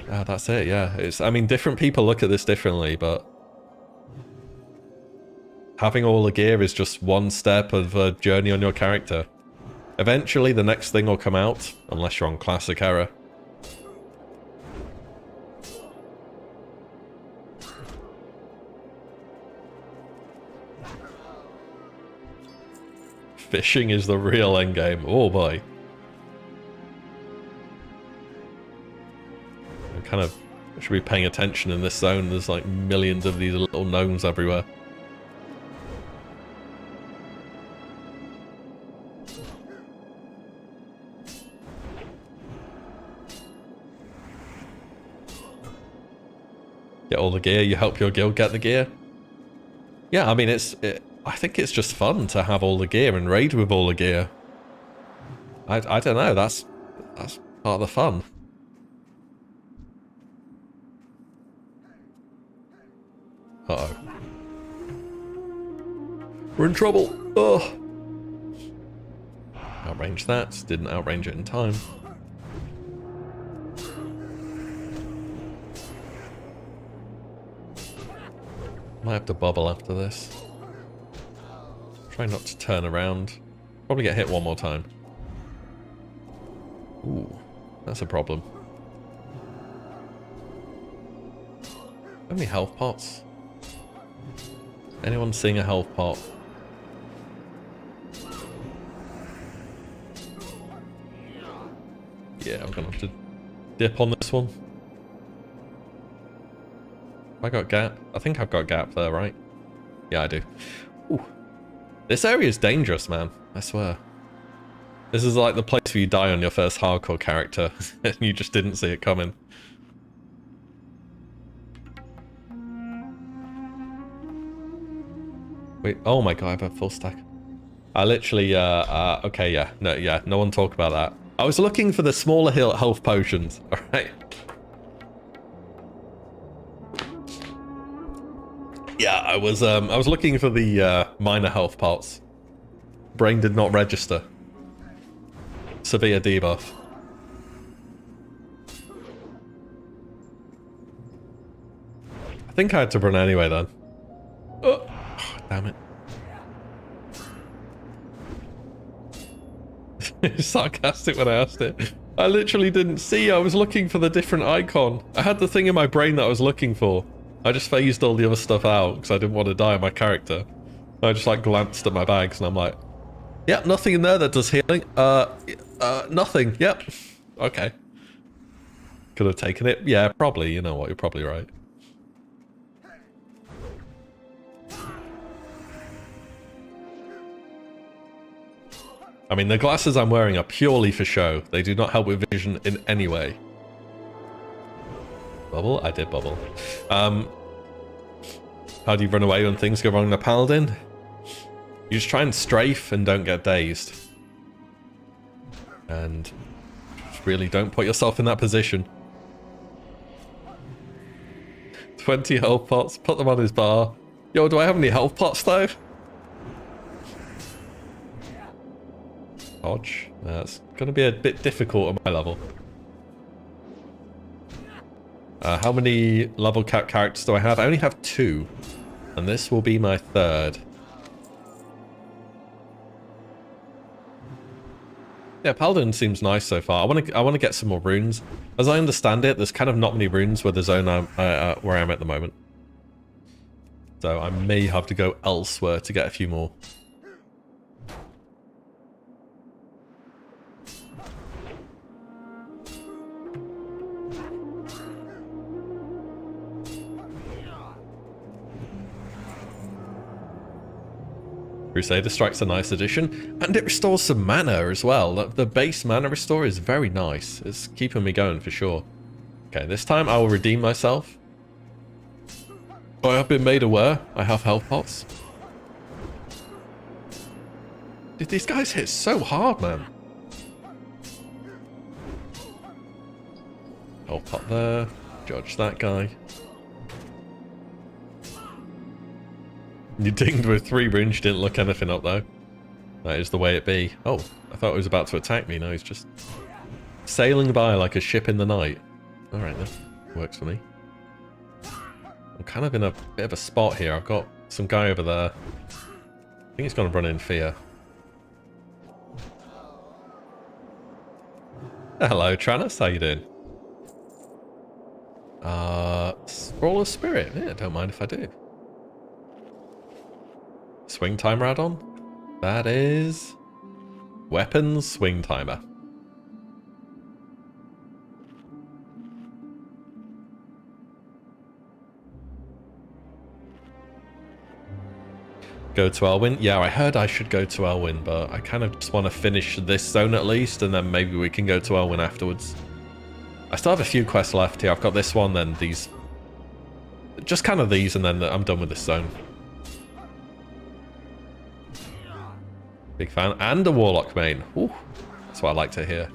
That's it, yeah. I mean, different people look at this differently, but having all the gear is just one step of a journey on your character. Eventually, the next thing will come out, unless you're on Classic Era. Fishing is the real endgame. Oh boy. I kind of should be paying attention in this zone. There's like millions of these little gnomes everywhere. Get all the gear, you help your guild get the gear. Yeah, I mean, I think it's just fun to have all the gear and raid with all the gear. I don't know, that's part of the fun. Uh-oh. We're in trouble! Ugh! Outrange that, didn't outrange it in time. Might have to bubble after this. Try not to turn around. Probably get hit one more time. Ooh, that's a problem. How many health pots? Anyone seeing a health pot? Yeah, I'm gonna have to dip on this one. Have I got gap? I think I've got gap there, right? Yeah, I do. Ooh. This area is dangerous, man. I swear. This is like the place where you die on your first hardcore character and you just didn't see it coming. Wait, oh my god, I have a full stack. I literally, okay, yeah, no one talk about that. I was looking for the smaller health potions, alright? Yeah, I was looking for the minor health pots. Brain did not register. Severe debuff. I think I had to run anyway then. Oh, damn it. Sarcastic when I asked it. I literally didn't see. I was looking for the different icon. I had the thing in my brain that I was looking for. I just phased all the other stuff out because I didn't want to die on my character. I just like glanced at my bags and I'm like, yep, nothing in there that does healing. Nothing. Yep. Okay. Could have taken it. Yeah, probably. You know what? You're probably right. I mean, the glasses I'm wearing are purely for show. They do not help with vision in any way. Bubble? I did bubble. How do you run away when things go wrong in a Paladin? You just try and strafe and don't get dazed. And just really don't put yourself in that position. 20 health pots, put them on his bar. Yo, do I have any health pots though? Dodge. That's going to be a bit difficult at my level. How many level cap characters do I have? I only have 2. And this will be my 3rd. Yeah, Paladin seems nice so far. I want to get some more runes. As I understand it, there's kind of not many runes where the zone where I'm at the moment. So I may have to go elsewhere to get a few more. Crusader Strike's a nice addition, and it restores some mana as well. The base mana restore is very nice. It's keeping me going for sure. Okay, this time I will redeem myself. I have been made aware I have health pots. Dude, these guys hit so hard, man. Health pot there. Judge that guy. You dinged with 3 runes, didn't look anything up though. That is the way it be. Oh, I thought he was about to attack me. No, he's just sailing by like a ship in the night. Alright then, works for me. I'm kind of in a bit of a spot here. I've got some guy over there. I think he's going to run in fear. Hello, Tranus. How you doing? Scroll of Spirit. Yeah, don't mind if I do. Swing timer add-on? That is... Weapons swing timer. Go to Elwyn? Yeah, I heard I should go to Elwyn, but I kind of just want to finish this zone at least, and then maybe we can go to Elwyn afterwards. I still have a few quests left here. I've got this one, then these. Just kind of these, and then I'm done with this zone. Big fan. And a Warlock main. Ooh, that's what I like to hear.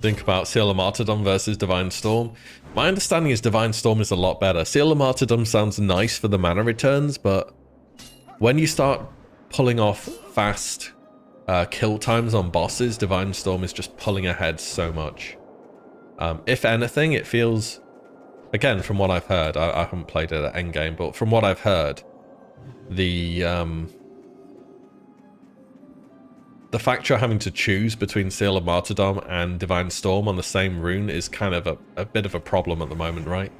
Think about Seal of Martyrdom versus Divine Storm. My understanding is Divine Storm is a lot better. Seal of Martyrdom sounds nice for the mana returns, but when you start pulling off fast kill times on bosses, Divine Storm is just pulling ahead so much. If anything, it feels... Again, from what I've heard, I haven't played it at endgame, but from what I've heard, the fact you're having to choose between Seal of Martyrdom and Divine Storm on the same rune is kind of a bit of a problem at the moment, right?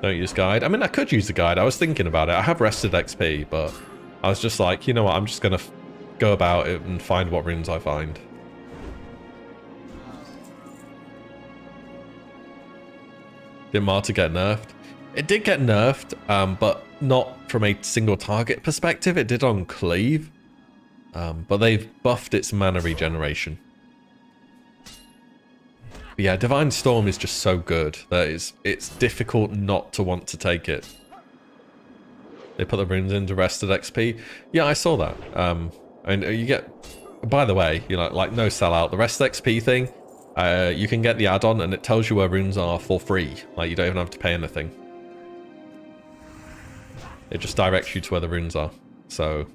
Don't use guide. I mean, I could use the guide. I was thinking about it. I have rested XP, but I was just like, you know what? I'm just going to go about it and find what runes I find. Did Martyr get nerfed? It did get nerfed, but not from a single target perspective. It did on Cleave, but they've buffed its mana regeneration. But yeah, Divine Storm is just so good that it's difficult not to want to take it. They put the runes into rested XP. Yeah, I saw that. And you get, by the way, you know, like no sellout. The rested XP thing. You can get the add-on and it tells you where runes are for free. Like, you don't even have to pay anything. It just directs you to where the runes are. So,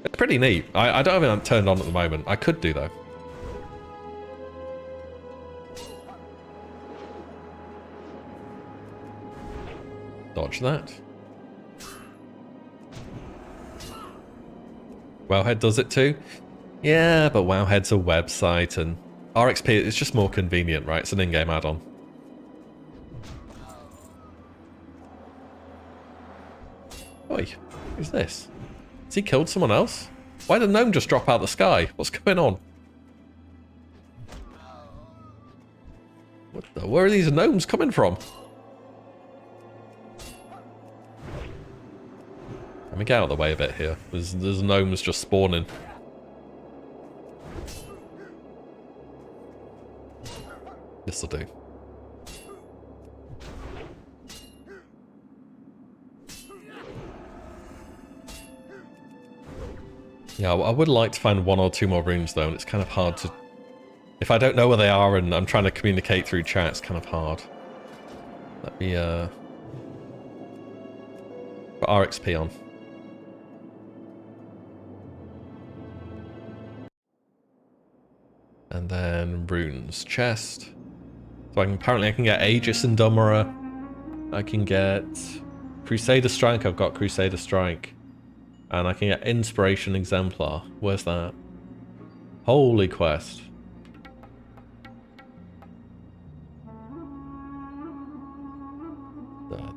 it's pretty neat. I don't have it turned on at the moment. I could do, though. Dodge that. Wowhead does it too? Yeah, but Wowhead's a website and... RXP is just more convenient, right? It's an in-game add-on. Oi, who's this? Has he killed someone else? Why did the gnome just drop out of the sky? What's going on? Where are these gnomes coming from? Let me get out of the way a bit here. There's gnomes just spawning. This'll do. Yeah, I would like to find 1 or 2 more runes though, and it's kind of hard to... If I don't know where they are and I'm trying to communicate through chat, it's kind of hard. Let me put RXP on. And then runes. Chest. So apparently I can get Aegis and Dummerer. I can get Crusader Strike. I've got Crusader Strike. And I can get Inspiration Exemplar. Where's that? Holy quest.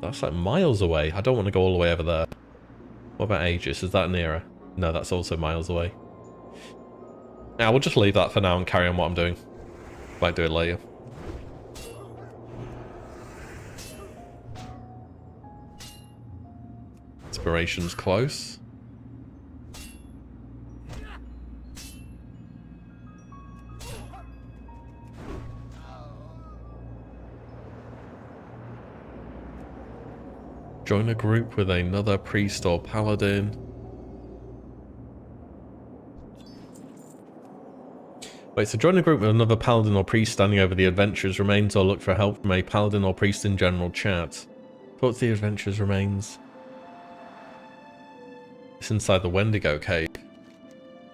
That's like miles away. I don't want to go all the way over there. What about Aegis? Is that nearer? No, that's also miles away. Yeah, we'll just leave that for now and carry on what I'm doing. Might do it later. Inspiration's close. Join a group with another priest or paladin. Wait, so join a group with another paladin or priest standing over the adventurer's remains, or look for help from a paladin or priest in general chat. Talk to the adventurer's remains. It's inside the Wendigo cave.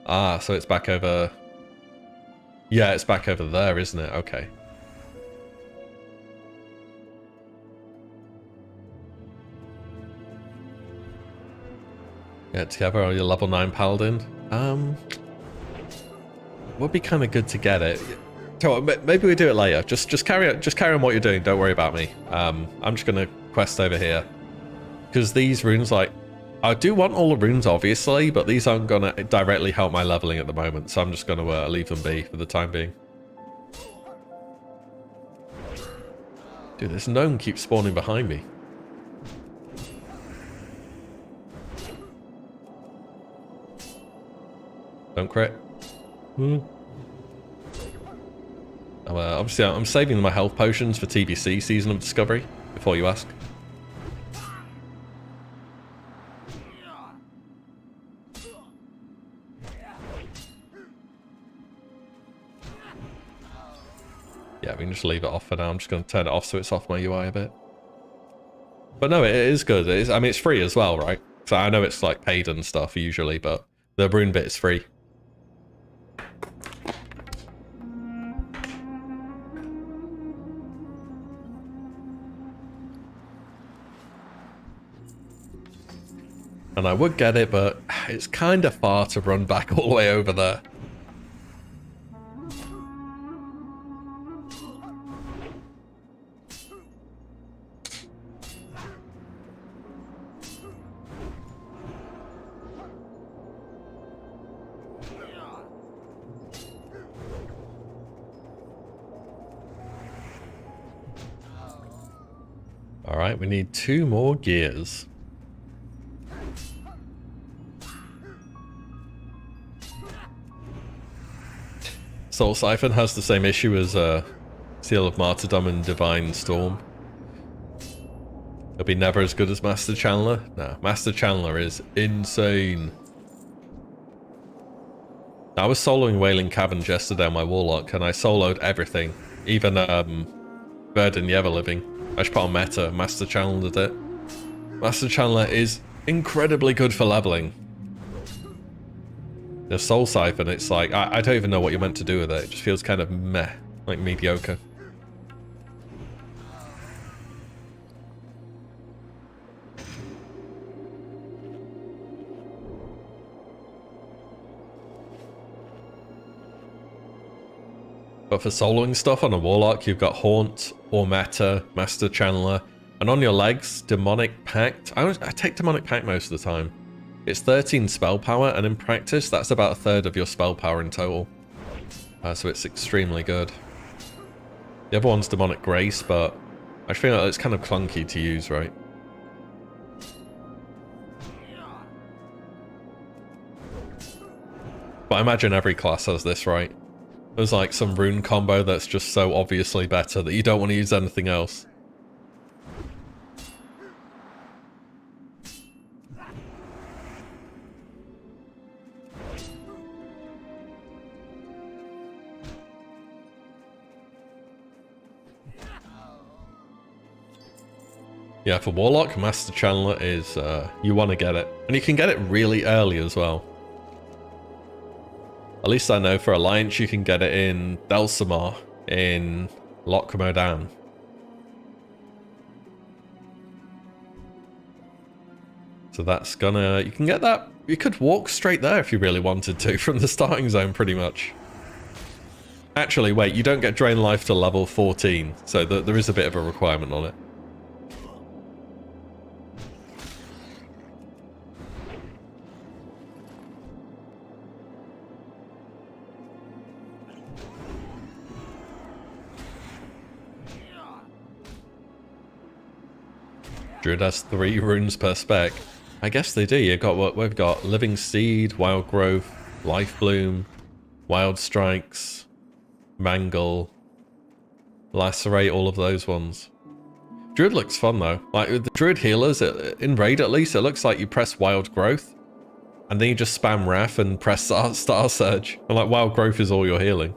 Ah, so it's back over... Yeah, it's back over there, isn't it? Okay. Get together on your level 9 paladin. Would be kind of good to get it. So maybe we do it later. Just carry on what you're doing. Don't worry about me. I'm just gonna quest over here because these runes, like, I do want all the runes obviously, but these aren't gonna directly help my leveling at the moment. So I'm just gonna leave them be for the time being. Dude, this gnome keeps spawning behind me. Don't crit. Obviously, I'm saving my health potions for TBC, Season of Discovery, before you ask. Yeah, we can just leave it off for now. I'm just going to turn it off so it's off my UI a bit. But no, it is good. I mean, it's free as well, right? So I know it's like paid and stuff usually, but the rune bit is free. And I would get it, but it's kind of far to run back all the way over there. All right, we need 2 more gears. Soul Siphon has the same issue as Seal of Martyrdom and Divine Storm. It'll be never as good as Master Channeler. Nah, Master Channeler is insane. I was soloing Wailing Caverns yesterday on my Warlock, and I soloed everything. Even Burden the Everliving. I just put on meta, Master Channeler did it. Master Channeler is incredibly good for leveling. The Soul Siphon, it's like, I don't even know what you're meant to do with it. It just feels kind of meh, like mediocre. But for soloing stuff on a Warlock, you've got Haunt, or Meta, Master Channeler, and on your legs, Demonic Pact. I take Demonic Pact most of the time. It's 13 spell power, and in practice, that's about 1/3 of your spell power in total. So it's extremely good. The other one's Demonic Grace, but I feel like it's kind of clunky to use, right? But I imagine every class has this, right? There's like some rune combo that's just so obviously better that you don't want to use anything else. Yeah, for Warlock, Master Channeler is, you want to get it. And you can get it really early as well. At least I know for Alliance you can get it in Delsamar, in Loch Modan. So that's gonna, you can get that, you could walk straight there if you really wanted to, from the starting zone pretty much. Actually, wait, you don't get Drain Life to level 14, so there is a bit of a requirement on it. Druid has 3 runes per spec. I guess they do. You got what we've got: Living Seed, Wild Growth, Life Bloom, Wild Strikes, Mangle, Lacerate, all of those ones. Druid looks fun though. Like with the Druid healers, in Raid at least, it looks like you press Wild Growth, and then you just spam Wrath and press Star Surge. And like Wild Growth is all your healing.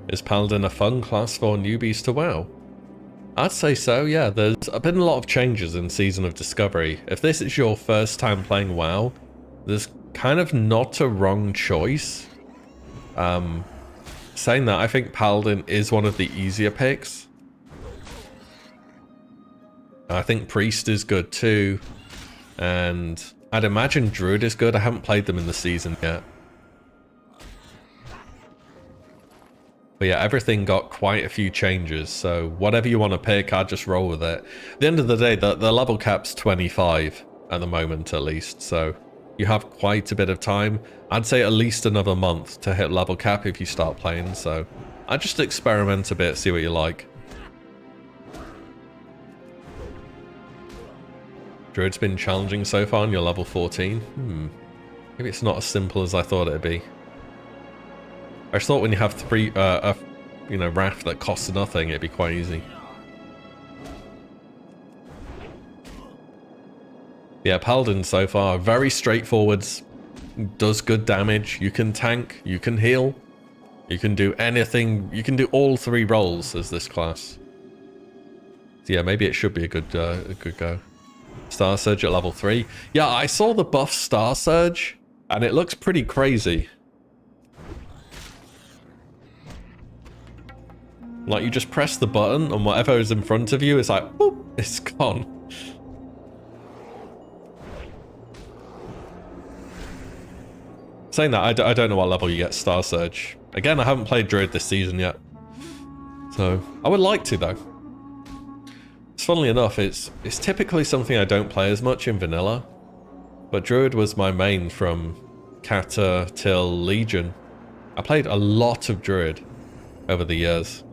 Is Paladin a fun class for newbies to WoW? I'd say so, yeah. There's been a lot of changes in Season of Discovery. If this is your first time playing WoW, there's kind of not a wrong choice. Saying that, I think Paladin is one of the easier picks. I think Priest is good too. And I'd imagine Druid is good. I haven't played them in the season yet. But yeah, everything got quite a few changes, so whatever you want to pick, I'd just roll with it. At the end of the day, the level cap's 25 at the moment at least, so you have quite a bit of time. I'd say at least another month to hit level cap if you start playing, so I'd just experiment a bit, see what you like. Druid's been challenging so far and you're level 14? Maybe it's not as simple as I thought it'd be. I just thought when you have 3, you know, Wrath that costs nothing, it'd be quite easy. Yeah, Paladin so far, very straightforward, does good damage, you can tank, you can heal, you can do anything, you can do all 3 roles as this class. So yeah, maybe it should be a good go. Star Surge at level 3. Yeah, I saw the buff Star Surge, and it looks pretty crazy. Like, you just press the button, and whatever is in front of you, it's like, boop, it's gone. Saying that, I don't know what level you get Star Surge. Again, I haven't played Druid this season yet. So, I would like to, though. Funnily enough, it's typically something I don't play as much in vanilla. But Druid was my main from Cata till Legion. I played a lot of Druid over the years.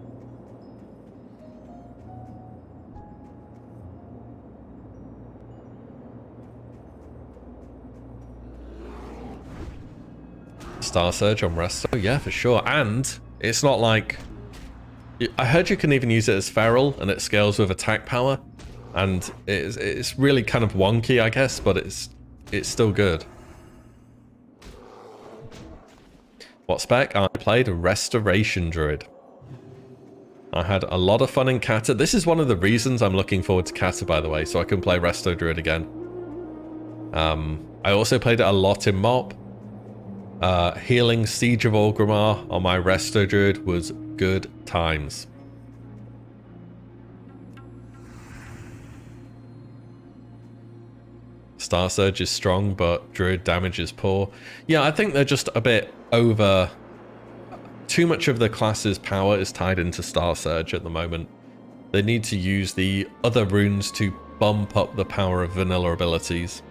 Star Surge on Resto, yeah, for sure. And it's not like... I heard you can even use it as Feral, and it scales with attack power. And it's really kind of wonky, I guess, but it's still good. What spec? I played Restoration Druid. I had a lot of fun in Cata. This is one of the reasons I'm looking forward to Cata, by the way, so I can play Resto Druid again. I also played it a lot in MoP. Healing Siege of Orgrimmar on my Resto Druid was good times. Star Surge is strong, but Druid damage is poor. Yeah, I think they're just a bit over... Too much of the class's power is tied into Star Surge at the moment. They need to use the other runes to bump up the power of vanilla abilities.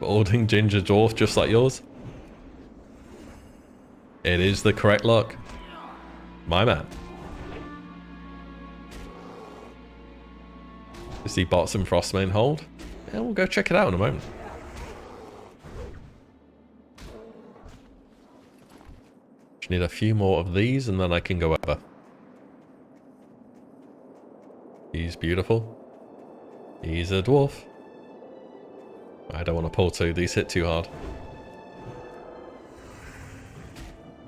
Balding ginger dwarf just like yours. It is the correct look. My man. Is the bots and Frostmane hold? Yeah, we'll go check it out in a moment. Just need a few more of these and then I can go over. He's beautiful. He's a dwarf. I don't want to pull two. These hit too hard.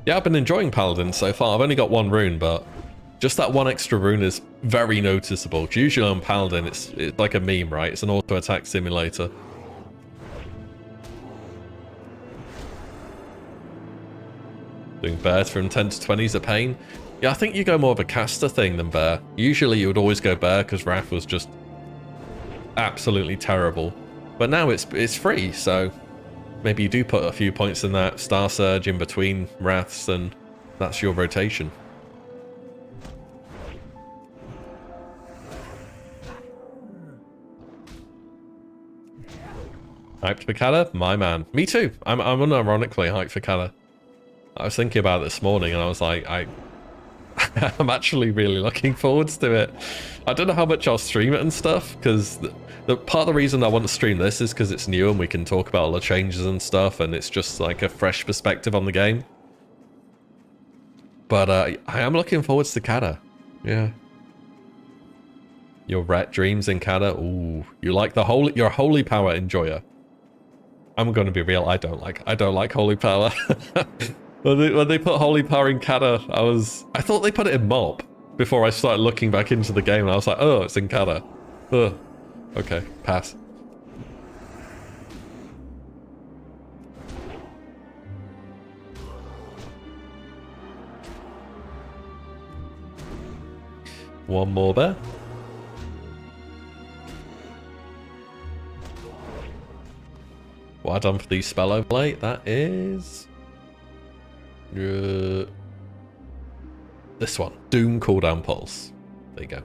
Yeah, I've been enjoying Paladin so far. I've only got one rune, but just that one extra rune is very noticeable. Usually on Paladin, it's like a meme, right? It's an auto-attack simulator. Doing bear from 10 to 20 is a pain. Yeah, I think you go more of a caster thing than bear. Usually you would always go bear because Wrath was just absolutely terrible. But now it's free, so maybe you do put a few points in that Star Surge in between Wraths and that's your rotation. Hyped for Kala? My man. Me too. I'm unironically hyped for Kala. I was thinking about it this morning and I was like, I'm actually really looking forward to it. I don't know how much I'll stream it and stuff, because the part of the reason I want to stream this is because it's new and we can talk about all the changes and stuff, and it's just like a fresh perspective on the game. But I am looking forward to Kata. Yeah. Your ret dreams in Kata. Ooh, you like the you're a holy power enjoyer. I'm gonna be real. I don't like holy power. When they put holy power in Kata, I thought they put it in mob before I started looking back into the game, and I was like, oh, it's in Kata. Ugh. Okay, pass. One more bear. What I've done for the spell overlay, that is this one, Doom cooldown pulse. There you go.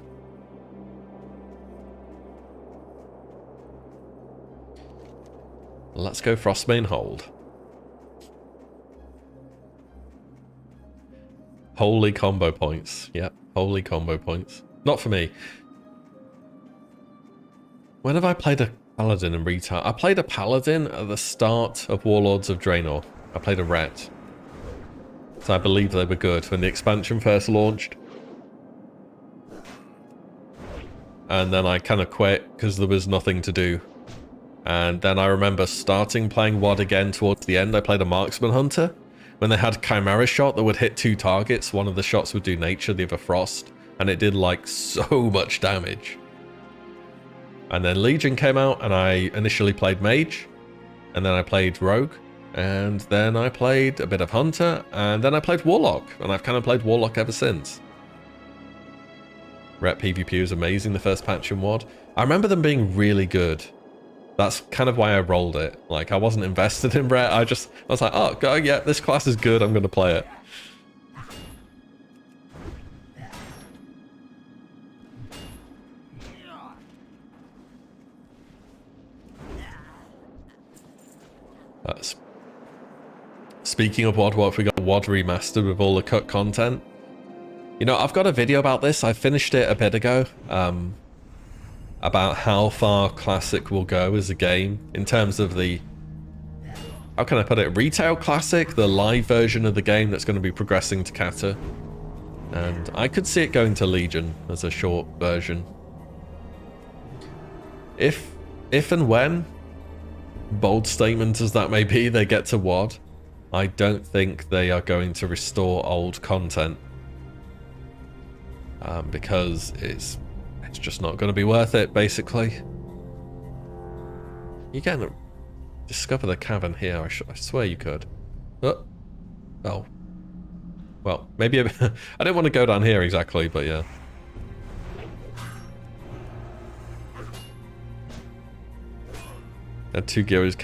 Let's go Frostmane hold. Holy combo points. Yep, holy combo points. Not for me. When have I played a Paladin in retail? I played a Paladin at the start of Warlords of Draenor. I played a Ret. So I believe they were good when the expansion first launched. And then I kind of quit because there was nothing to do. And then I remember starting playing WoD again towards the end. I played a Marksman Hunter. When they had Chimera Shot that would hit 2 targets, one of the shots would do Nature, the other Frost. And it did like so much damage. And then Legion came out and I initially played Mage. And then I played Rogue. And then I played a bit of Hunter. And then I played Warlock. And I've kind of played Warlock ever since. Ret PvP was amazing the first patch in WoD. I remember them being really good. That's kind of why I rolled it. Like, I wasn't invested in Ret. I was like, oh, yeah, this class is good. I'm going to play it. Speaking of WoD, what if we got WoD remastered with all the cut content? You know, I've got a video about this. I finished it a bit ago. About how far Classic will go as a game in terms of the, how can I put it, retail Classic, the live version of the game that's going to be progressing to Kata. And I could see it going to Legion as a short version. If and when, bold statement as that may be, they get to WoD, I don't think they are going to restore old content. Because it's just not going to be worth it, basically. You can discover the cavern here. I swear you could. Oh. Well, maybe I didn't want to go down here exactly, but yeah. And two guildies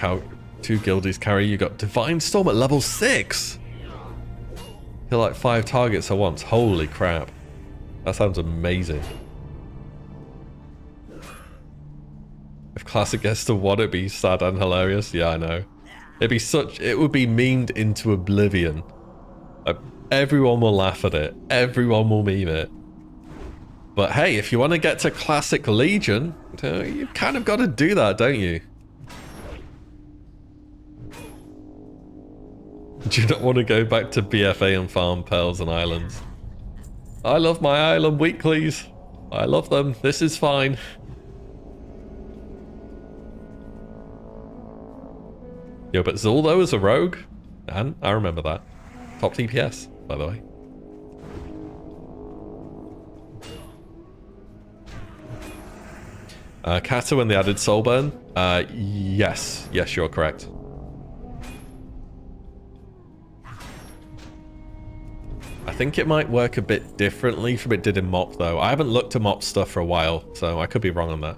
carry. You got Divine Storm at level 6. Kill like 5 targets at once. Holy crap. That sounds amazing. If Classic gets to one, it'd be sad and hilarious. Yeah, I know. It would be memed into oblivion. Everyone will laugh at it. Everyone will meme it. But hey, if you want to get to Classic Legion, you've kind of got to do that, don't you? Do you not want to go back to BFA and farm pearls and islands? I love my island weeklies. I love them. This is fine. Yo, but Zuldo is a rogue. And I remember that. Top DPS, by the way. Kata when they added Soulburn? Yes. Yes, you're correct. I think it might work a bit differently from it did in MOP, though. I haven't looked at MOP stuff for a while, so I could be wrong on that.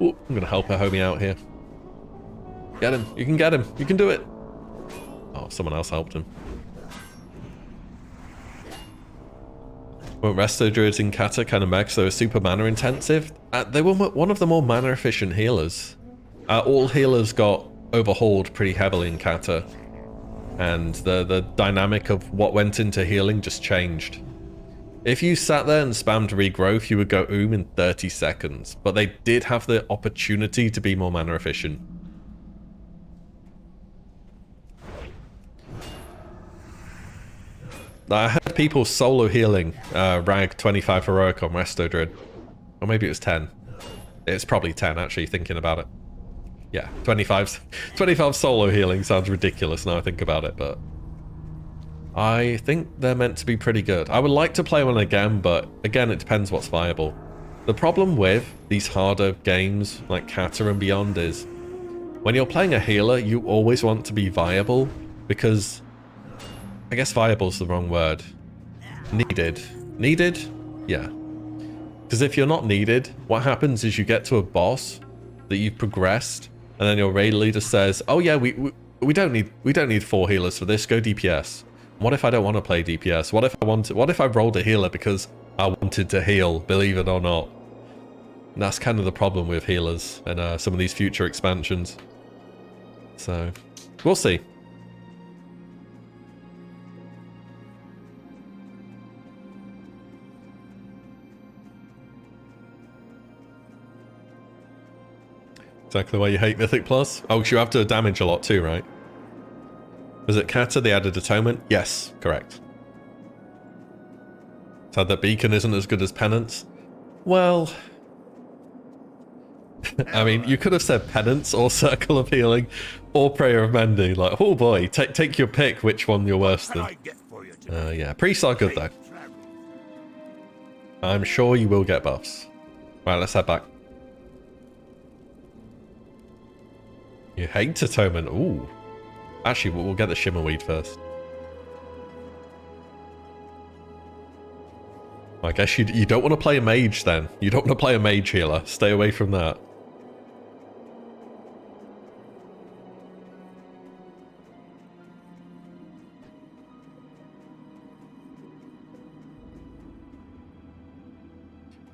Ooh, I'm going to help a homie out here. Get him. You can get him. You can do it. Oh, someone else helped him. Weren't Resto Druids in Kata kind of mech, so they were super mana intensive? They were one of the more mana efficient healers. All healers got overhauled pretty heavily in Kata. And the dynamic of what went into healing just changed. If you sat there and spammed regrowth, you would go in 30 seconds. But they did have the opportunity to be more mana efficient. I heard people solo healing rag 25 heroic on Resto Druid. Or maybe it was 10. It's probably 10 actually, thinking about it. Yeah, 25 solo healing sounds ridiculous now I think about it, but I think they're meant to be pretty good. I would like to play one again, but again, it depends what's viable. The problem with these harder games like Kata and beyond is when you're playing a healer, you always want to be viable because I guess viable's the wrong word. Needed. Needed? Yeah. Because if you're not needed, what happens is you get to a boss that you've progressed, and then your raid leader says, "Oh yeah, we don't need 4 healers for this. Go DPS." What if I don't want to play DPS? What if I rolled a healer because I wanted to heal, believe it or not? And that's kind of the problem with healers and some of these future expansions. So, we'll see. Exactly why you hate Mythic Plus? Oh, because you have to damage a lot too, right? Was it Kata they added Atonement? Yes, correct. So that Beacon isn't as good as Penance? Well... I mean, you could have said Penance or Circle of Healing or Prayer of Mending. Like, oh boy, take your pick which one you're worse than. Yeah, priests are good though. I'm sure you will get buffs. Right, let's head back. You hate Atonement. Ooh. Actually, we'll get the Shimmerweed first. I guess you don't want to play a mage then. You don't want to play a mage healer. Stay away from that.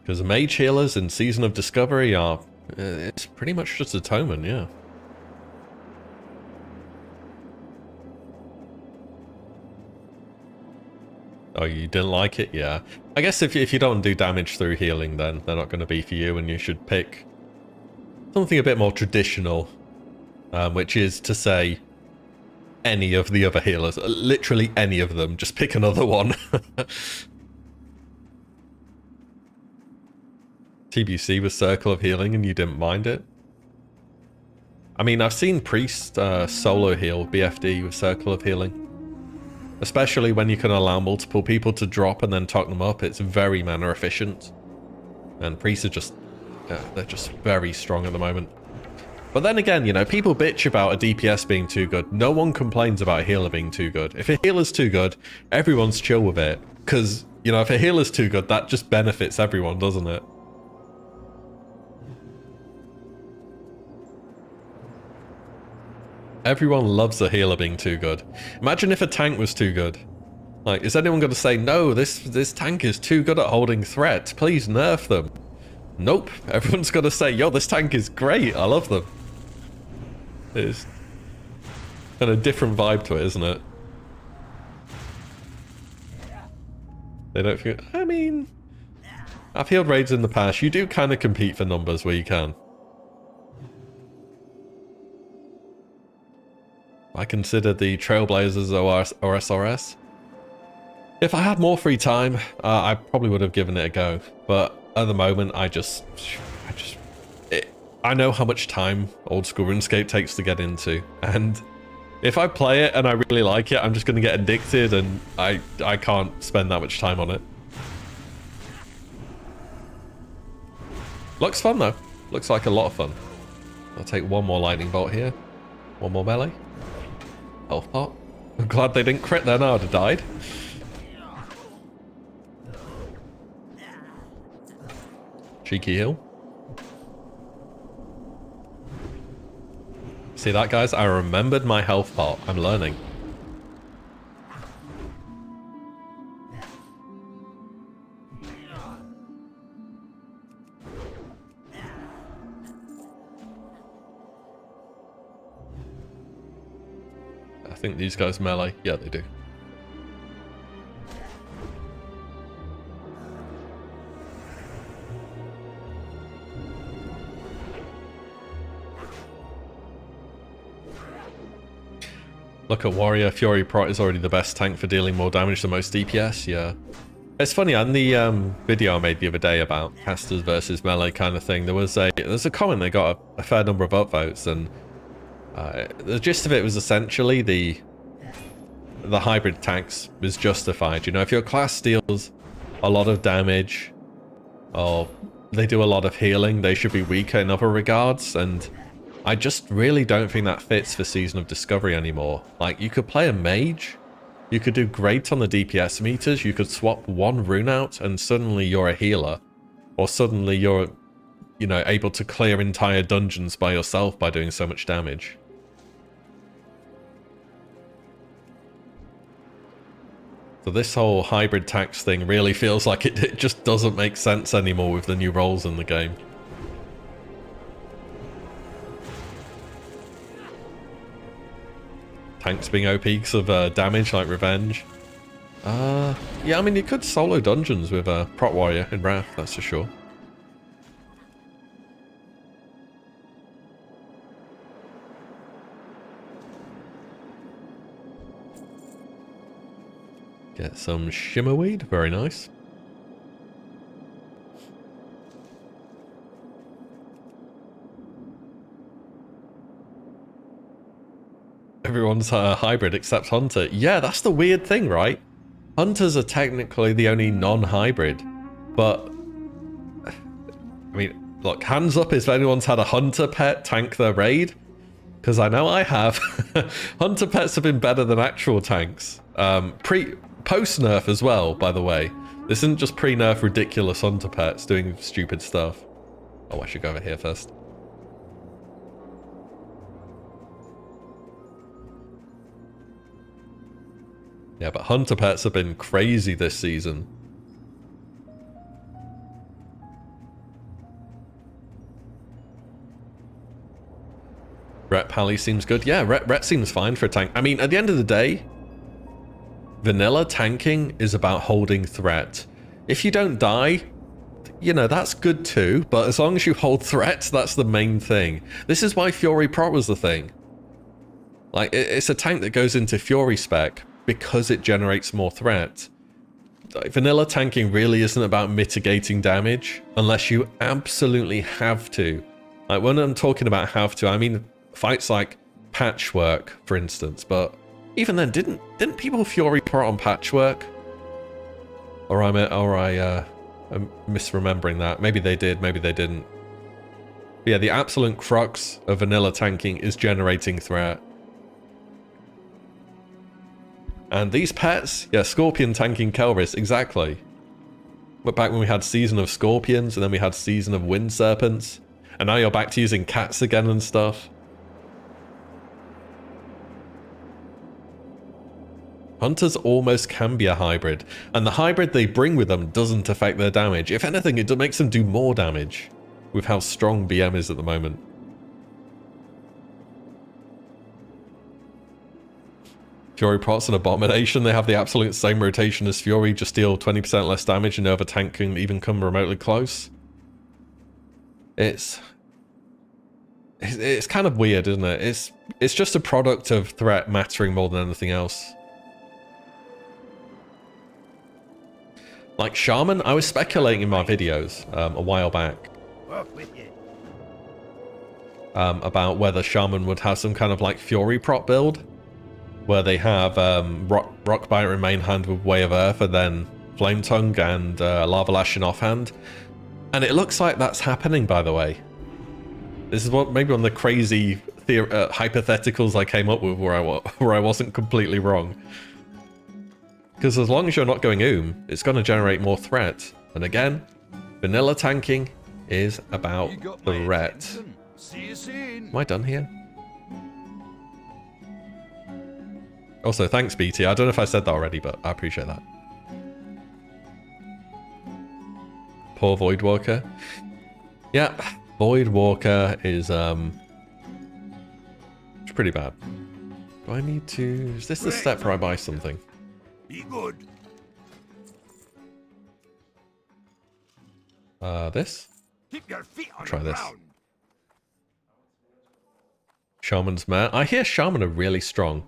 Because mage healers in Season of Discovery are... it's pretty much just Atonement, yeah. Oh, you didn't like it? Yeah. I guess if you don't do damage through healing, then they're not going to be for you, and you should pick something a bit more traditional, which is to say any of the other healers. Literally any of them. Just pick another one. TBC with Circle of Healing and you didn't mind it? I mean, I've seen Priest solo heal BFD with Circle of Healing. Especially when you can allow multiple people to drop and then talk them up. It's very mana efficient. And priests are just... they're just very strong at the moment. But then again, you know, people bitch about a DPS being too good. No one complains about a healer being too good. If a healer's too good, everyone's chill with it. Because, you know, if a healer's too good, that just benefits everyone, doesn't it? Everyone loves a healer being too good. Imagine if a tank was too good. Like, is anyone going to say, no, this tank is too good at holding threat. Please nerf them. Nope. Everyone's got to say, yo, this tank is great. I love them. It's got a different vibe to it, isn't it? They don't feel... I mean... I've healed raids in the past. You do kind of compete for numbers where you can. I consider the Trailblazers or SRS. If I had more free time, I probably would have given it a go. But at the moment, I know how much time old school RuneScape takes to get into. And if I play it and I really like it, I'm just going to get addicted and I can't spend that much time on it. Looks fun though. Looks like a lot of fun. I'll take one more lightning bolt here. One more melee. Health pot. I'm glad they didn't crit then, I would have died. Cheeky heal. See that, guys? I remembered my health pot. I'm learning. I think these guys melee. Yeah, they do. Look at Warrior. Fury Prot is already the best tank for dealing more damage than most DPS. Yeah. It's funny, on the video I made the other day about casters versus melee kind of thing, there's a comment that got a fair number of upvotes, and the gist of it was essentially the hybrid tanks was justified. You know, if your class deals a lot of damage or they do a lot of healing, they should be weaker in other regards, and I just really don't think that fits for Season of Discovery anymore. Like, you could play a mage, you could do great on the DPS meters, you could swap one rune out and suddenly you're a healer. Or suddenly you're, you know, able to clear entire dungeons by yourself by doing so much damage. So this whole hybrid tax thing really feels like it just doesn't make sense anymore with the new roles in the game. Tanks being OP because of damage, like Revenge. Yeah, I mean, you could solo dungeons with Prot Warrior in Wrath, that's for sure. Get some Shimmerweed, very nice. Everyone's hybrid except Hunter. Yeah, that's the weird thing, right? Hunters are technically the only non-hybrid, but I mean, look, hands up if anyone's had a Hunter pet tank their raid, because I know I have. Hunter pets have been better than actual tanks. Post-nerf as well, by the way. This isn't just pre-nerf ridiculous Hunter pets doing stupid stuff. Oh, I should go over here first. Yeah, but Hunter pets have been crazy this season. Ret Pally seems good. Yeah, Ret seems fine for a tank. I mean, at the end of the day, vanilla tanking is about holding threat. If you don't die, you know, that's good too, but as long as you hold threat, that's the main thing. This is why Fury Prot was the thing. Like, it's a tank that goes into Fury spec because it generates more threat. Like, vanilla tanking really isn't about mitigating damage unless you absolutely have to. Like, when I'm talking about have to, I mean fights like Patchwork, for instance, but even then, didn't people Fury Prot on Patchwork? Or I'm misremembering that. Maybe they did, maybe they didn't. But yeah, the absolute crux of vanilla tanking is generating threat. And these pets, yeah, Scorpion tanking Kelris, exactly. But back when we had Season of Scorpions, and then we had Season of Wind Serpents, and now you're back to using cats again and stuff. Hunters almost can be a hybrid, and the hybrid they bring with them doesn't affect their damage. If anything, it makes them do more damage with how strong BM is at the moment. Fury Prot's an abomination. They have the absolute same rotation as Fury, just deal 20% less damage and no other tank can even come remotely close. It's kind of weird, isn't it? It's just a product of threat mattering more than anything else. Like Shaman, I was speculating in my videos a while back about whether Shaman would have some kind of like Fury Prot build, where they have Rock Biter in main hand with Way of Earth and then Flame Tongue and Lava Lash in offhand. And it looks like that's happening, by the way. This is what maybe one of the crazy hypotheticals I came up with where I wasn't completely wrong. Because as long as you're not going it's going to generate more threat. And again, vanilla tanking is about threat. Am I done here? Also, thanks, BT. I don't know if I said that already, but I appreciate that. Poor Voidwalker. Yeah, Voidwalker is it's pretty bad. Do I need to... Is this the step where I buy something? Be good. This? Keep your feet on Try the this. ground. Shaman's Mare. I hear Shaman are really strong.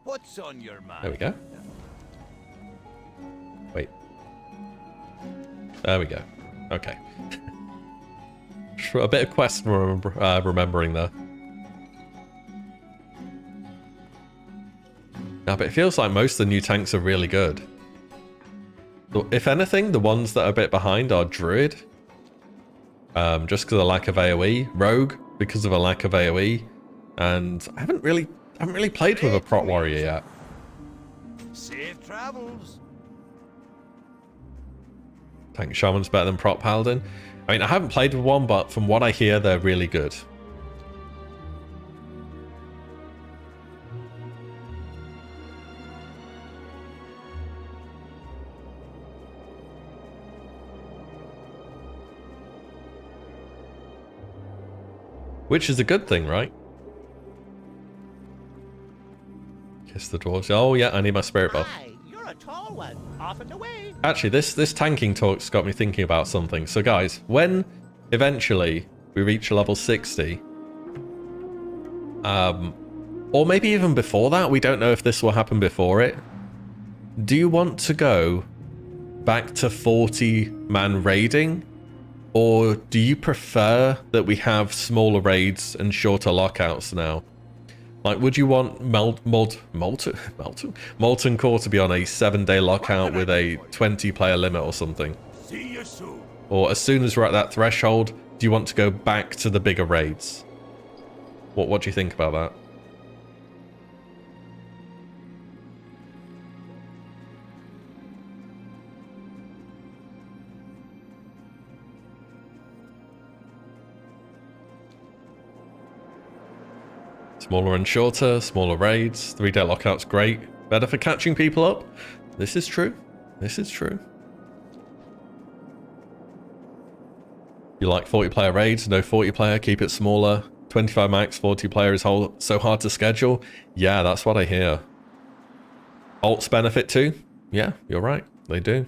What's on your mind? There we go. Wait. There we go. Okay. A bit of quest remembering there. No, but it feels like most of the new tanks are really good. If anything, the ones that are a bit behind are Druid. Just because of lack of AoE. Rogue, because of a lack of AoE. And I haven't really played with a Prot Warrior yet. Safe travels. Tank Shaman's better than Prot Paladin. I mean, I haven't played with one, but from what I hear, they're really good. Which is a good thing, right? Kiss the dwarves. Oh yeah, I need my spirit buff. Hi, you're a tall one. Off and away. Actually, this tanking talk's got me thinking about something. So guys, when eventually we reach level 60, or maybe even before that, we don't know if this will happen before it. Do you want to go back to 40-man raiding? Or do you prefer that we have smaller raids and shorter lockouts now? Like, would you want Molten Core to be on a 7-day lockout with a 20-player limit or something? See you soon. Or as soon as we're at that threshold, do you want to go back to the bigger raids? What do you think about that? Smaller and shorter, smaller raids, 3-day lockouts, great. Better for catching people up. This is true. This is true. You like 40-player raids, no 40-player, keep it smaller. 25 max, 40-player is so hard to schedule. Yeah, that's what I hear. Alts benefit too? Yeah, you're right. They do.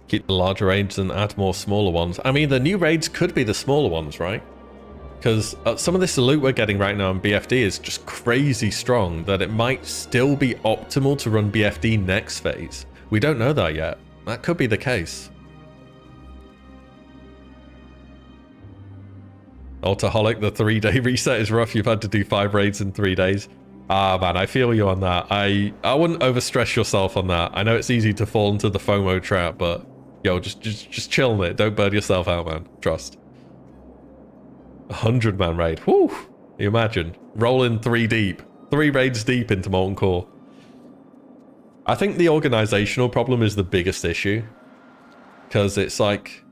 Keep the larger raids and add more smaller ones. I mean, the new raids could be the smaller ones, right? Because some of this loot we're getting right now in BFD is just crazy strong that it might still be optimal to run BFD next phase. We don't know that yet. That could be the case. Ultaholic, the 3-day reset is rough. You've had to do 5 raids in 3 days. Ah, man, I feel you on that. I wouldn't overstress yourself on that. I know it's easy to fall into the FOMO trap, but yo, just chill on it. Don't burn yourself out, man. Trust. 100-man raid. Whew. You imagine. Rolling 3 deep. 3 raids deep into Molten Core. I think the organizational problem is the biggest issue. Because it's like,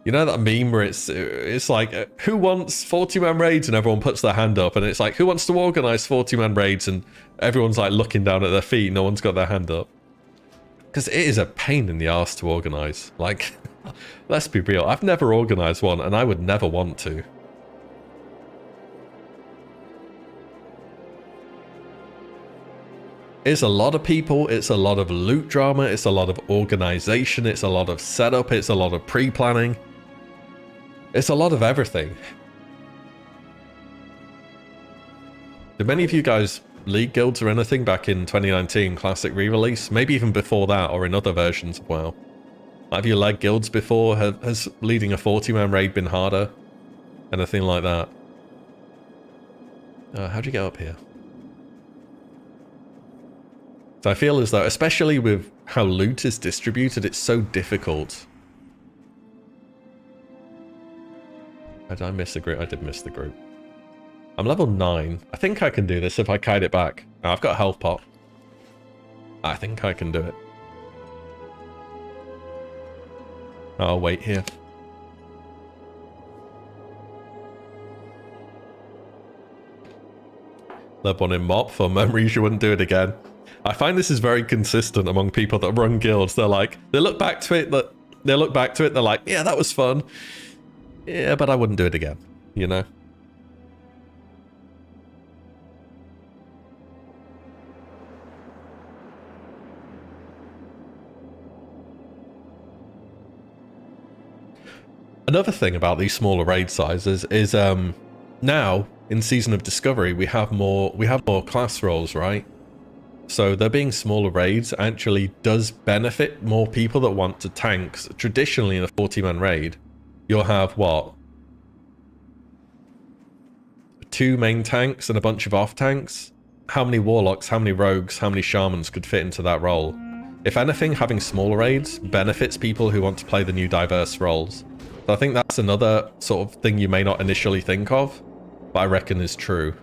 you know that meme where it's like, who wants 40-man raids? And everyone puts their hand up. And it's like, who wants to organize 40-man raids? And everyone's like looking down at their feet. No one's got their hand up. Because it is a pain in the arse to organize. Like, let's be real. I've never organized one, and I would never want to. It's a lot of people, it's a lot of loot drama, it's a lot of organization, it's a lot of setup, it's a lot of pre-planning. It's a lot of everything. Did many of you guys lead guilds or anything back in 2019 Classic re-release? Maybe even before that or in other versions of WoW. Have you led guilds before? Has leading a 40-man raid been harder? Anything like that? How'd you get up here? So I feel as though, especially with how loot is distributed, it's so difficult. Did I miss the group? I did miss the group. I'm level 9. I think I can do this if I kite it back. Oh, I've got a health pot. I think I can do it. I'll wait here. Level 1 in mop for memories you wouldn't do it again. I find this is very consistent among people that run guilds. They're like, they look back to it, they're like, yeah, that was fun. Yeah, but I wouldn't do it again, you know? Another thing about these smaller raid sizes is now in Season of Discovery we have more class roles, right? So there being smaller raids actually does benefit more people that want to tank. Traditionally in a 40-man raid, you'll have what? 2 main tanks and a bunch of off tanks. How many warlocks, how many rogues, how many shamans could fit into that role? If anything, having smaller raids benefits people who want to play the new diverse roles. So I think that's another sort of thing you may not initially think of, but I reckon is true.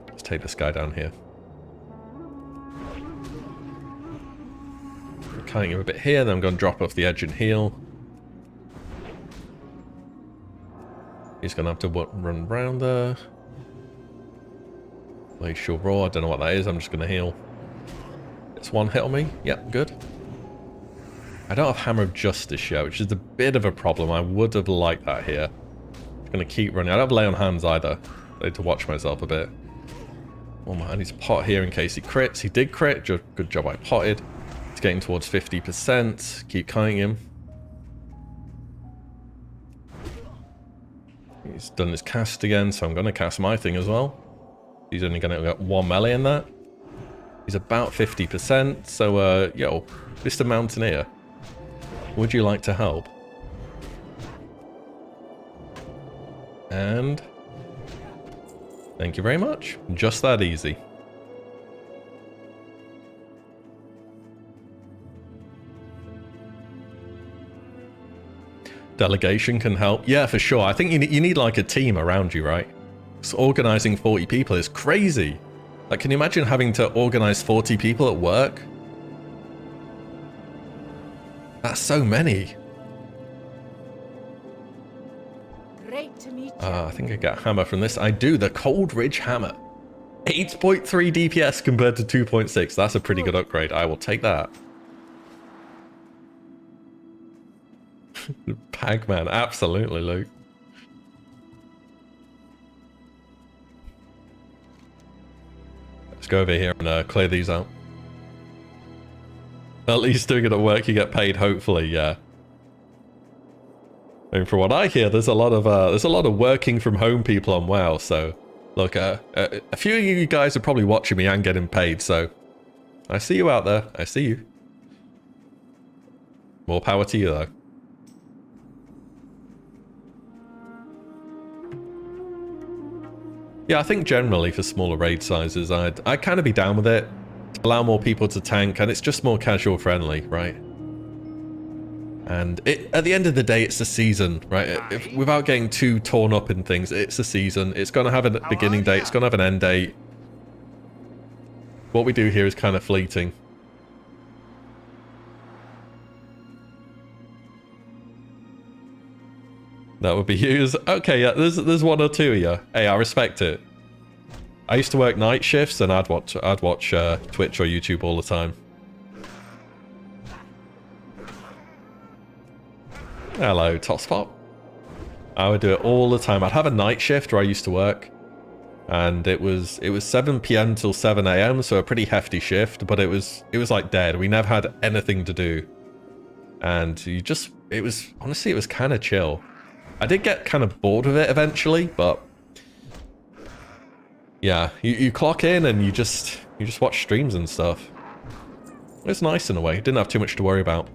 Let's take this guy down here. I'm cutting him a bit here, then I'm going to drop off the edge and heal. He's going to have to run around there. Glacial Roar, I don't know what that is, I'm just going to heal. It's 1 hit on me. Yep, good. I don't have Hammer of Justice yet, which is a bit of a problem. I would have liked that here. I'm going to keep running. I don't have Lay on Hands either. I need to watch myself a bit. Oh man, I need to pot here in case he crits. He did crit. Good job I potted. It's getting towards 50%. Keep kiting him. He's done his cast again, so I'm going to cast my thing as well. He's only going to get 1 melee in that. He's about 50%, so, yo, Mr. Mountaineer, would you like to help? And thank you very much. Just that easy. Delegation can help. Yeah, for sure. I think you need like a team around you, right? So organizing 40 people is crazy. Like, can you imagine having to organize 40 people at work? That's so many. Great to meet you. I think I got hammer from this. I do, the Cold Ridge Hammer. 8.3 DPS compared to 2.6. That's a pretty good upgrade. I will take that. Pac-Man, absolutely, Luke. Let's go over here and clear these out. At least doing it at work, you get paid. Hopefully, yeah. I mean, from what I hear, there's a lot of working from home people on WoW. So, look, a few of you guys are probably watching me and getting paid. So, I see you out there. I see you. More power to you, though. Yeah, I think generally for smaller raid sizes, I'd kind of be down with it. To allow more people to tank, and it's just more casual friendly, right? And at the end of the day, it's a season, right? Without getting too torn up in things, it's a season. It's going to have a beginning date. It's going to have an end date. What we do here is kind of fleeting. That would be used. Okay, yeah, there's one or two of you. Hey, I respect it. I used to work night shifts and I'd watch Twitch or YouTube all the time. Hello, Tosspot. I would do it all the time. I'd have a night shift where I used to work, and it was 7 p.m. till 7 a.m. so a pretty hefty shift, but it was like dead. We never had anything to do, and honestly it was kind of chill. I did get kind of bored of it eventually, but yeah, you clock in and you just watch streams and stuff. It's nice in a way. Didn't have too much to worry about.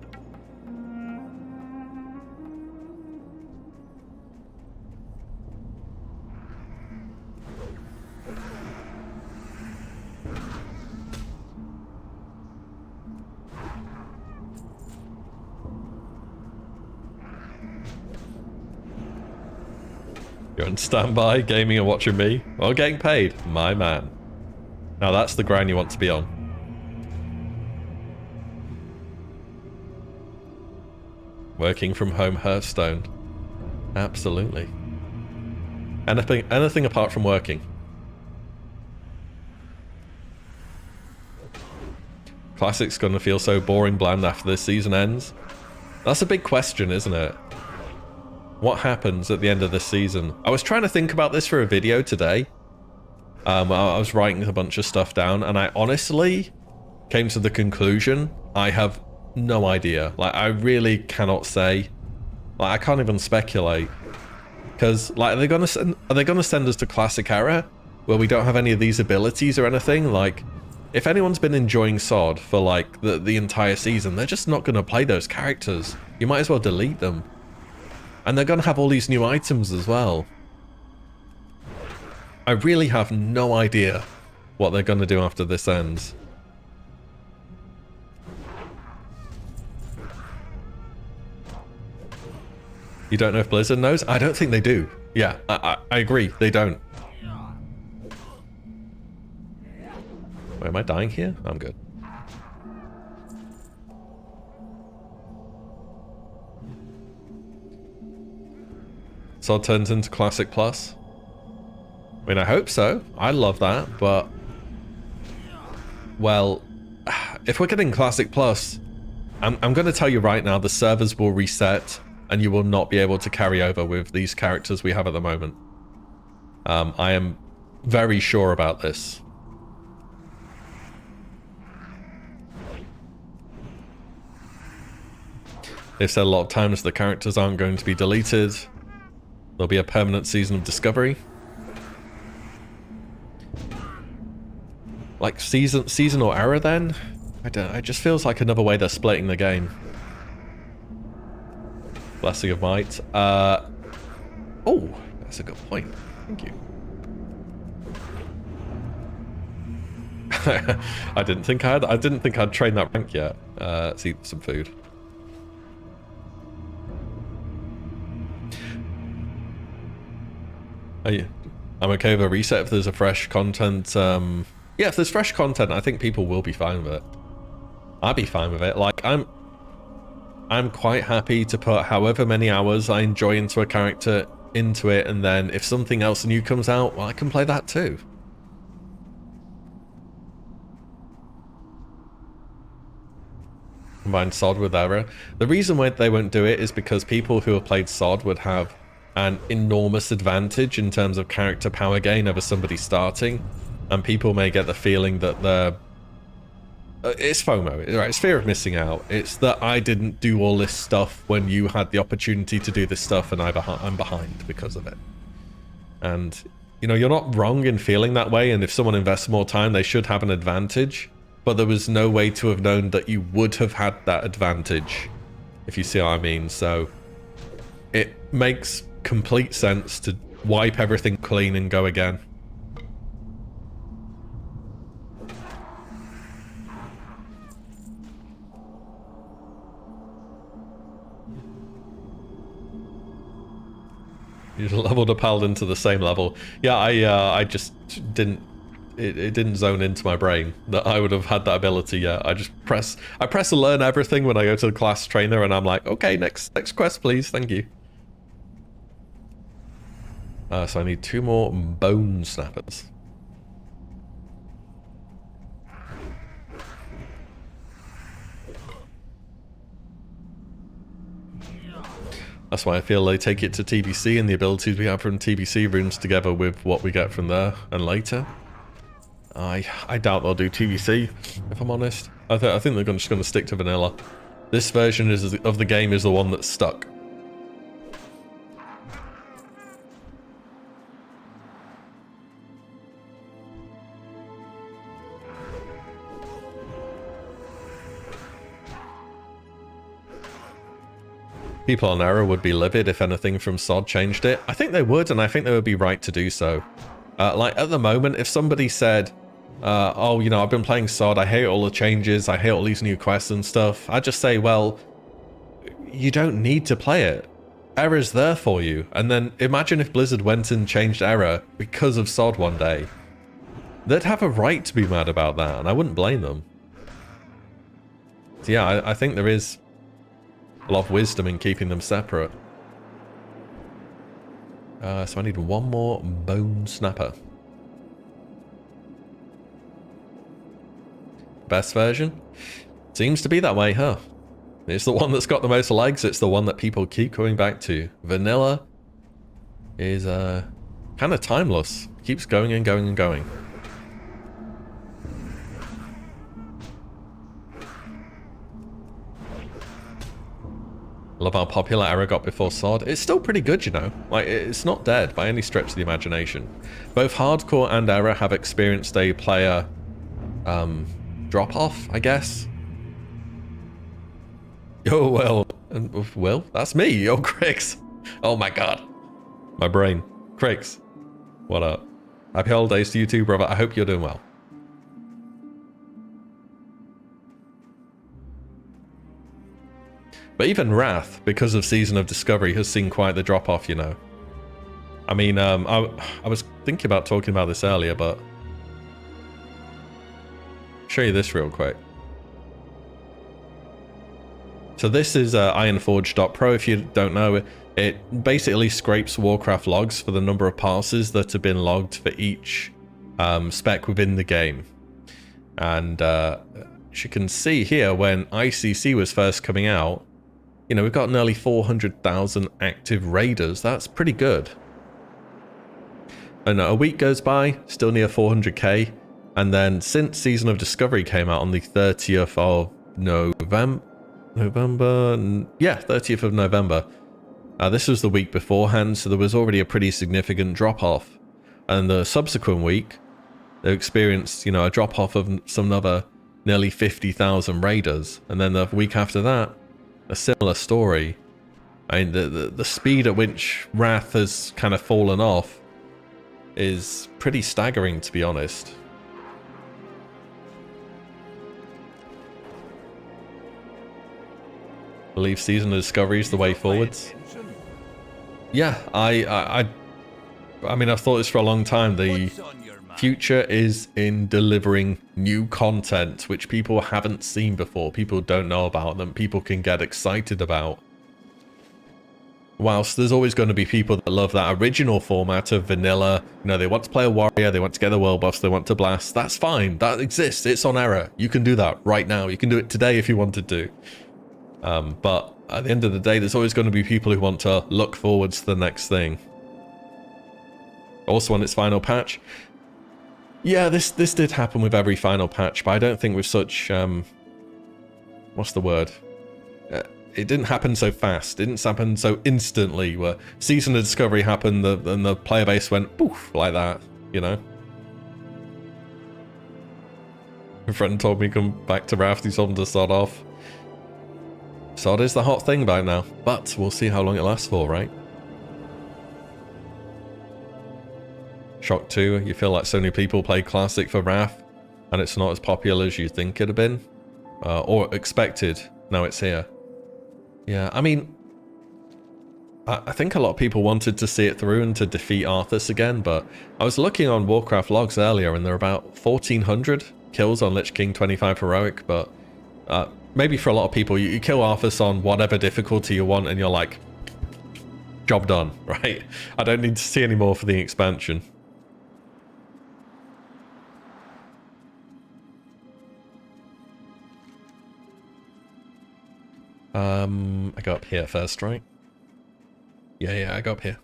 You're on standby, gaming and watching me, while getting paid. My man. Now that's the grind you want to be on. Working from home Hearthstone. Absolutely. Anything apart from working. Classic's gonna feel so boring bland after this season ends. That's a big question, isn't it? What happens at the end of this season? I was trying to think about this for a video today. I was writing a bunch of stuff down, and I honestly came to the conclusion I have no idea. Like, I really cannot say. Like, I can't even speculate. Because, like, are they gonna send us to Classic Era, where we don't have any of these abilities or anything? Like, if anyone's been enjoying SOD for like the entire season, they're just not gonna play those characters. You might as well delete them. And they're gonna have all these new items as well. I really have no idea what they're gonna do after this ends. You don't know if Blizzard knows? I don't think they do. Yeah, I agree, they don't. Wait, am I dying here? I'm good. SOD turns into Classic Plus. I mean, I hope so. I love that, but... Well, if we're getting Classic Plus, I'm going to tell you right now, the servers will reset, and you will not be able to carry over with these characters we have at the moment. I am very sure about this. They've said a lot of times the characters aren't going to be deleted. There'll be a permanent season of discovery. Like seasonal error then? It just feels like another way they're splitting the game. Blessing of Might. Oh, that's a good point. Thank you. I didn't think I'd trained that rank yet. Let's eat some food. I'm okay with a reset if there's a fresh content. Yeah, if there's fresh content, I think people will be fine with it. I'd be fine with it. Like, I'm quite happy to put however many hours I enjoy into a character into it, and then if something else new comes out, well, I can play that too. Combine SOD with Era. The reason why they won't do it is because people who have played SOD would have an enormous advantage in terms of character power gain over somebody starting, and people may get the feeling that they're... It's FOMO, right? It's fear of missing out. It's that I didn't do all this stuff when you had the opportunity to do this stuff, and I'm behind because of it. And, you know, you're not wrong in feeling that way, and if someone invests more time, they should have an advantage, but there was no way to have known that you would have had that advantage, if you see what I mean. So it makes complete sense to wipe everything clean and go again. You leveled a Paladin to the same level. Yeah, I just didn't... It didn't zone into my brain that I would have had that ability yet. I press learn everything when I go to the class trainer, and I'm like, okay, next quest, please, thank you. So I need 2 more bone snappers. That's why I feel they take it to TBC, and the abilities we have from TBC runes together with what we get from there and later. I doubt they'll do TBC, if I'm honest. I think they're just going to stick to vanilla. This version of the game is the one that's stuck. People on Error would be livid if anything from SOD changed it. I think they would, and I think they would be right to do so. Like, at the moment, if somebody said, oh, you know, I've been playing SOD, I hate all the changes, I hate all these new quests and stuff, I'd just say, well, you don't need to play it. Error's there for you. And then imagine if Blizzard went and changed Error because of SOD one day. They'd have a right to be mad about that, and I wouldn't blame them. So yeah, I think there is a lot of wisdom in keeping them separate. So I need 1 more bone snapper. Best version? Seems to be that way, huh? It's the one that's got the most legs, it's the one that people keep coming back to. Vanilla is kind of timeless. Keeps going and going and going. Love how popular Error got before SOD. It's still pretty good, you know. Like, it's not dead by any stretch of the imagination. Both Hardcore and Error have experienced a player drop-off, I guess. Yo, well, that's me. Yo, Crix. Oh my god. My brain. Crix. What up? Happy holidays to you too, brother. I hope you're doing well. But even Wrath, because of Season of Discovery, has seen quite the drop-off, you know. I mean, I was thinking about talking about this earlier, but I'll show you this real quick. So this is ironforge.pro. If you don't know, it basically scrapes Warcraft logs for the number of passes that have been logged for each spec within the game. And as you can see here, when ICC was first coming out, you know, we've got nearly 400,000 active raiders. That's pretty good. And a week goes by, still near 400k. And then since Season of Discovery came out on the 30th of November, yeah, 30th of November. This was the week beforehand, so there was already a pretty significant drop-off. And the subsequent week, they experienced, you know, a drop-off of some other nearly 50,000 raiders. And then the week after that, a similar story. I mean, the speed at which Wrath has kind of fallen off is pretty staggering, to be honest. I believe Season of Discovery is the way forwards. Yeah, I mean, I've thought this for a long time. The future is in delivering new content which people haven't seen before, people don't know about them, people can get excited about. Whilst there's always going to be people that love that original format of vanilla, you know, they want to play a warrior, they want to get the world buffs, they want to blast, that's fine, that exists, it's on Error, you can do that right now, you can do it today if you wanted to. But at the end of the day, there's always going to be people who want to look forwards to the next thing. Also on its final patch, yeah, this did happen with every final patch, but I don't think with such, what's the word? It didn't happen so fast, it didn't happen so instantly, where Season of Discovery happened and the player base went poof, like that, you know? A friend told me come back to Wrath, he's told him to start off. SOD is the hot thing by now, but we'll see how long it lasts for, right? Shock 2, you feel like so many people play Classic for Wrath, and it's not as popular as you think it'd have been? Or expected, now it's here. Yeah, I mean, I think a lot of people wanted to see it through and to defeat Arthas again, but I was looking on Warcraft logs earlier, and there are about 1,400 kills on Lich King 25 Heroic, but maybe for a lot of people, you kill Arthas on whatever difficulty you want, and you're like, job done, right? I don't need to see any more for the expansion. I go up here first, right? Yeah, I go up here.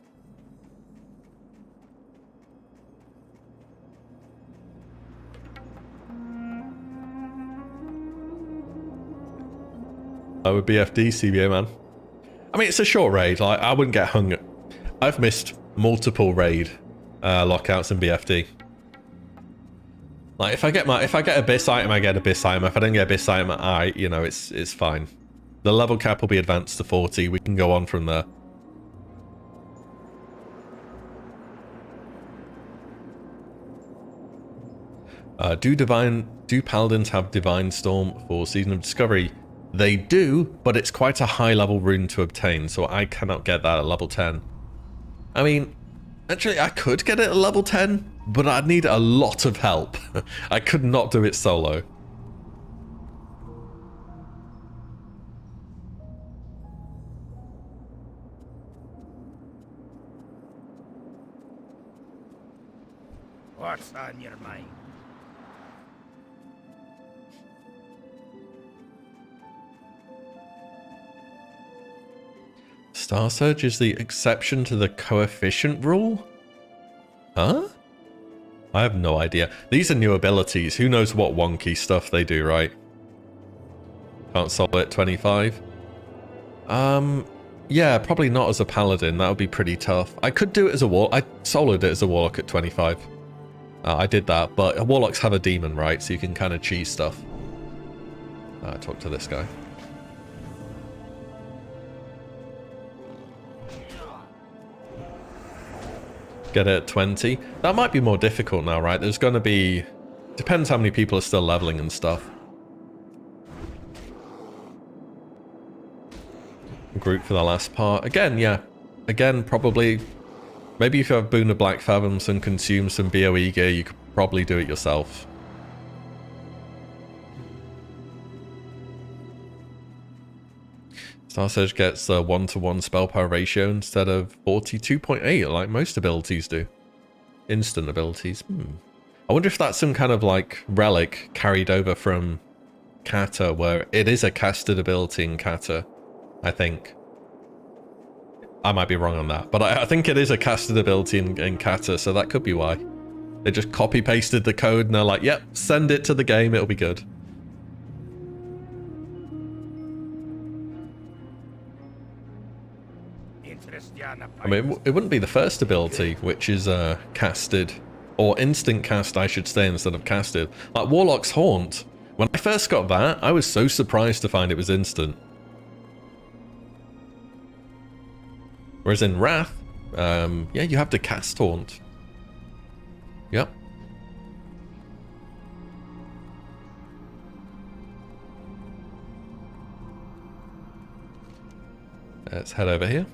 I would BFD CBA, man. I mean, it's a short raid. Like, I wouldn't get hung. I've missed multiple raid lockouts in BFD. Like, if I get Abyss item, I get Abyss item. If I don't get Abyss item, you know, it's fine. The level cap will be advanced to 40. We can go on from there. Do Paladins have Divine Storm for Season of Discovery? They do, but it's quite a high level rune to obtain, so I cannot get that at level 10. I mean, actually I could get it at level 10, but I'd need a lot of help. I could not do it solo. What's on your mind? Star Surge is the exception to the coefficient rule? Huh? I have no idea. These are new abilities. Who knows what wonky stuff they do, right? Can't solo it 25. Yeah, probably not as a Paladin. That would be pretty tough. I could do it as a Warlock. I soloed it as a Warlock at 25. I did that, but Warlocks have a demon, right? So you can kind of cheese stuff. Talk to this guy. Get it at 20. That might be more difficult now, right? There's going to be... Depends how many people are still leveling and stuff. Group for the last part. Again, yeah. Again, probably... Maybe if you have Boon of Black Fathoms and consume some BOE gear, you could probably do it yourself. Star Surge gets a 1-to-1 spell power ratio instead of 42.8 like most abilities do. Instant abilities. I wonder if that's some kind of like relic carried over from Kata, where it is a casted ability in Kata, I think. I might be wrong on that, but I think it is a casted ability in Kata, so that could be why. They just copy-pasted the code and they're like, yep, send it to the game, it'll be good. I mean, it wouldn't be the first ability, which is casted, or instant cast, I should say, instead of casted. Like Warlock's Haunt. When I first got that, I was so surprised to find it was instant. Whereas in Wrath, yeah, you have to cast Haunt. Yep. Let's head over here.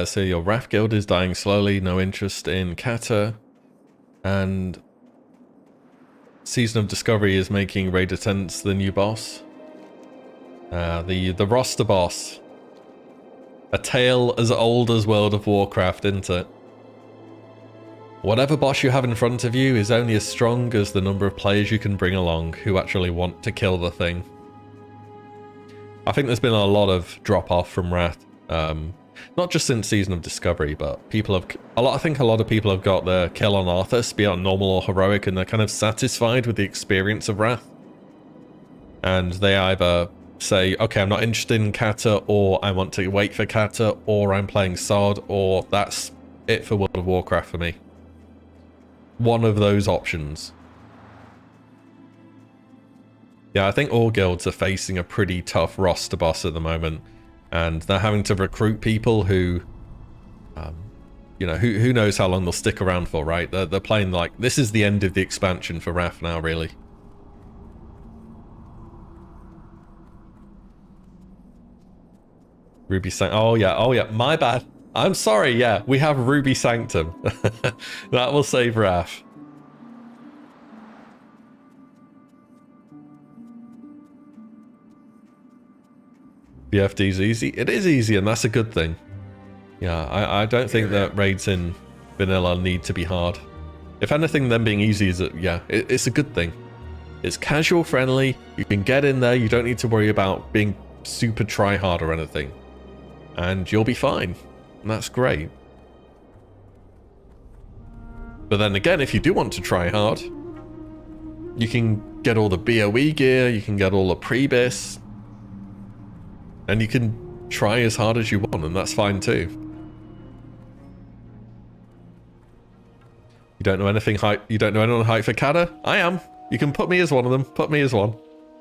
So your Wrath Guild is dying slowly, no interest in Kata, and Season of Discovery is making raid attendance the new boss. The roster boss. A tale as old as World of Warcraft, isn't it? Whatever boss you have in front of you is only as strong as the number of players you can bring along who actually want to kill the thing. I think there's been a lot of drop-off from Wrath. Not just since Season of Discovery, but people have... I think a lot of people have got their kill on Arthas, be it normal or heroic, and they're kind of satisfied with the experience of Wrath. And they either say, okay, I'm not interested in Kata, or I want to wait for Kata, or I'm playing Sod, or that's it for World of Warcraft for me. One of those options. Yeah, I think all guilds are facing a pretty tough roster boss at the moment. And they're having to recruit people who, you know, who knows how long they'll stick around for, right? They're playing like, this is the end of the expansion for Wrath now, really. Ruby Sanctum. Oh yeah, my bad. I'm sorry, yeah, we have Ruby Sanctum. That will save Wrath. BFD's easy. It is easy, and that's a good thing. Yeah, I don't think that raids in vanilla need to be hard. If anything, them being easy is, it's a good thing. It's casual friendly, you can get in there, you don't need to worry about being super try hard or anything. And you'll be fine. And that's great. But then again, if you do want to try hard, you can get all the BOE gear, you can get all the pre-bis, and you can try as hard as you want, and that's fine too. You don't know anything hype? You don't know anyone hyped for Kata? I am. You can put me as one of them. Put me as one.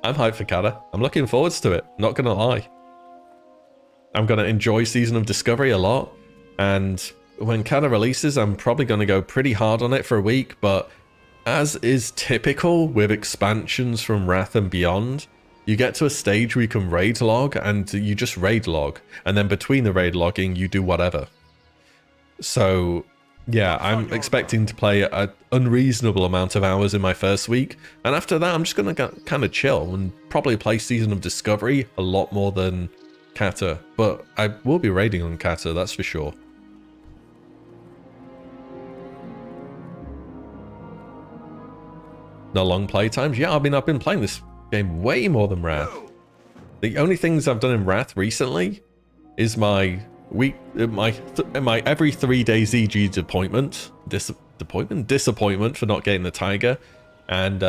I'm hyped for Kata. I'm looking forwards to it. Not gonna lie. I'm gonna enjoy Season of Discovery a lot, and when Kata releases, I'm probably gonna go pretty hard on it for a week, but as is typical with expansions from Wrath and beyond, you get to a stage where you can raid log, and you just raid log, and then between the raid logging, you do whatever. So, yeah, I'm expecting to play an unreasonable amount of hours in my first week, and after that, I'm just going to kind of chill and probably play Season of Discovery a lot more than Kata, but I will be raiding on Kata, that's for sure. No long play times? Yeah, I've been playing this game way more than Wrath. The only things I've done in Wrath recently is my every 3 day ZG disappointment for not getting the Tiger, and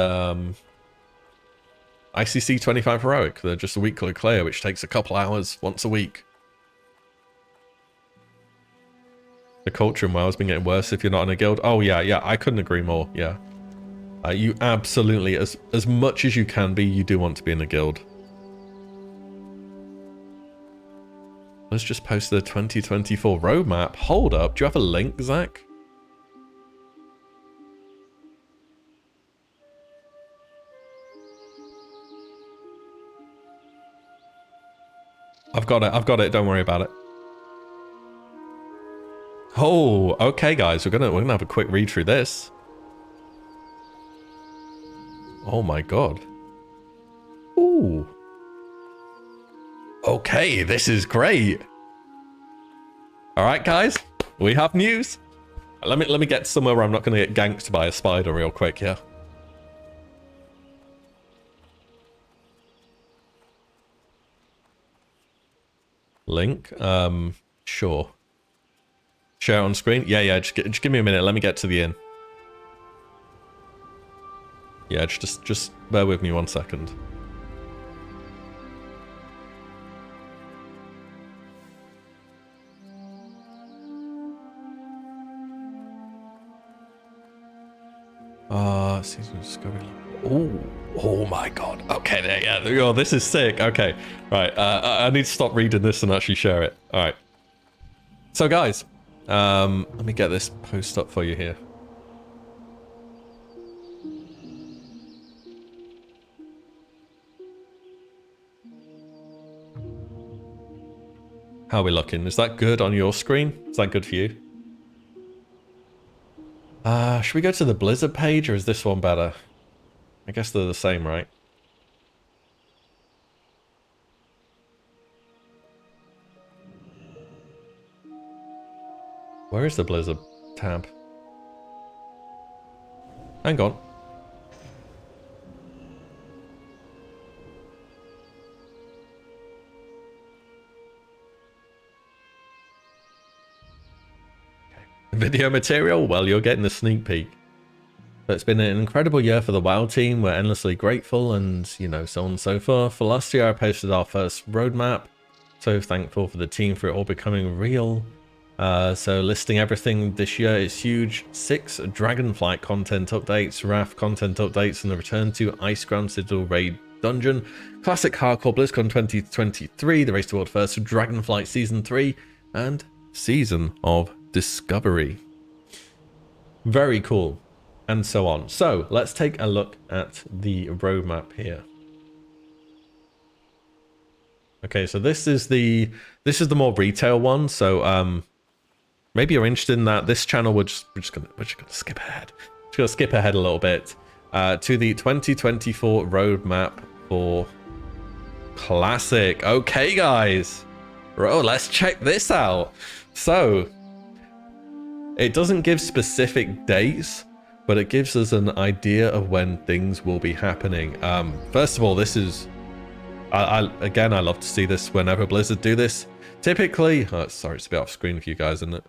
ICC 25 Heroic. They're just a weekly clear, which takes a couple hours once a week. The culture in WoW has been getting worse if you're not in a guild. Oh yeah, I couldn't agree more. Yeah, you absolutely, as much as you can be, you do want to be in a guild. Let's just post the 2024 roadmap. Hold up, do you have a link, Zach? I've got it, don't worry about it. Oh, okay guys, we're gonna have a quick read through this. Oh my god. Ooh. Okay, this is great. All right, guys, we have news. Let me get somewhere where I'm not going to get ganked by a spider real quick here. Link, sure. Share on screen. Yeah. Just give me a minute. Let me get to the inn. Yeah, just bear with me 1 second. Season of Discovery. Oh my god. Okay, there, yeah. Oh, this is sick. Okay, right. I need to stop reading this and actually share it. All right. So, guys, let me get this post up for you here. How are we looking? Is that good on your screen? Is that good for you? Should we go to the Blizzard page, or is this one better? I guess they're the same, right? Where is the Blizzard tab? Hang on. Video material? Well, you're getting a sneak peek. But it's been an incredible year for the WoW team. We're endlessly grateful, and, you know, so on and so forth. For last year, I posted our first roadmap. So thankful for the team for it all becoming real. So listing everything this year is huge. 6 Dragonflight content updates, Wrath content updates, and the return to Iceground Citadel Raid Dungeon. Classic Hardcore BlizzCon 2023, the Race to World First, Dragonflight Season 3, and Season of Discovery. Very cool, and so on. So let's take a look at the roadmap here. Okay, so this is the more retail one. So maybe you're interested in that. This channel we're just gonna skip ahead. Just gonna skip ahead a little bit to the 2024 roadmap for Classic. Okay, guys, let's check this out. So it doesn't give specific dates, but it gives us an idea of when things will be happening. First of all, this is again, I love to see this whenever Blizzard do this. Typically, sorry, it's a bit off screen for you guys, isn't it?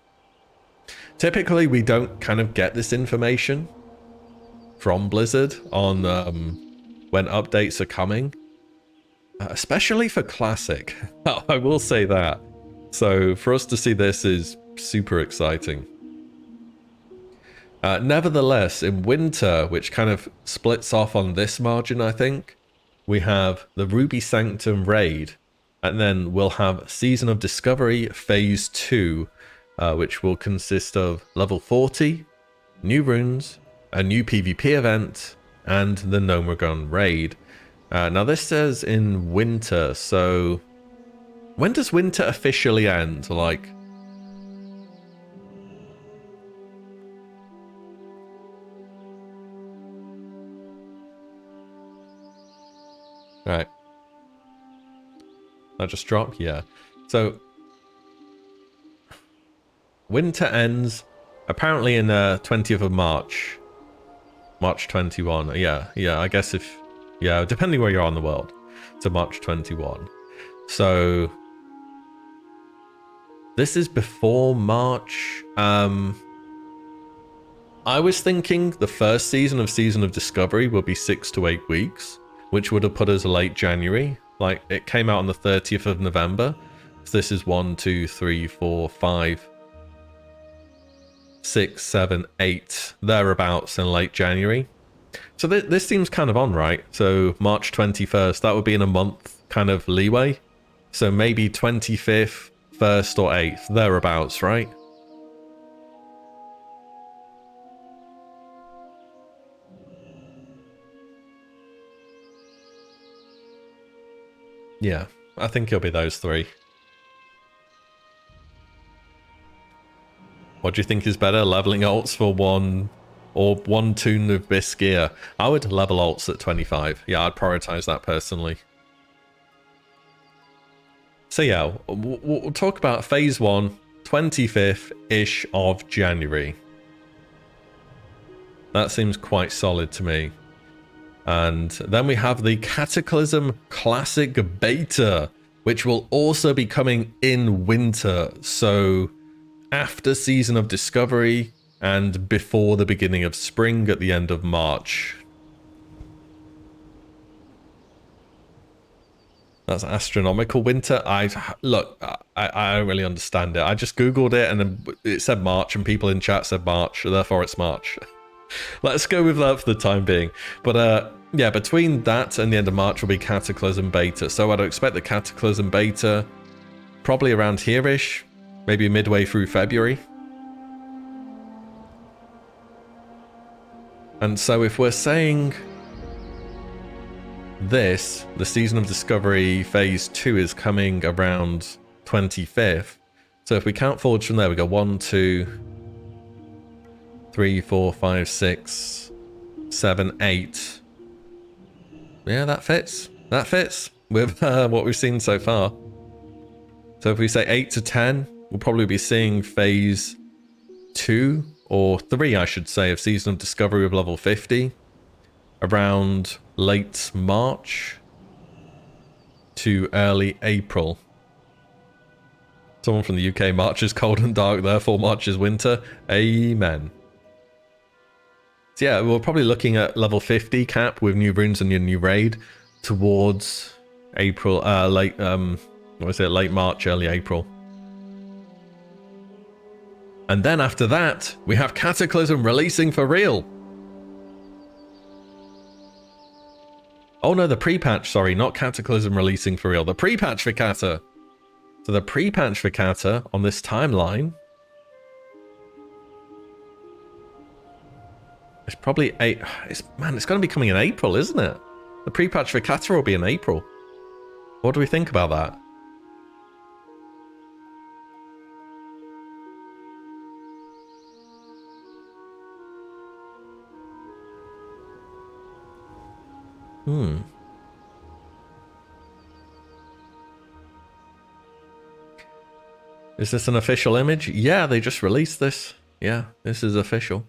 Typically, we don't kind of get this information from Blizzard on when updates are coming, especially for Classic. I will say that. So for us to see this is super exciting. Nevertheless, in winter, which kind of splits off on this margin, I think, we have the Ruby Sanctum raid, and then we'll have Season of Discovery Phase 2, which will consist of level 40, new runes, a new PvP event, and the Nomagon raid. Now this says in winter, so when does winter officially end? Like, right. That just dropped? Yeah. So winter ends apparently in 20th of March. March 21. Yeah, I guess depending where you are in the world. To March 21. So this is before March. I was thinking the first season of Discovery will be 6 to 8 weeks, which would have put us late January. Like, it came out on the 30th of November. So this is 1, 2, 3, 4, 5, 6, 7, 8, thereabouts in late January. So this seems kind of on, right? So March 21st, that would be in a month kind of leeway. So maybe 25th, 1st or 8th, thereabouts, right? Yeah, I think it'll be those three. What do you think is better, leveling alts for one or one Toon of Abyss gear? I would level alts at 25. Yeah, I'd prioritize that personally. So yeah, we'll talk about Phase 1, 25th-ish of January. That seems quite solid to me. And then we have the Cataclysm Classic Beta, which will also be coming in winter. So after Season of Discovery and before the beginning of spring at the end of March. That's astronomical winter. I don't really understand it. I just googled it and then it said March and people in chat said March, therefore it's March. Let's go with that for the time being. But yeah, between that and the end of March will be Cataclysm Beta. So I'd expect the Cataclysm Beta probably around here-ish, maybe midway through February. And so if we're saying this, the Season of Discovery Phase 2 is coming around 25th. So if we count forwards from there, we go 1, 2, 3, 4, 5, 6, 7, 8. Yeah, that fits. That fits with what we've seen so far. So if we say 8 to 10, we'll probably be seeing Phase 2 or 3, I should say, of Season of Discovery with level 50 around late March to early April. Someone from the UK, March is cold and dark, therefore March is winter. Amen. So yeah, we're probably looking at level 50 cap with new runes and your new raid towards April, late March, early April. And then after that, we have Cataclysm releasing for real. Oh no, the pre-patch, sorry, not Cataclysm releasing for real. The pre-patch for Cata. So the pre-patch for Cata on this timeline it's probably it's going to be coming in April, isn't it? The pre-patch for Cata will be in April. What do we think about that? Hmm. Is this an official image? Yeah, they just released this. Yeah, this is official.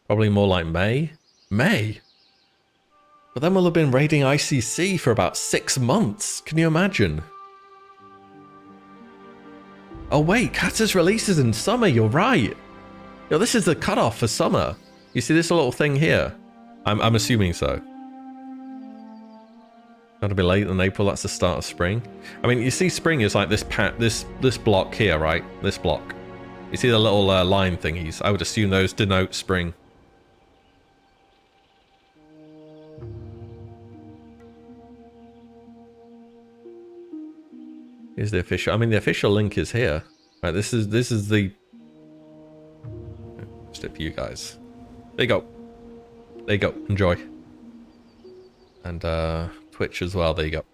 Probably more like May. May? But then we'll have been raiding ICC for about 6 months. Can you imagine? Oh wait, Kata's releases in summer, you're right. Yo, this is the cutoff for summer. You see this little thing here? I'm assuming so. Gotta be late in April, that's the start of spring. I mean, you see spring is like this block here, right? This block. You see the little line thingies? I would assume those denote spring. Here's the official, I mean the official link is here. Right, this is the... Just it for you guys. There you go. There you go, enjoy. And Twitch as well, there you go.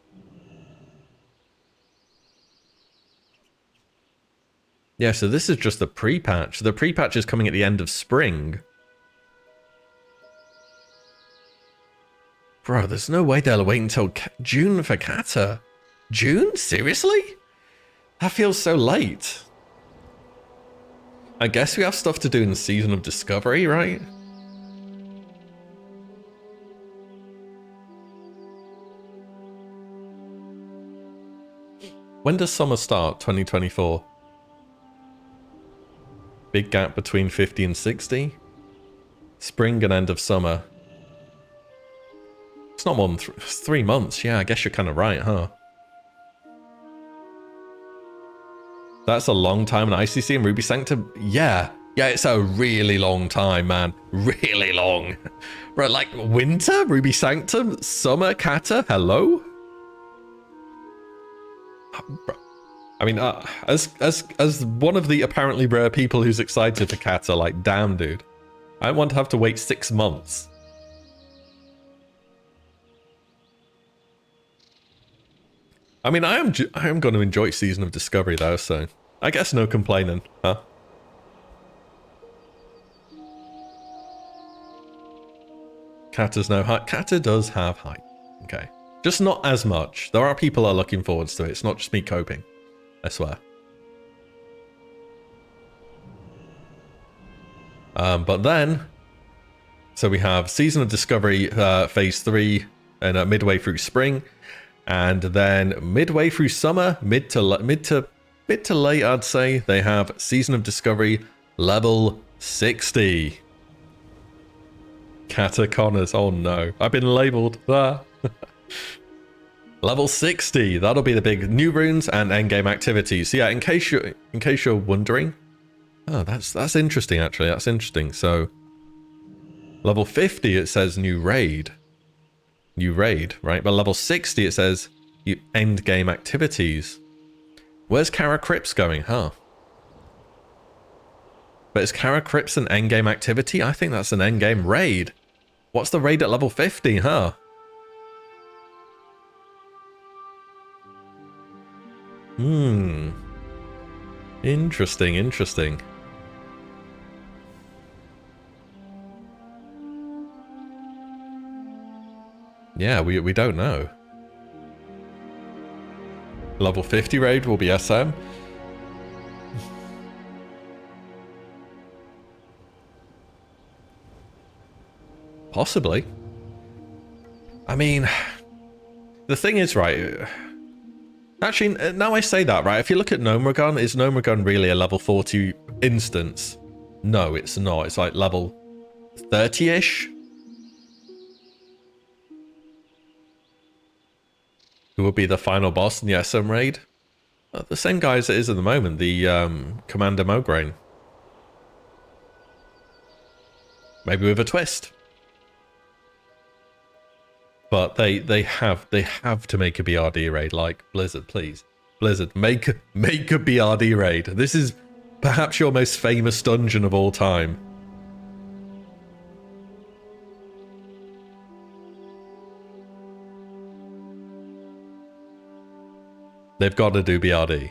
Yeah, so this is just the pre-patch. The pre-patch is coming at the end of spring. Bro, there's no way they'll wait until June for Kata. June? Seriously? That feels so late. I guess we have stuff to do in the Season of Discovery, right? When does summer start? 2024? Big gap between 50 and 60? Spring and end of summer. It's not more than 3 months. Yeah, I guess you're kind of right, huh? That's a long time in ICC and Ruby Sanctum. Yeah. Yeah, it's a really long time, man. Really long. Bro, like winter, Ruby Sanctum, summer, Kata, hello? Bro. I mean, as one of the apparently rare people who's excited for Kata, like, damn, dude. I don't want to have to wait 6 months. I mean, I am going to enjoy Season of Discovery though, so I guess no complaining, huh? Kata's no hype. Kata does have hype. Okay. Just not as much. There are people who are looking forward to it. It's not just me coping. I swear. But then, so we have Season of Discovery Phase 3 and midway through spring. And then midway through summer, mid to late, I'd say, they have Season of Discovery level 60. Kata Connors. Oh no, I've been labeled. Ah. Level 60. That'll be the big new runes and endgame activities. So yeah, in case you're wondering, oh, that's interesting. Actually, that's interesting. So level 50, it says new raid. New raid, right? But level 60, it says you end game activities. Where's Kara Crypts going, huh? But is Kara Crypts an end game activity? I think that's an end game raid. What's the raid at level 50, huh? Interesting, interesting. Yeah, we don't know. Level 50 raid will be SM. Possibly. I mean, the thing is, right... Actually, now I say that, right? If you look at Gnomeregan, is Gnomeregan really a level 40 instance? No, it's not. It's like level 30-ish. Who will be the final boss in the SM raid? The same guy as it is at the moment, the Commander Mograine. Maybe with a twist. But they have to make a BRD raid. Like, Blizzard, please. Blizzard, make a BRD raid. This is perhaps your most famous dungeon of all time. They've got to do BRD.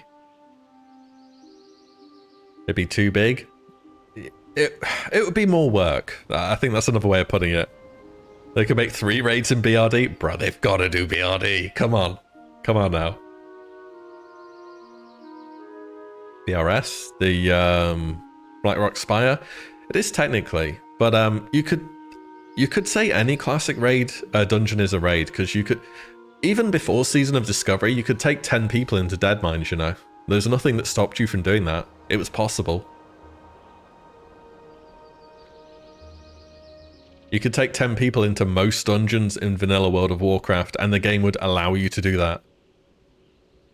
It'd be too big. it would be more work. I think that's another way of putting it. They could make 3 raids in BRD. Bro, they've got to do BRD. Come on. Come on now. BRS, the Blackrock Spire. It is technically, but you could say any classic raid dungeon is a raid, because you could, even before Season of Discovery, you could take 10 people into Deadmines, you know. There's nothing that stopped you from doing that. It was possible. You could take 10 people into most dungeons in vanilla World of Warcraft, and the game would allow you to do that.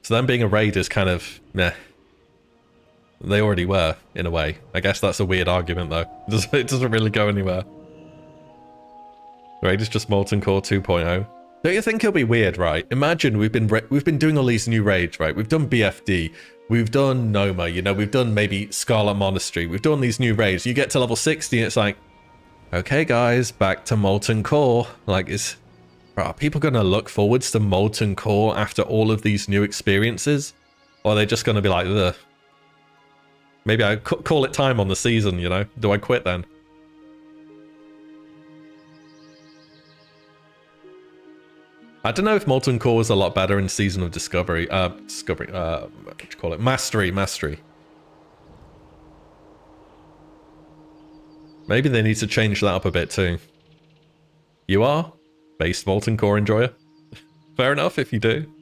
So them being a raid is kind of meh. They already were, in a way. I guess that's a weird argument, though. It doesn't really go anywhere. Raid is just Molten Core 2.0. Don't you think it'll be weird, right? Imagine we've been doing all these new raids, right? We've done BFD, we've done Noma, you know, we've done maybe Scarlet Monastery, we've done these new raids. You get to level 60 and it's like, okay guys, back to Molten Core. Like, are people gonna look forwards to Molten Core after all of these new experiences? Or are they just gonna be like, ugh. Maybe I call it time on the season, you know? Do I quit then? I don't know if Molten Core was a lot better in Season of Discovery. What do you call it? Mastery. Maybe they need to change that up a bit too. You are? Based Molten Core enjoyer? Fair enough if you do.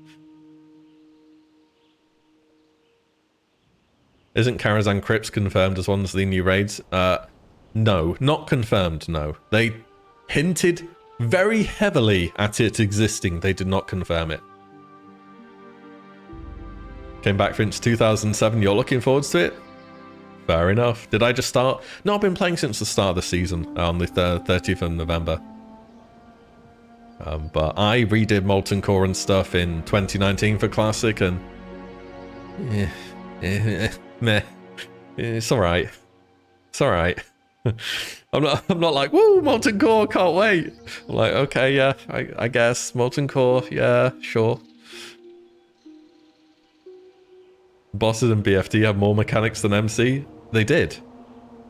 Isn't Karazhan Crypts confirmed as one of the new raids? No, not confirmed, no. They hinted very heavily at it existing. They did not confirm it. Came back since 2007. You're looking forward to it? Fair enough. Did I just start? No, I've been playing since the start of the season on the 30th of November. But I redid Molten Core and stuff in 2019 for Classic, and meh. It's alright. It's alright. I'm not like, woo, Molten Core, can't wait. I'm like, okay, yeah, I guess. Molten Core, yeah, sure. Bosses in BFD have more mechanics than MC. They did.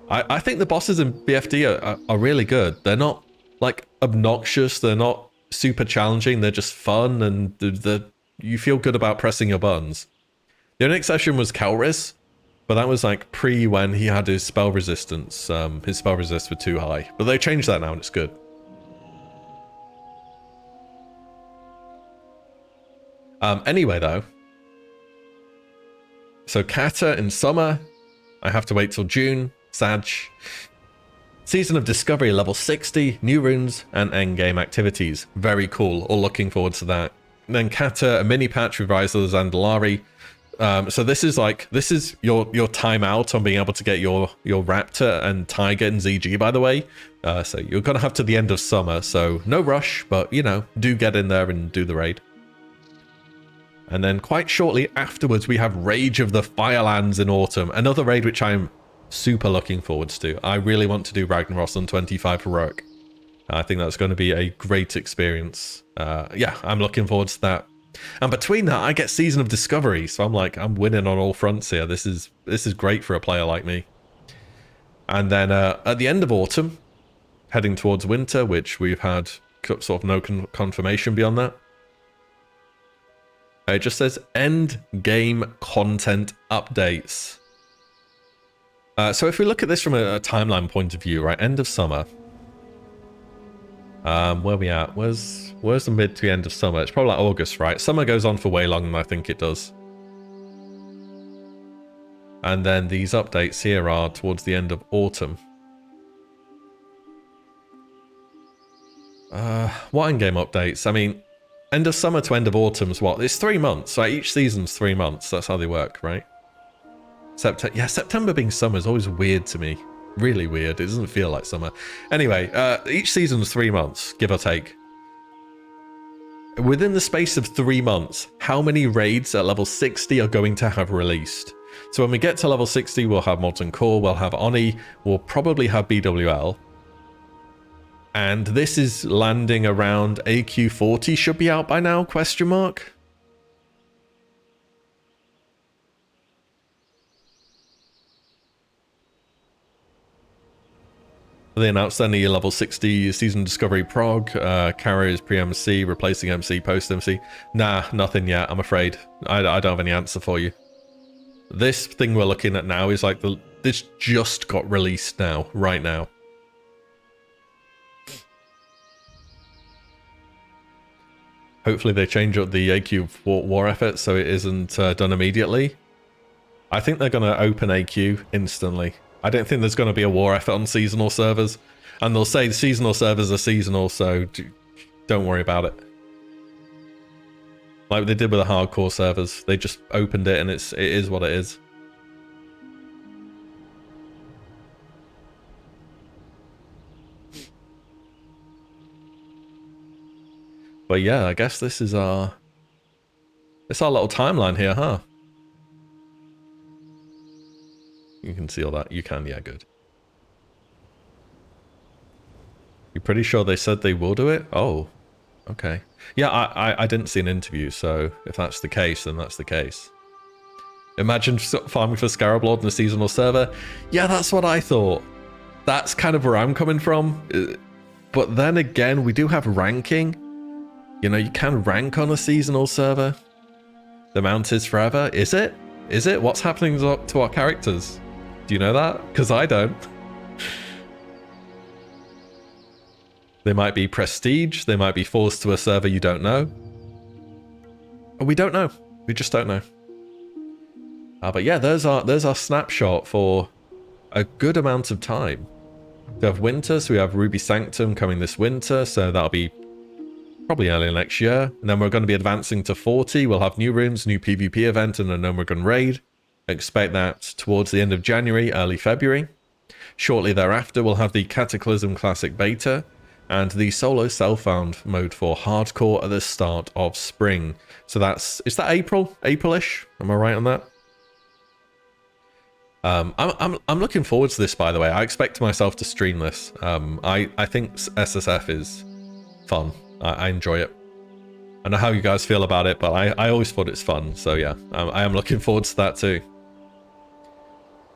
I think the bosses in BFD are really good. They're not, like, obnoxious. They're not super challenging. They're just fun, and you feel good about pressing your buttons. The only exception was Kelris, but that was like pre when he had his spell resistance. His spell resists were too high. But they changed that now and it's good. Anyway though. So Kata in summer. I have to wait till June. Sag. Season of Discovery level 60. New runes and endgame activities. Very cool. All looking forward to that. And then Kata, a mini patch with Rise of the Zandalari. So this is your timeout on being able to get your Raptor and Tiger and ZG, by the way. So you're going to have to the end of summer, so no rush, but, you know, do get in there and do the raid. And then quite shortly afterwards, we have Rage of the Firelands in autumn, another raid which I'm super looking forward to. I really want to do Ragnaros on 25 Heroic. I think that's going to be a great experience. Yeah, I'm looking forward to that. And between that, I get Season of Discovery, so I'm like, I'm winning on all fronts here. This is great for a player like me. And then at the end of autumn, heading towards winter, which we've had sort of no confirmation beyond that. It just says end game content updates. So if we look at this from a timeline point of view, right, end of summer. Where we at? Where's the mid to the end of summer? It's probably like August, right? Summer goes on for way longer than I think it does. And then these updates here are towards the end of autumn. What in-game updates? I mean, end of summer to end of autumn's what? It's 3 months. Like each season's 3 months. That's how they work, right? Yeah, September being summer is always weird to me. Really weird. It doesn't feel like summer. Anyway, each season's 3 months, give or take. Within the space of 3 months, how many raids at level 60 are going to have released? So when we get to level 60, we'll have Molten Core, we'll have Oni, we'll probably have BWL. And this is landing around AQ40, should be out by now, question mark? They announced any level 60 season discovery prog, carriers pre-MC, replacing MC, post-MC. Nah, nothing yet, I'm afraid. I don't have any answer for you. This thing we're looking at now is like this just got released now, right now. Hopefully they change up the AQ war effort so it isn't done immediately. I think they're going to open AQ instantly. I don't think there's going to be a war effort on seasonal servers. And they'll say the seasonal servers are seasonal, so don't worry about it. Like they did with the hardcore servers. They just opened it and it is what it is. But yeah, I guess this is our little timeline here, huh? You can see all that. You can, yeah, good. You're pretty sure they said they will do it? Oh, okay. Yeah, I didn't see an interview, so if that's the case, then that's the case. Imagine farming for Scarab Lord in a seasonal server. Yeah, that's what I thought. That's kind of where I'm coming from. But then again, we do have ranking. You know, you can rank on a seasonal server. The mount is forever. Is it? Is it? What's happening to our characters? Do you know that? Because I don't. They might be prestige. They might be forced to a server you don't know. We don't know. We just don't know. But yeah, there's our snapshot for a good amount of time. We have winter, so we have Ruby Sanctum coming this winter, so that'll be probably early next year. And then we're going to be advancing to 40. We'll have new rooms, new PvP event, and a Nomagon raid. Expect that towards the end of January, early February. Shortly thereafter, we'll have the Cataclysm Classic Beta and the solo self-found mode for hardcore at the start of spring. So is that April? April-ish? Am I right on that? I'm looking forward to this, by the way. I expect myself to stream this. I think SSF is fun. I enjoy it. I know how you guys feel about it, but I always thought it's fun. So yeah, I am looking forward to that too.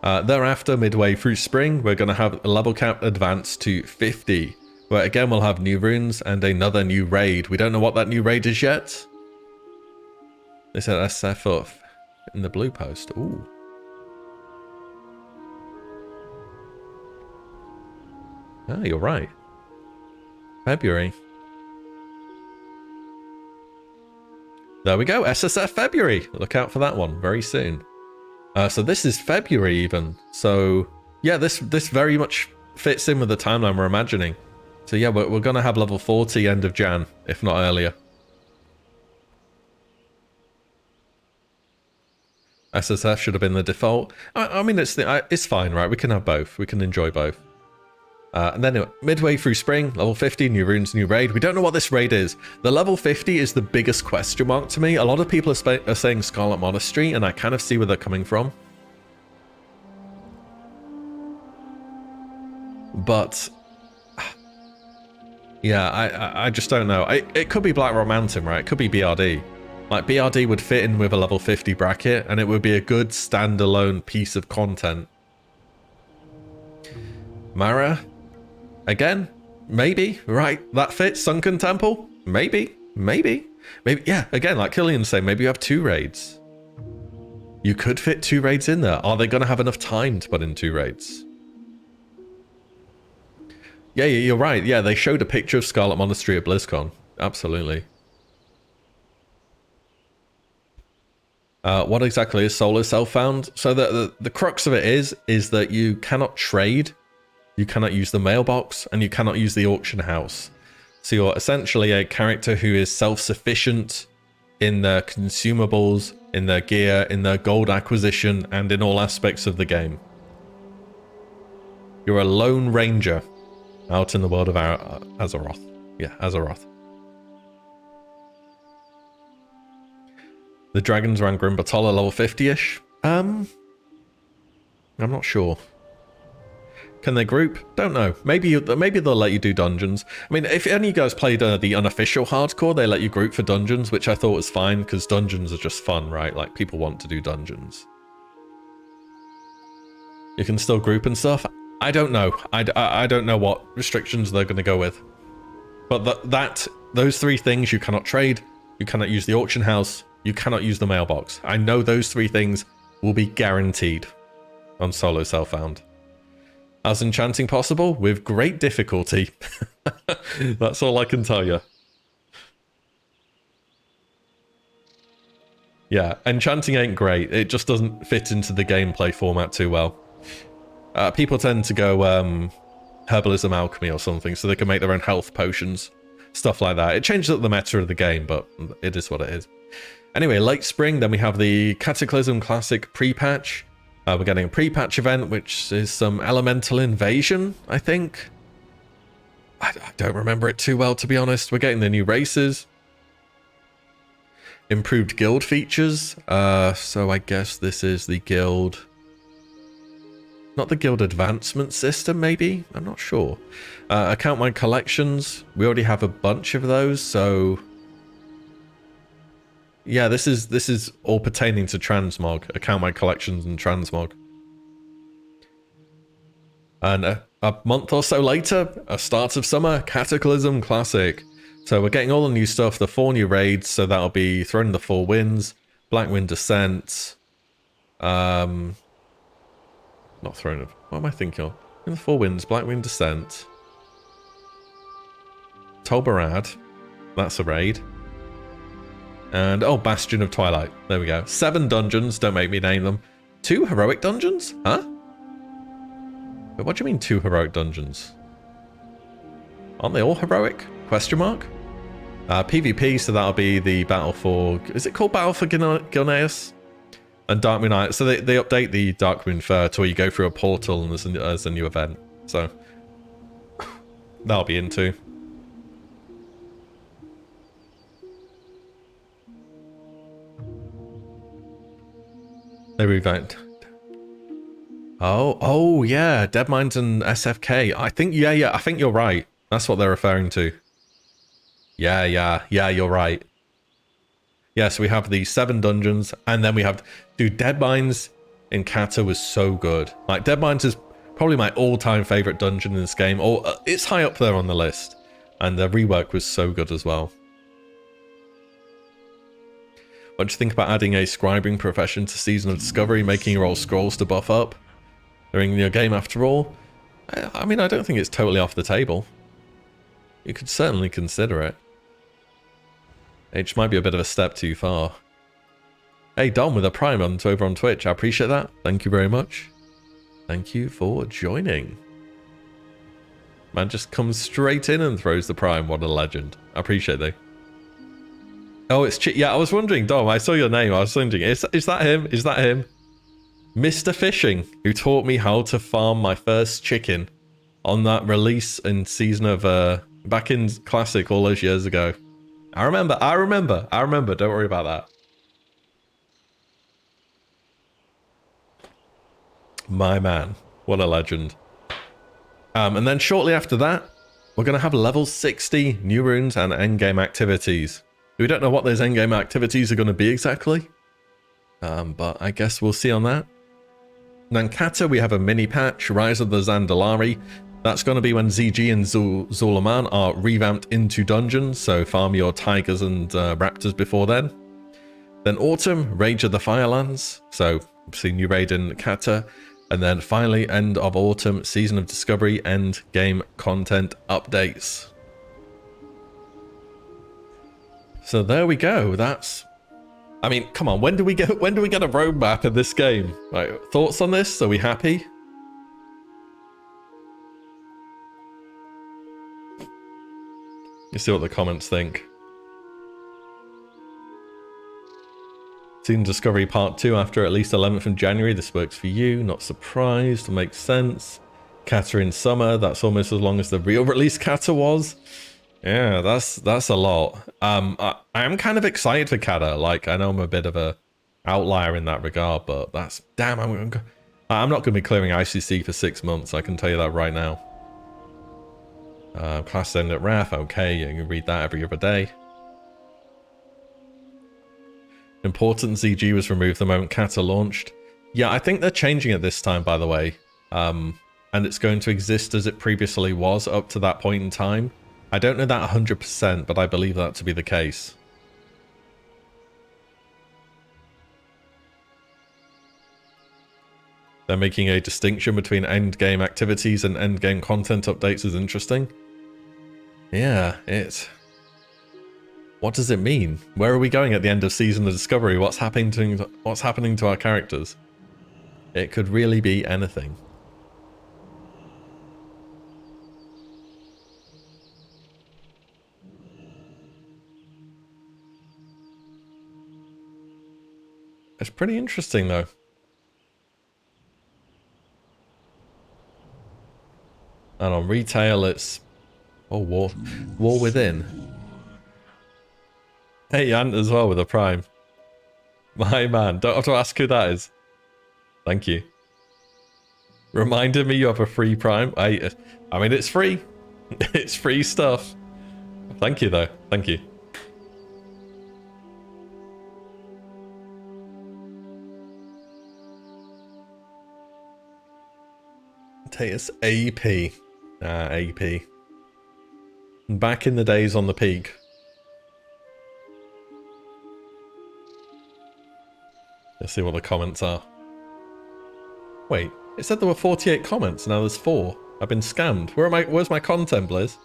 Thereafter, midway through spring, we're going to have a level cap advance to 50, where again we'll have new runes and another new raid. We don't know what that new raid is yet. They said SF in the blue post. Ooh. Ah, you're right. February. There we go, SSF February. Look out for that one very soon. So this is February even. So yeah, this very much fits in with the timeline we're imagining. So yeah, we're going to have level 40 end of Jan, if not earlier. SSF should have been the default. I mean, it's fine, right? We can have both. We can enjoy both. And then midway through spring, level 50, new runes, new raid. We don't know what this raid is. The level 50 is the biggest question mark to me. A lot of people are saying Scarlet Monastery, and I kind of see where they're coming from. But yeah, I just don't know. It could be Blackrock Mountain, right? It could be BRD. Like, BRD would fit in with a level 50 bracket, and it would be a good standalone piece of content. Mara? Again, maybe, right? That fits. Sunken Temple? Maybe. Yeah, again, like Killian's saying, maybe you have 2 raids. You could fit 2 raids in there. Are they going to have enough time to put in 2 raids? Yeah, you're right. Yeah, they showed a picture of Scarlet Monastery at BlizzCon. Absolutely. What exactly is solo self-found? So the crux of it is that you cannot trade. You cannot use the mailbox, and you cannot use the auction house. So you're essentially a character who is self-sufficient in their consumables, in their gear, in their gold acquisition, and in all aspects of the game. You're a lone ranger out in the world of Azeroth. Yeah, Azeroth. The dragons around Grim Batalla level 50-ish? I'm not sure. Can they group? Don't know. Maybe they'll let you do dungeons. I mean, if any of you guys played the unofficial hardcore, they let you group for dungeons, which I thought was fine, because dungeons are just fun, right? Like, people want to do dungeons. You can still group and stuff. I don't know. I don't know what restrictions they're going to go with. But those three things you cannot trade, you cannot use the auction house, you cannot use the mailbox. I know those three things will be guaranteed on Solo Self-Found. As enchanting possible, with great difficulty. That's all I can tell you. Yeah, enchanting ain't great. It just doesn't fit into the gameplay format too well. People tend to go herbalism alchemy or something so they can make their own health potions. Stuff like that. It changes up the meta of the game, but it is what it is. Anyway, late spring, then we have the Cataclysm Classic pre-patch. We're getting a pre-patch event, which is some elemental invasion, I think. I don't remember it too well, to be honest. We're getting the new races. Improved guild features. So I guess this is the guild... Not the guild advancement system, maybe? I'm not sure. Account my collections. We already have a bunch of those, so... Yeah, this is all pertaining to transmog. Account my collections and transmog. And a month or so later, a start of summer, Cataclysm Classic. So we're getting all the new stuff, the 4 new raids, so that'll be Throne of the Four Winds, Blackwind Descent, not Throne of... What am I thinking of? In the Four Winds, Blackwind Descent, Tol Barad, that's a raid. And, oh, Bastion of Twilight. There we go. 7 dungeons, don't make me name them. 2 heroic dungeons? Huh? But what do you mean 2 heroic dungeons? Aren't they all heroic? Question mark? PvP, so that'll be the battle for... Is it called Battle for Gilneas? And Darkmoon Island. So they update the Darkmoon Fair to where you go through a portal and there's a new event. So that'll be into. They revamp. Oh yeah, Deadmines and SFK. I think I think you're right. That's what they're referring to. Yeah, you're right. Yeah, so we have the 7 dungeons, and then we have... Dude, Deadmines in Kata was so good. Like, Deadmines is probably my all-time favourite dungeon in this game. It's high up there on the list. And the rework was so good as well. What do you think about adding a scribing profession to Season of Discovery, making your old scrolls to buff up? They're in your game after all? I mean, I don't think it's totally off the table. You could certainly consider it. It just might be a bit of a step too far. Hey, Dom with a Prime over on Twitch. I appreciate that. Thank you very much. Thank you for joining. Man just comes straight in and throws the Prime. What a legend. I appreciate that. Oh, it's yeah, I was wondering, Dom. I saw your name. I was wondering, is that him? Is that him? Mr. Fishing, who taught me how to farm my first chicken on that release in Season of... back in Classic all those years ago. I remember, don't worry about that. My man, what a legend. And then shortly after that, we're going to have level 60 new runes and endgame activities. We don't know what those endgame activities are going to be exactly, but I guess we'll see on that. Nankata, we have a mini patch, Rise of the Zandalari. That's going to be when ZG and Zulaman are revamped into dungeons, so farm your tigers and raptors before then. Then Autumn, Rage of the Firelands, so obviously new raid in Kata. And then finally, end of Autumn, Season of Discovery, end game content updates. So there we go. That's... I mean, come on, when do we get a roadmap in this game? Like, thoughts on this? Are we happy? You see what the comments think. Season Discovery Part 2 after at least 11th of January. This works for you. Not surprised. Makes sense. Kata in summer. That's almost as long as the real release Kata was. Yeah, that's a lot. I am kind of excited for Kata. Like, I know I'm a bit of a outlier in that regard, but that's... Damn, I'm not going to be clearing ICC for 6 months. I can tell you that right now. Class end at Wrath, okay, you can read that every other day. Important ZG was removed the moment Kata launched. Yeah, I think they're changing it this time, by the way. I and it's going to exist as it previously was up to that point in time. I don't know that 100%, but I believe that to be the case. They're making a distinction between endgame activities and endgame content updates is interesting. Yeah, what does it mean? Where are we going at the end of Season of Discovery? What's happening to our characters? It could really be anything. It's pretty interesting though. And on retail, it's War Within. Hey, Ant as well with a Prime. My man, don't have to ask who that is. Thank you. Reminded me you have a free Prime. I mean, it's free. It's free stuff. Thank you, though. Thank you. Tatus AP. AP. Back in the days on the peak. Let's see what the comments are. Wait, it said there were 48 comments, now there's 4. I've been scammed. Where's my content, Blizz?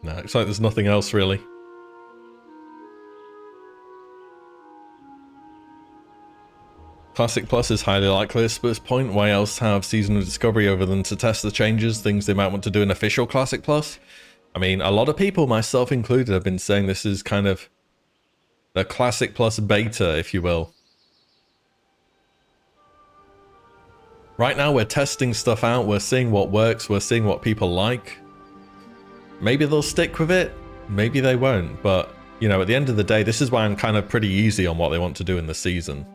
No, it's like there's nothing else really. Classic Plus is highly likely at this point. Why else have Season of Discovery over than to test the changes, things they might want to do in official Classic Plus? I mean, a lot of people, myself included, have been saying this is kind of the Classic Plus beta, if you will. Right now, we're testing stuff out. We're seeing what works. We're seeing what people like. Maybe they'll stick with it. Maybe they won't. But, you know, at the end of the day, this is why I'm kind of pretty easy on what they want to do in the season.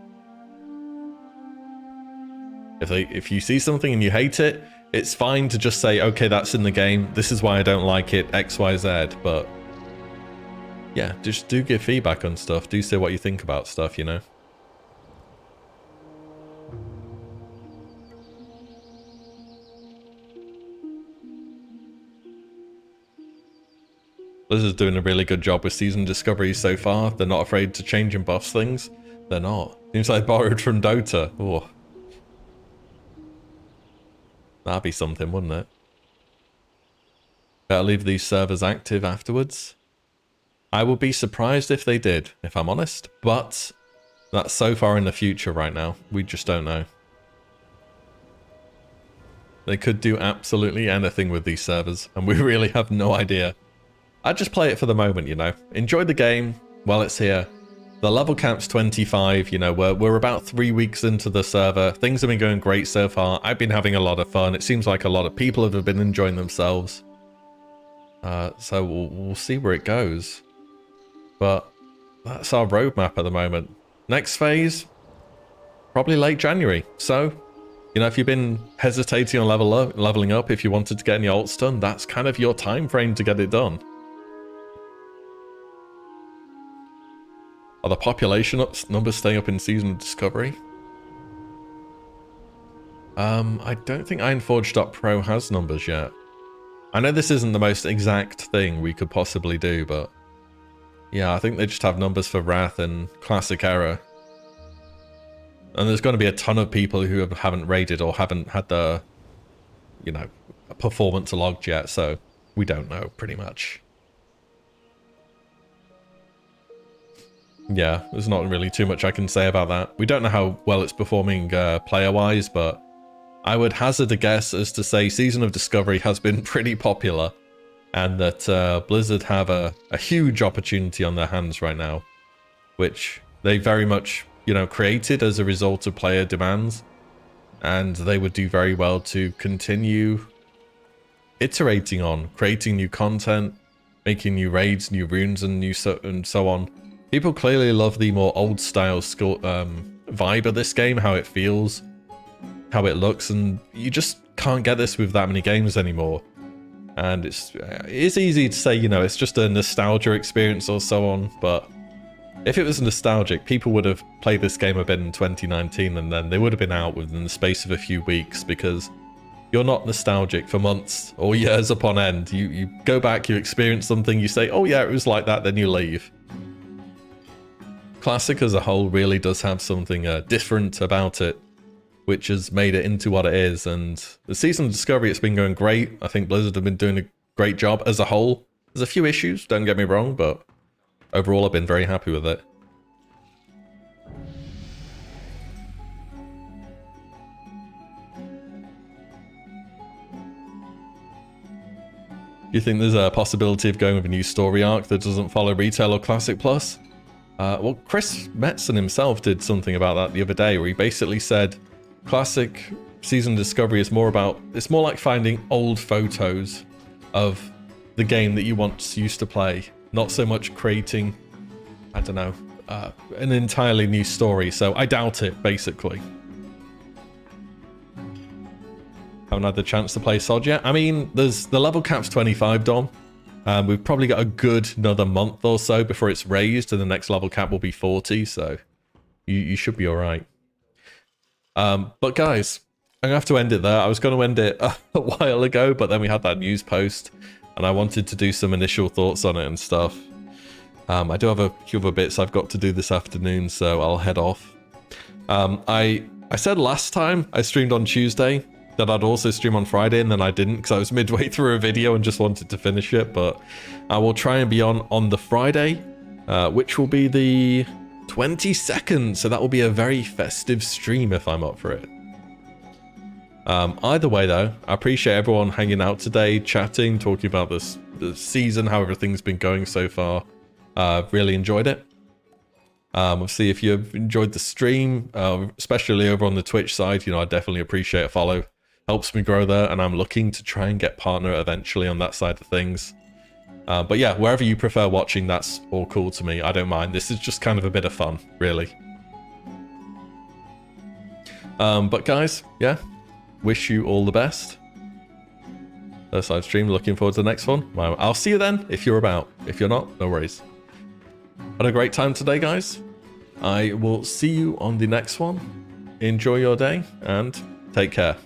If you see something and you hate it, it's fine to just say, okay, that's in the game. This is why I don't like it, X, Y, Z. But yeah, just do give feedback on stuff. Do say what you think about stuff, you know? Blizzard's doing a really good job with season discoveries so far. They're not afraid to change and buff things. They're not. Seems like borrowed from Dota. Oh. That'd be something, wouldn't it? Better leave these servers active afterwards. I would be surprised if they did, if I'm honest. But that's so far in the future right now. We just don't know. They could do absolutely anything with these servers, and we really have no idea. I'd just play it for the moment, you know. Enjoy the game while it's here. The level cap's 25, you know, we're about 3 weeks into the server. Things have been going great so far. I've been having a lot of fun. It seems like a lot of people have been enjoying themselves. So we'll see where it goes. But that's our roadmap at the moment. Next phase, probably late January. So, you know, if you've been hesitating on leveling up, if you wanted to get any ults done, that's kind of your time frame to get it done. Are the population numbers staying up in Season of Discovery? I don't think Ironforge.pro has numbers yet. I know this isn't the most exact thing we could possibly do, but yeah, I think they just have numbers for Wrath and Classic Era. And there's going to be a ton of people who haven't raided or haven't had the, you know, performance logged yet, so we don't know, pretty much. Yeah, there's not really too much I can say about that. We don't know how well it's performing player-wise, but I would hazard a guess as to say Season of Discovery has been pretty popular, and that Blizzard have a huge opportunity on their hands right now, which they very much, you know, created as a result of player demands, and they would do very well to continue iterating on, creating new content, making new raids, new runes, and so on. People clearly love the more old-style vibe of this game, how it feels, how it looks, and you just can't get this with that many games anymore. And it's easy to say, you know, it's just a nostalgia experience or so on, but If it was nostalgic, people would have played this game a bit in 2019 and then they would have been out within the space of a few weeks, because you're not nostalgic for months or years upon end. You go back, you experience something, you say, oh yeah, it was like that, then you leave. Classic as a whole really does have something different about it, which has made it into what it is. And the season of Discovery, it's been going great. I think Blizzard have been doing a great job as a whole. There's a few issues, don't get me wrong, but overall I've been very happy with it. Do you think there's a possibility of going with a new story arc that doesn't follow Retail or Classic Plus? Well, Chris Metzen himself did something about that the other day, where he basically said Classic Season Discovery is more about, it's more like finding old photos of the game that you once used to play, not so much creating, I don't know, an entirely new story. So I doubt it, basically. Haven't had the chance to play SOD yet. I mean, there's the level cap's 25, Dom. We've probably got a good another month or so before it's raised, and the next level cap will be 40, so you should be all right. But guys, I'm going to have to end it there. I was going to end it a while ago, but then we had that news post, and I wanted to do some initial thoughts on it and stuff. I do have a few other bits I've got to do this afternoon, so I'll head off. I said last time I streamed on Tuesday that I'd also stream on Friday, and then I didn't because I was midway through a video and just wanted to finish it. But I will try and be on the Friday, which will be the 22nd. So that will be a very festive stream if I'm up for it. Either way, though, I appreciate everyone hanging out today, chatting, talking about the season, how everything's been going so far. Really enjoyed it. Obviously, if you've enjoyed the stream, especially over on the Twitch side, you know, I definitely appreciate a follow. Helps me grow there, and I'm looking to try and get partner eventually on that side of things. But yeah, wherever you prefer watching, that's all cool to me. I don't mind. This is just kind of a bit of fun, really. But guys, yeah, wish you all the best. First side stream, looking forward to the next one. Well, I'll see you then if you're about. If you're not, no worries. Had a great time today, guys. I will see you on the next one. Enjoy your day and take care.